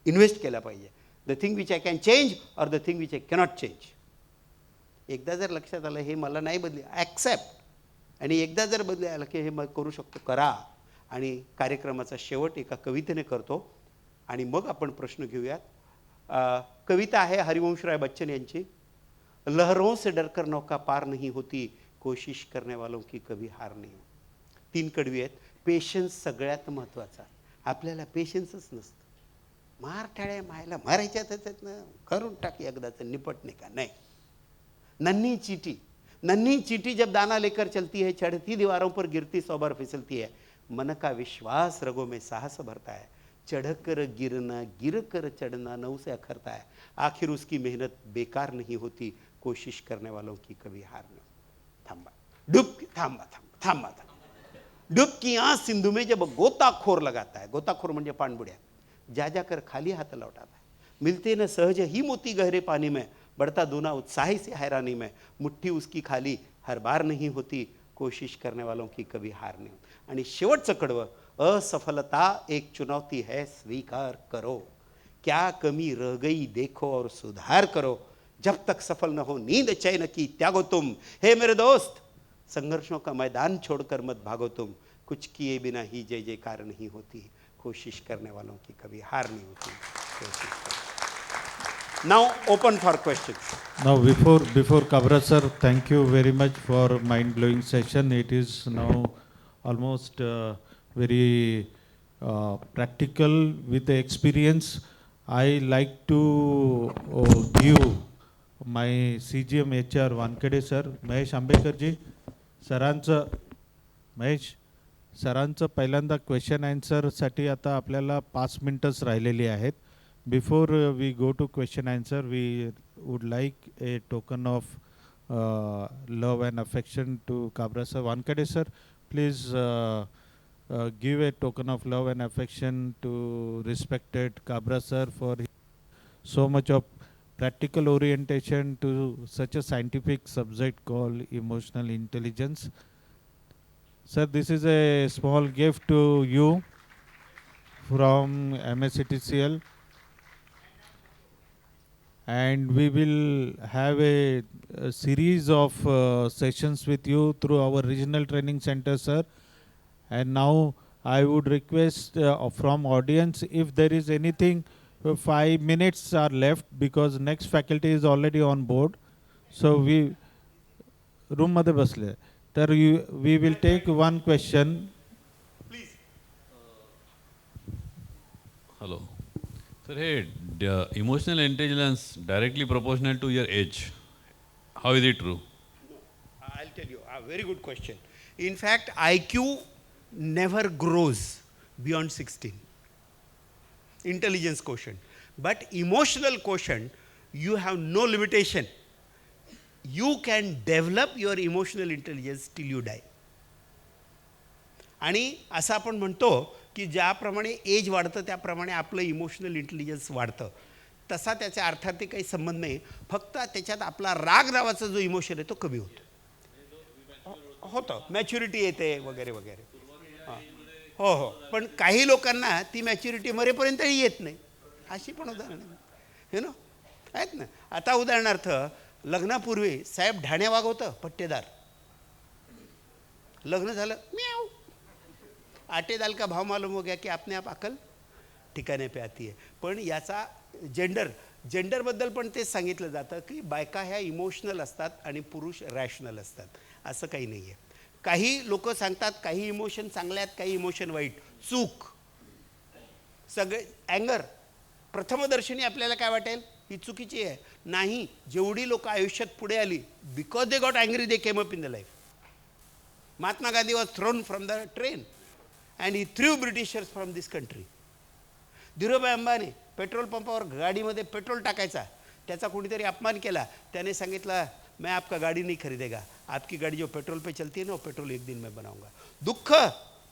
इन्व्हेस्ट केला पाहिजे. The thing which I can change or the thing which I cannot change. एकदा जर लक्षात आलं हे मला नाही बदली, ॲक्सेप्ट, आणि एकदा जर बदली आलं की हे मग करू शकतो, करा. आणि कार्यक्रमाचा शेवट एका कवितेने करतो आणि मग आपण प्रश्न घेऊयात. कविता आहे हरिवंशराय बच्चन यांची. लहरों से डरकर नौका पार नहीं होती, कोशिश करने वालों की कभी हार नहीं. 3 कडवी आहेत. पेशन्स सगळ्यात महत्त्वाचा. आपल्याला पेशन्सच नसतं. मार टाळ्या मायला मारायच्याच आहेत ना, करून टाक एकदाचं, निपटणे का नाही. नन्ही चीटी जब दाना लेकर चलती है, चढ़ती दीवारों पर गिरती 100 बार फिसलती है, मन का विश्वास रगों में साहस भरता है, चढ़कर गिरना गिर कर चढ़ना नौ से अखरता है, आखिर उसकी मेहनत बेकार नहीं होती, कोशिश करने वालों की कभी हार नहीं. थांबा, थांबा थांबा थांबा थांबा. डुबकी आंख सिंधु में जब गोताखोर लगाता है, गोताखोर म्हणजे पाणबुड्या, जा जाकर खाली हाथ लौटाता है, मिलते न सहज ही मोती गहरे पानी में, बढ़ता दूना उत्साही से हैरानी में, मुट्ठी उसकी खाली हर बार नहीं होती, कोशिश करने वालों की कभी हार नहीं. आणि शेवटचं कडवं, असफलता एक चुनौती है स्वीकार करो, क्या कमी रह गई देखो और सुधार करो, जब तक सफल न हो नींद चैन की त्यागो तुम, हे मेरे दोस्त संघर्षों का मैदान छोड़कर मत भागो तुम, कुछ किए बिना ही जय जयकार नहीं होती, कोशिश करने वालों की कभी हार नहीं होती. Now open for questions. Now before Kabra sir, thank you very much for mind-blowing session. It is now almost very practical with the experience. I like to give my CGM HR Wankade sir, Mahesh Ambekar ji, सरांचं महेश सरांचं पहिल्यांदा question आन्सरसाठी आता आपल्याला 5 मिनिटंच राहिलेली आहेत. Before we go to question answer, we would like a token of love and affection to Kabra sir. Wankhede sir, please give a token of love and affection to respected Kabra sir for so much of practical orientation to such a scientific subject called emotional intelligence. Sir, this is a small gift to you from MSCTCL, and we will have a series of sessions with you through our regional training center, sir. And now I would request from audience, if there is anything, 5 minutes are left because next faculty is already on board. So we room मध्ये बसले तर we will take one question. Please. Hello. Sir, hey, emotional intelligence directly proportional to your age. How is it true? I'll tell you, a very good question. In fact, IQ never grows beyond 16. Intelligence quotient. But emotional quotient, you have no limitation. You can develop your emotional intelligence till you die. आणि असं आपण म्हणतो की ज्याप्रमाणे age वाढतं त्याप्रमाणे आपलं emotional intelligence वाढतं. तसा त्याच्या अर्थात काही संबंध नाही, फक्त त्याच्यात आपला राग नावाचा जो इमोशन आहे तो कमी होतं, मॅच्युरिटी येते वगैरे वगैरे. हो हो, पण काही लोकांना ती मॅच्युरिटी मरेपर्यंतही येत नाही, अशी पण उदाहरणं हे नो आहेत ना. आता उदाहरणार्थ लग्नापूर्वी साहेब ढाण्या वागवतं पट्टेदार, लग्न झालं म्याव, आटे दाल का भाव मालूम हो गया की आपने आप अकल ठिकाणे पे आती है. पण याचा जेंडरबद्दल पण तेच सांगितलं जातं की बायका ह्या इमोशनल असतात आणि पुरुष रॅशनल असतात, असं काही नाही आहे. काही लोक सांगतात काही इमोशन चांगले आहेत, काही इमोशन वाईट. चूक. सगळे अँगर प्रथमदर्शनी आपल्याला काय वाटेल ही चुकीची आहे. नाही, जेवढी लोक आयुष्यात पुढे आली because they got angry they came up in the life. Mahatma Gandhi was throne from the train and he through Britishers from this country. Dhirubhai Ambani petrol पंपावर गाडीमध्ये पेट्रोल टाकायचा, त्याचा कोणीतरी अपमान केला, त्याने सांगितलं मैं आपका गाड़ी नहीं खरीदेगा, आपकी गाड़ी जो पेट्रोल पे चलती है ना वो पेट्रोल एक दिन में बनाऊंगा.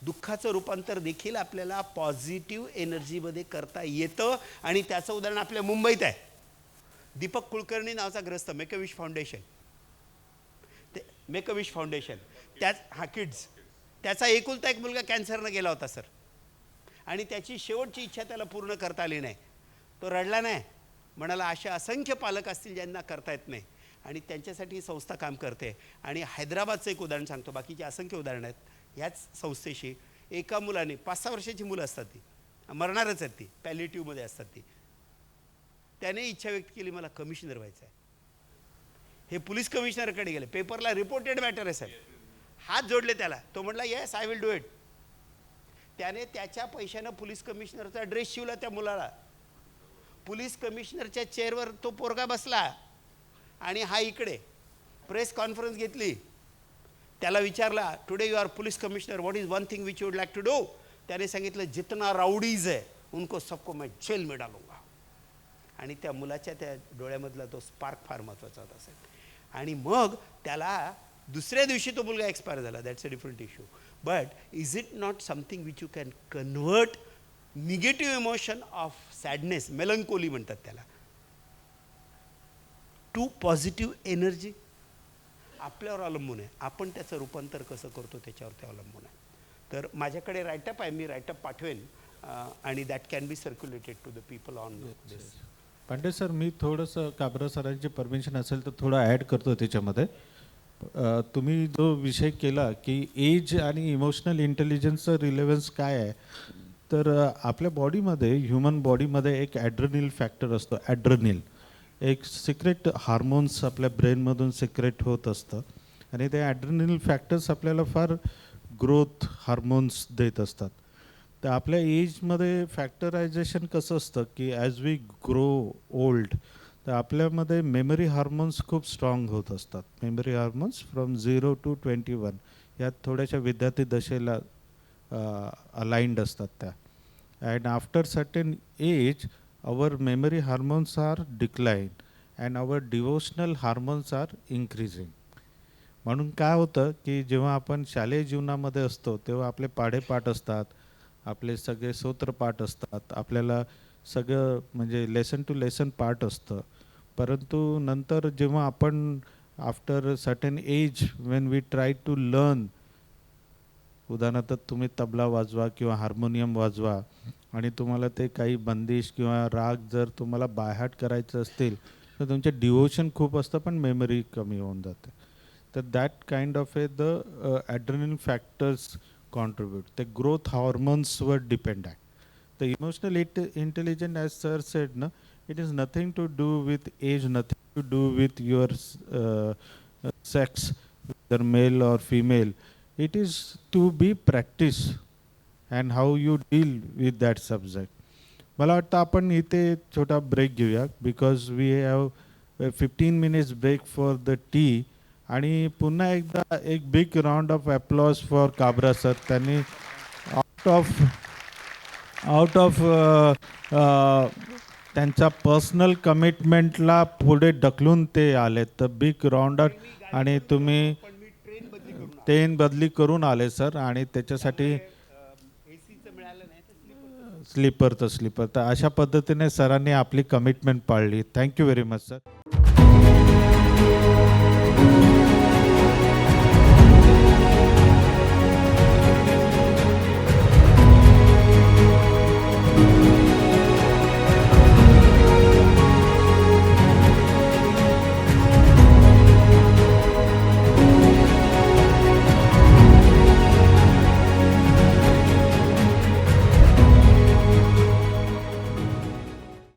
दुःखाचं रूपांतर देखील आपल्याला पॉझिटिव्ह एनर्जीमध्ये करता येतं. आणि त्याचं उदाहरण आपल्या मुंबईत आहे. दीपक कुलकर्णी नावाचा ग्रस्त make a wish foundation, make a wish foundation kids, त्याचा एकुलता एक मुलगा कॅन्सरनं गेला होता सर, आणि त्याची शेवटची इच्छा त्याला पूर्ण करता आली नाही. तो रडला नाही, म्हणाला अशा असंख्य पालक असतील ज्यांना करता येत नाही, आणि त्यांच्यासाठी ही संस्था काम करते. आणि हैदराबादचं एक उदाहरण सांगतो, बाकीची असंख्य उदाहरणं आहेत. ह्याच संस्थेशी एका मुलाने 5-6 वर्षाची मुलं असतात, ती मरणारच आहेत, ती पॅलिटिव्हमध्ये असतात, ती त्याने इच्छा व्यक्त केली मला कमिशनर व्हायचं आहे. हे पोलीस कमिशनरकडे गेले, पेपरला रिपोर्टेड मॅटर आहे साहेब, हात जोडले त्याला. तो म्हटला yes I will do it. त्याने त्याच्या पैशानं पोलीस कमिशनरचा ड्रेस शिवला त्या मुलाला. पोलीस कमिशनरच्या चेअरवर तो पोरगा बसला आणि हा इकडे प्रेस कॉन्फरन्स घेतली. त्याला विचारला today you are police commissioner, what is one thing which you would like to do. त्याने सांगितलं जितना राउडीज है उनको सबको मैं जेल में डालूंगा. आणि त्या मुलाच्या त्या डोळ्यामधला तो स्पार्क फार महत्त्वाचा होता असेल. आणि मग त्याला दुसऱ्या दिवशी तो मुलगा एक्सपायर झाला. That's a different issue. But is it not something which you can convert negative emotion of sadness, melancholy म्हणतात त्याला, टू पॉझिटिव्ह एनर्जी? आपल्यावर अवलंबून आहे. आपण त्याचं रूपांतर कसं करतो त्याच्यावरती अवलंबून आहे. तर माझ्याकडे राईटअप आहे, मी राईटअप पाठवेन आणि that can be circulated to the people on this. Pandey sir, मी थोडंसं काबरा सरांची परमिशन असेल तर थोडं ॲड करतो त्याच्यामध्ये. तुम्ही जो विषय केला की एज आणि इमोशनल इंटेलिजन्सचं रिलेव्हन्स काय आहे, तर आपल्या बॉडीमध्ये, ह्युमन बॉडीमध्ये एक ॲड्रेनिल फॅक्टर असतो. ॲड्रेनिल एक सिक्रेट हार्मोन्स आपल्या ब्रेनमधून सिक्रेट होत असतं, आणि ते ॲड्रेनिल फॅक्टर्स आपल्याला फार ग्रोथ हार्मोन्स देत असतात. तर आपल्या एजमध्ये फॅक्टरायझेशन कसं असतं की ॲज वी ग्रो ओल्ड, तर आपल्यामध्ये मेमरी हार्मोन्स खूप स्ट्रॉंग होत असतात. मेमरी हार्मोन्स फ्रॉम 0 to 21 यात थोड्याशा विद्यार्थी दशेला अलाइंड असतात त्या. And after certain age our memory hormones are declined and our devotional hormones are increasing. म्हणून काय होतं की जेव्हा आपण शालेय जीवनामध्ये असतो तेव्हा आपले पाढेपाठ असतात, आपले सगळे स्तोत्रपाठ असतात, आपल्याला सगळं म्हणजे लेसन टू लेसन पाठ असतं. परंतु नंतर जेव्हा आपण after certain age when we try to learn, उदाहरणार्थ तुम्ही तबला वाजवा किंवा हार्मोनियम वाजवा आणि तुम्हाला ते काही बंदिश किंवा राग जर तुम्हाला बायहार्ट करायचं असतील तर तुमचे डिवोशन खूप असतं पण मेमरी कमी होऊन जाते. तर that kind of the adrenaline factors contribute. ते ग्रोथ हॉर्मोन्सवर डिपेंड आहे. The emotional intelligence as sir said ना, it is nothing to do with age, nothing to do with your sex, whether male or female. It is to be practiced and how you deal with that subject. मला वाटतं आपण इथे छोटा break घेऊया because we have 15 minutes break for the tea. आणि पुन्हा एकदा एक big round of applause for Kabra sir. त्यांनी आउट ऑफ त्यांच्या पर्सनल कमिटमेंटला पुढे ढकलून ते आले. तर बिग राऊंड ऑफ. आणि तुम्ही ट्रेन बदली करून आले सर, आणि त्याच्यासाठी स्लीपर तर अशा पद्धतीने सरांनी आपली कमिटमेंट पाळली. Thank you very much sir.